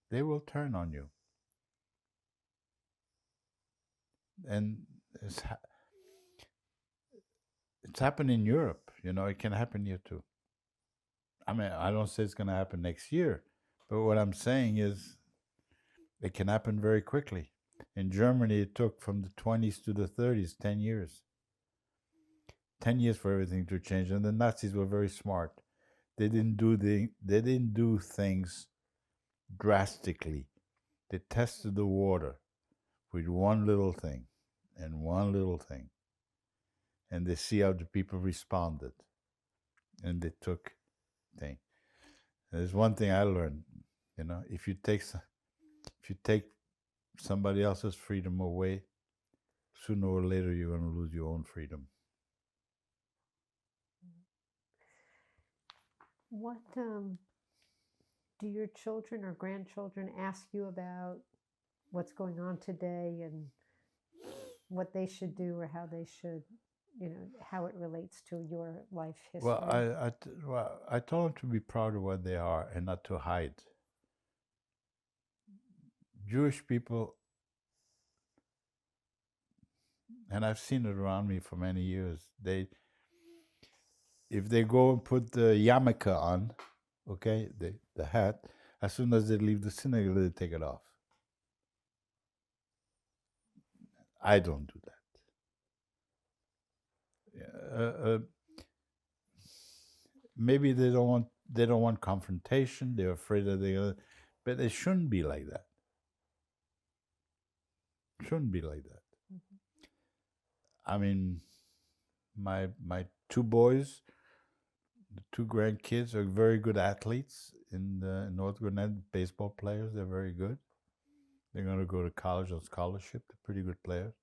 They will turn on you. And it's happened in Europe. It can happen here too. I mean, I don't say it's going to happen next year, but what I'm saying is it can happen very quickly. In Germany, it took from the 20s to the 30s, 10 years. 10 years for everything to change. And the Nazis were very smart. They didn't do things drastically. They tested the water with one little thing and one little thing. And they see how the people responded. And they took things. There's one thing I learned, if you take somebody else's freedom away, sooner or later you're going to lose your own freedom. What do your children or grandchildren ask you about what's going on today and what they should do or how they should, how it relates to your life history? Well, I told them to be proud of what they are and not to hide. Jewish people, and I've seen it around me for many years, if they go and put the yarmulke on, okay, the hat, as soon as they leave the synagogue, they take it off. I don't do that. Maybe they don't want confrontation. They're afraid that but it shouldn't be like that. Shouldn't be like that. I mean, my two boys, the two grandkids, are very good athletes in North Gwinnett, baseball players. They're very good. They're going to go to college on scholarship. They're pretty good players.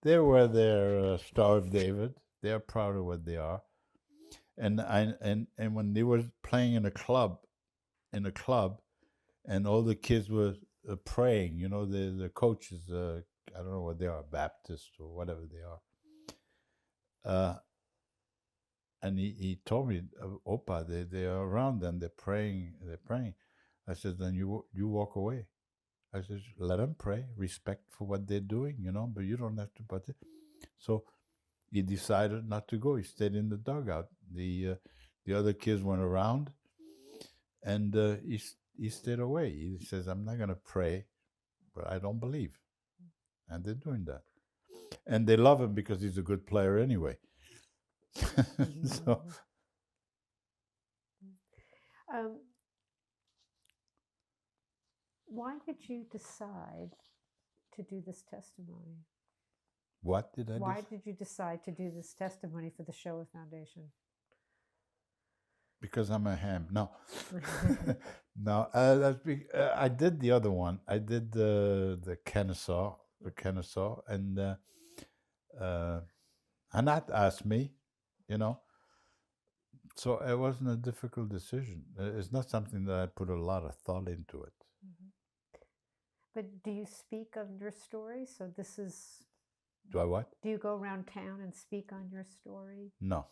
They wear their Star of David. They are proud of what they are. And when they were playing in a club, and all the kids were praying, the coaches, I don't know what they are, Baptist or whatever they are. And he told me, Opa, they are around them, they're praying. I said, then you walk away. I said, let them pray, respect for what they're doing, but you don't have to put it. So he decided not to go. He stayed in the dugout. The other kids went around, and he stayed away. He says, I'm not going to pray, but I don't believe. And they're doing that. And they love him because he's a good player anyway. So, why did you decide to do this testimony? What did I Why did you decide to do this testimony for the Shoah Foundation? because I'm a ham. No, no. I did the other one. I did the Kennesaw, and Anat asked me, you know. So it wasn't a difficult decision. It's not something that I put a lot of thought into it. Mhm. But do you speak of your story? So this is, Do I what? do you go around town and speak on your story? No.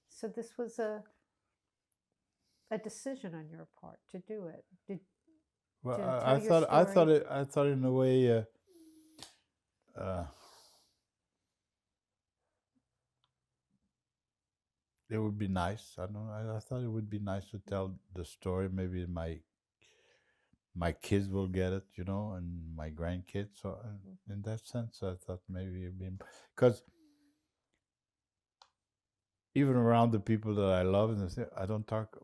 So this was a decision on your part to do it. Well, to I tell your thought story. I thought in a way it would be nice. I don't know. I thought it would be nice to tell the story. Maybe my kids will get it, you know, and my grandkids. So in that sense, I thought maybe it'd be because even around the people that I love, and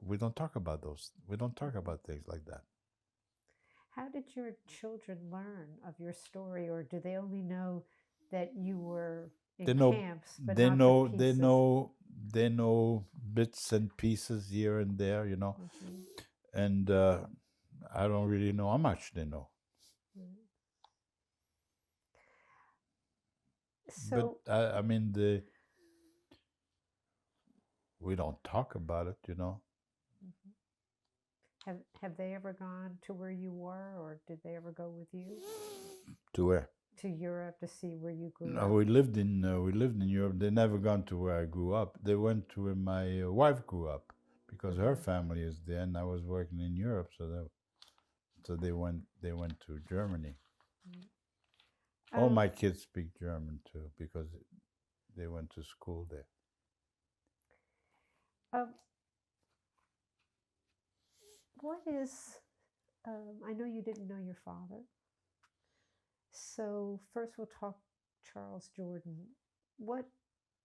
we don't talk about those. We don't talk about things like that. How did your children learn of your story, or do they only know that you were in They know, camps, but they not the know, pieces? they know bits and pieces here and there, you know, and I don't really know how much they know. So, but I mean, we don't talk about it, you know. have they ever gone to where you were, or did they ever go with you To where? to Europe to see where you grew No, up? we lived in Europe. They never gone to where I grew up. They went to where my wife grew up because her family is there, and I was working in Europe, so they went to Germany. All my kids speak German too because they went to school there. What is, I know you didn't know your father. So first we'll talk Charles Jourdan. What,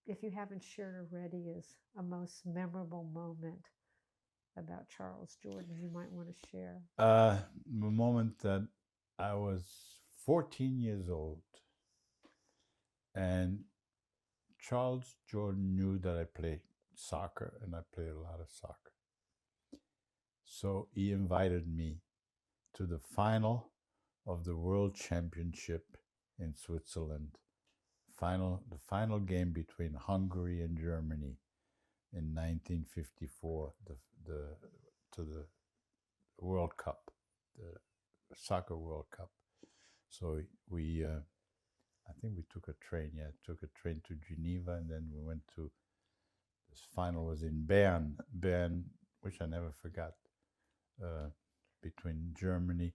if you haven't shared already, is a most memorable moment about Charles Jourdan you might want to share? The moment that I was 14 years old, and Charles Jourdan knew that I played soccer, and I played a lot of soccer. So he invited me to the final of the World Championship in Switzerland. The final game between Hungary and Germany in 1954, to the World Cup, the Soccer World Cup. So we, I think we took a train. Yeah, took a train to Geneva, and then we went to. This final was in Bern, which I never forgot. Between Germany,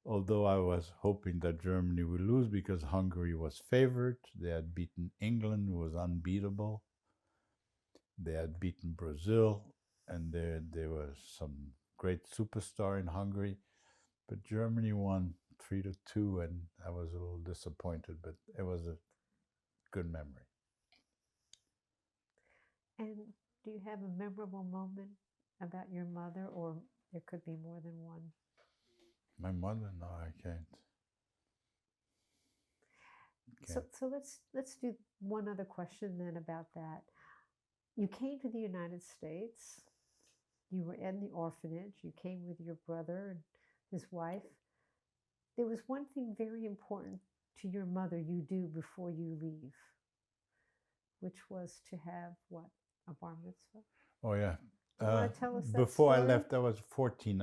although I was hoping that Germany would lose because Hungary was favored. They had beaten England, who was unbeatable. They had beaten Brazil, and there was some great superstar in Hungary. But Germany won 3-2, and I was a little disappointed, but it was a good memory. And do you have a memorable moment about your mother, or there could be more than one? My mother? No, I can't. So let's do one other question then about that. You came to the United States. You were in the orphanage. You came with your brother and his wife. There was one thing very important to your mother you do before you leave, which was to have what? A bar mitzvah? Oh, yeah. Do you want to tell us that Before story? I left, I was 14.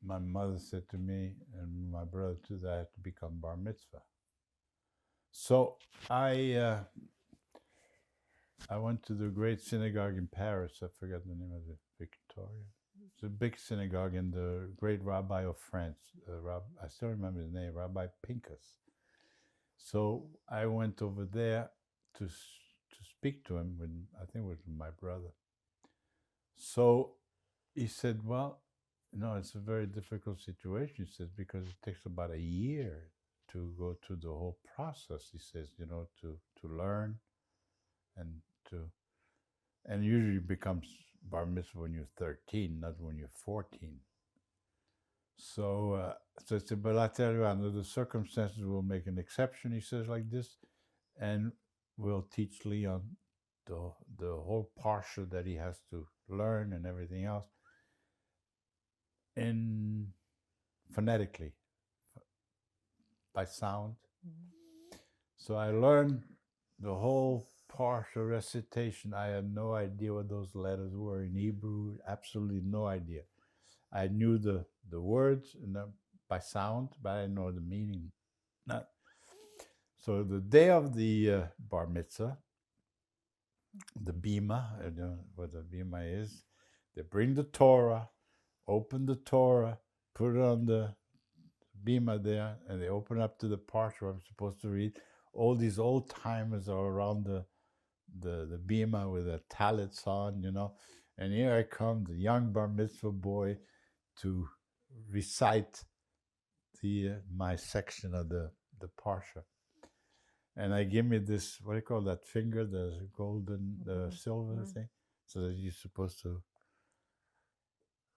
My mother said to me and my brother too that I had to become bar mitzvah. So I went to the great synagogue in Paris. I forgot the name of it. Victoria. It's a big synagogue, and the great rabbi of France, I still remember his name, Rabbi Pinkas. So I went over there to speak to him, I think it was with my brother. So he said, well, no, it's a very difficult situation, he says, because it takes about a year to go through the whole process, he says, you know, to learn and usually becomes bar mitzvah when you're 13, not when you're 14. So I said, but I tell you, under the circumstances, we'll make an exception, he says like this, and we'll teach Leon the whole parsha that he has to learn and everything else in phonetically by sound. So I learned the whole parsha recitation. I had no idea what those letters were in Hebrew. Absolutely no idea. I knew the words and by sound, but I didn't know the meaning. Not. So the day of the bar mitzvah, the bima, I don't know what the bima is. They bring the Torah, open the Torah, put it on the bima there, and they open up to the parsha I'm supposed to read. All these old timers are around the bima with their talits on, and here I come, the young bar mitzvah boy, to recite my section of the parsha. And I give me this, what do you call that finger, the golden, the silver thing, so that you're supposed to.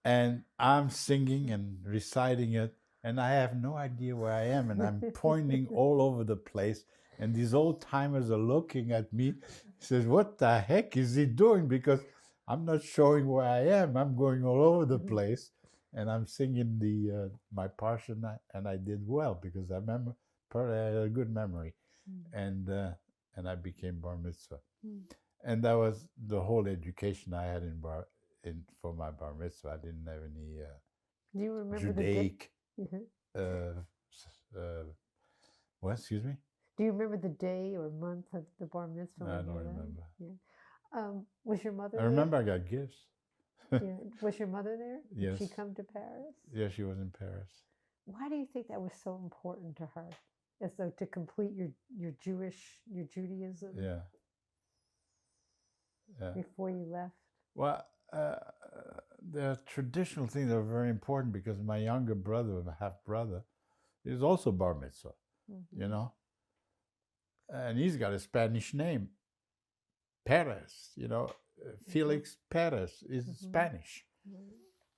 And I'm singing and reciting it, and I have no idea where I am, and I'm pointing all over the place. And these old timers are looking at me. He says, "What the heck is he doing?" Because I'm not showing where I am. I'm going all over the place, and I'm singing my parsha, and I did well because I remember. Probably I had a good memory. And I became bar mitzvah, and that was the whole education I had for my bar mitzvah. I didn't have any Do you remember Judaic. the What? Excuse me. Do you remember the day or month of the bar mitzvah? I don't remember. Yeah. Was your mother? I remember I got gifts. Yeah. Was your mother there? Yes. Did she come to Paris? Yeah, she was in Paris. Why do you think that was so important to her? As though to complete your Judaism. Yeah. Yeah. Before you left. Well, the traditional things are very important because my younger brother, my half brother, is also bar mitzvah. And he's got a Spanish name, Perez. Felix Perez is Spanish,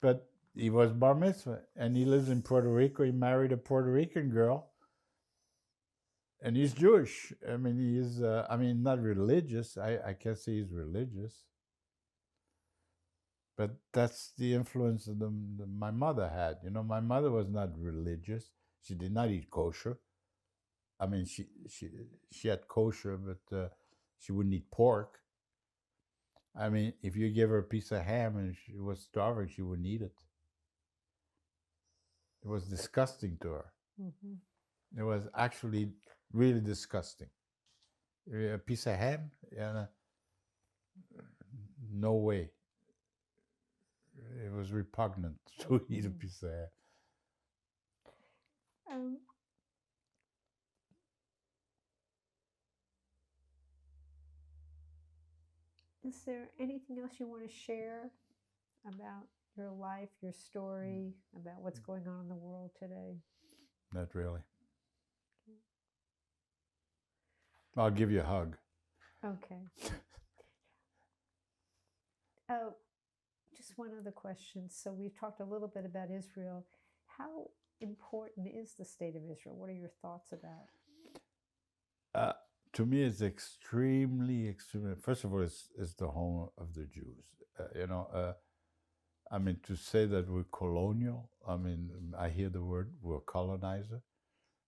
but he was bar mitzvah, and he lives in Puerto Rico. He married a Puerto Rican girl. And he's Jewish. I mean, he is, not religious. I can't say he's religious. But that's the influence that my mother had. My mother was not religious. She did not eat kosher. I mean, she had kosher, but she wouldn't eat pork. I mean, if you give her a piece of ham and she was starving, she wouldn't eat it. It was disgusting to her. It was actually really disgusting. A piece of ham? No way. It was repugnant to eat a piece of ham. Is there anything else you want to share about your life, your story, about what's going on in the world today? Not really. I'll give you a hug. Okay. Just one other question. So we've talked a little bit about Israel. How important is the state of Israel? What are your thoughts about? To me, it's extremely. First of all, it's the home of the Jews. To say that we're colonial. I hear the word we're a colonizer.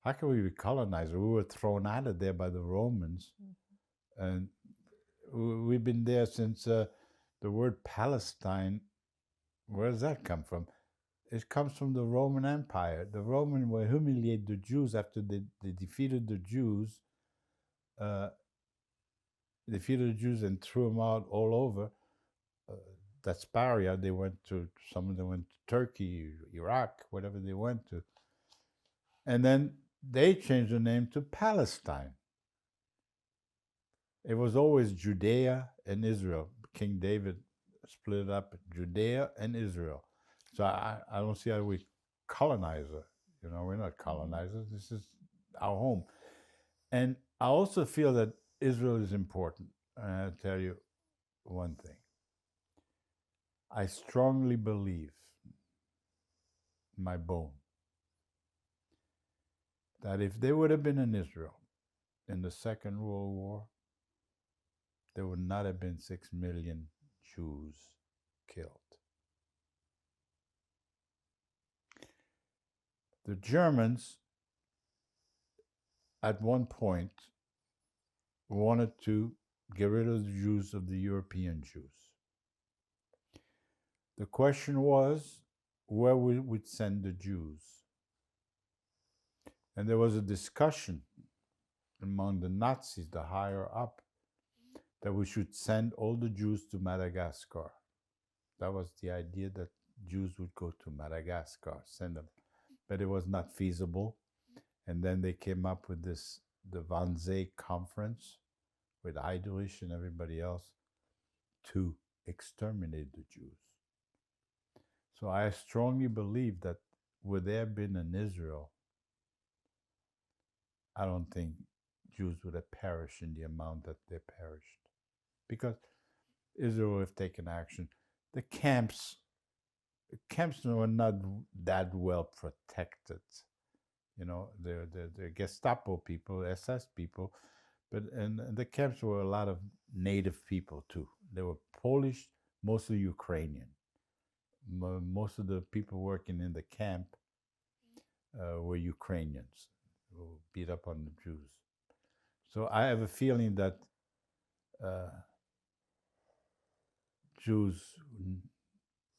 How can we be colonizer? We were thrown out of there by the Romans, and we've been there since. The word Palestine, where does that come from? It comes from the Roman Empire. The Romans were humiliated the Jews after they defeated the Jews. Defeated the Jews and threw them out all over. That's Sparia. Some of them went to Turkey, Iraq, whatever they went to. And then they changed the name to Palestine. It was always Judea and Israel. King David split up Judea and Israel. So I don't see how we colonizer. We're not colonizers. This is our home. And I also feel that Israel is important. And I'll tell you one thing. I strongly believe, in my bone, that if they would have been in Israel in the Second World War, there would not have been 6 million Jews killed. The Germans, at one point, wanted to get rid of the Jews, of the European Jews. The question was where we would send the Jews. And there was a discussion among the Nazis, the higher up, that we should send all the Jews to Madagascar. That was the idea, that Jews would go to Madagascar, send them. But it was not feasible. And then they came up with this, the Wannsee Conference, with Heydrich and everybody else, to exterminate the Jews. So I strongly believe that would there have been an Israel, I don't think Jews would have perished in the amount that they perished. Because Israel would have taken action. The camps were not that well protected. You know, they're Gestapo people, SS people, but and the camps were a lot of native people too. They were Polish, mostly Ukrainian. Most of the people working in the camp were Ukrainians who beat up on the Jews. So I have a feeling that Jews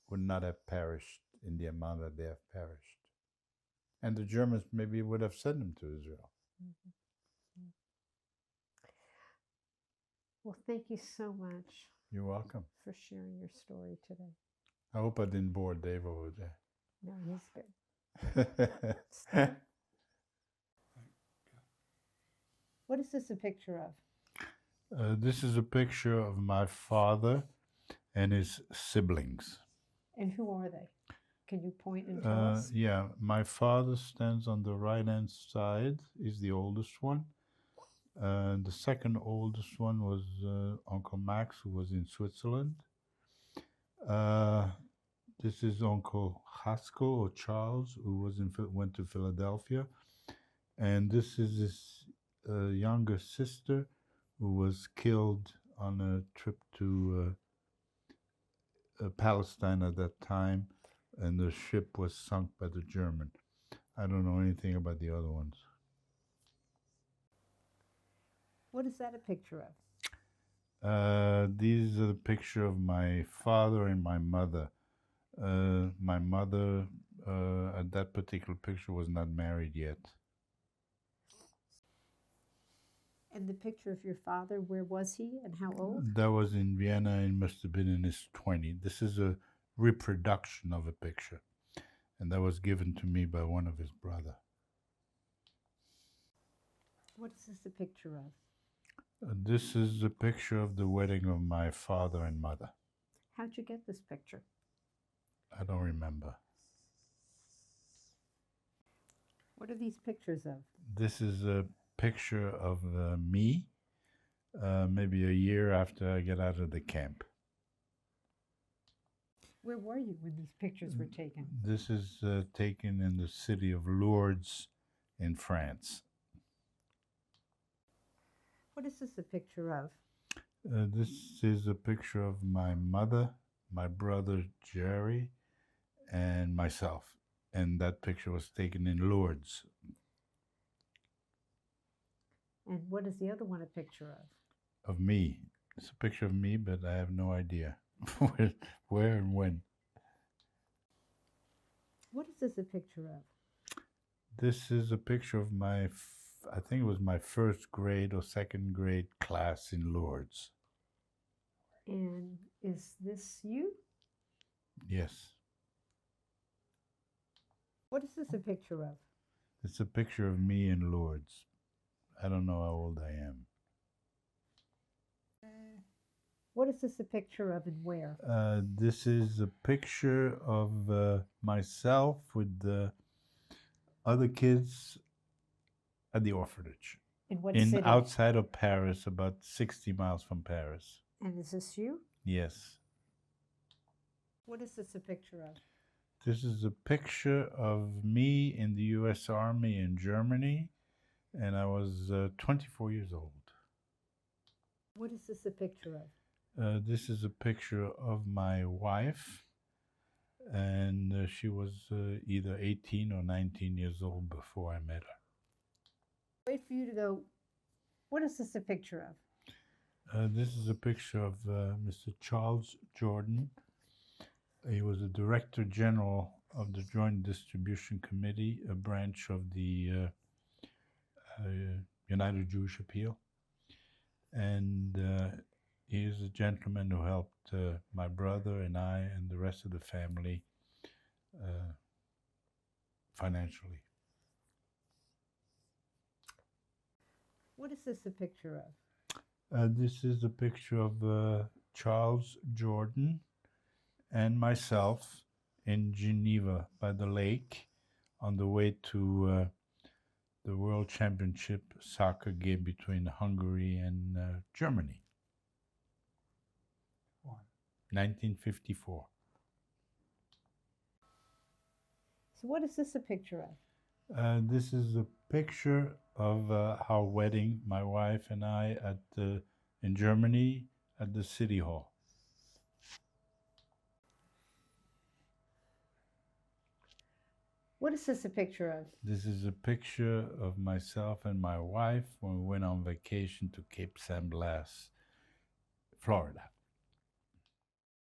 would not have perished in the amount that they have perished. And the Germans maybe would have sent them to Israel. Mm-hmm. Well, thank you so much. You're welcome. For sharing your story today. I hope I didn't bore Dave over there. No, he's good. What is this a picture of? This is a picture of my father and his siblings. And who are they? Can you point and tell us? Yeah, my father stands on the right-hand side. He's the oldest one. The second oldest one was Uncle Max, who was in Switzerland. This is Uncle Haskell, or Charles, who went to Philadelphia. And this is his younger sister, who was killed on a trip to Palestine at that time, and the ship was sunk by the German. I don't know anything about the other ones. What is that a picture of? These are the picture of my father and my mother. My mother, at that particular picture, was not married yet. And the picture of your father, where was he and how old? That was in Vienna, and must have been in his 20s. This is a reproduction of a picture, and that was given to me by one of his brother. What is this a picture of? This is a picture of the wedding of my father and mother. How'd you get this picture? I don't remember. What are these pictures of? This is a picture of me, maybe a year after I get out of the camp. Where were you when these pictures were taken? This is taken in the city of Lourdes in France. What is this a picture of? This is a picture of my mother, my brother Jerry, and myself. And that picture was taken in Lourdes. And what is the other one a picture of? Of me. It's a picture of me, but I have no idea where and when. What is this a picture of? This is a picture of my, I think it was my first grade or second grade class in Lourdes. And is this you? Yes. What is this a picture of? It's a picture of me in Lourdes. I don't know how old I am. What is this a picture of and where? This is a picture of myself with the other kids at the orphanage. In what city? Outside of Paris, about 60 miles from Paris. And is this you? Yes. What is this a picture of? This is a picture of me in the U.S. Army in Germany, and I was 24 years old. What is this a picture of? This is a picture of my wife, and she was either 18 or 19 years old before I met her. Wait for you to go. What is this a picture of? This is a picture of Mr. Charles Jordan. He was the Director General of the Joint Distribution Committee, a branch of the United Jewish Appeal. And he is a gentleman who helped my brother and I and the rest of the family financially. What is this a picture of? This is a picture of Charles Jordan and myself in Geneva by the lake on the way to the World Championship soccer game between Hungary and Germany. 1954. So what is this a picture of? This is a picture of our wedding, my wife and I, in Germany at the City Hall. What is this a picture of? This is a picture of myself and my wife when we went on vacation to Cape San Blas, Florida.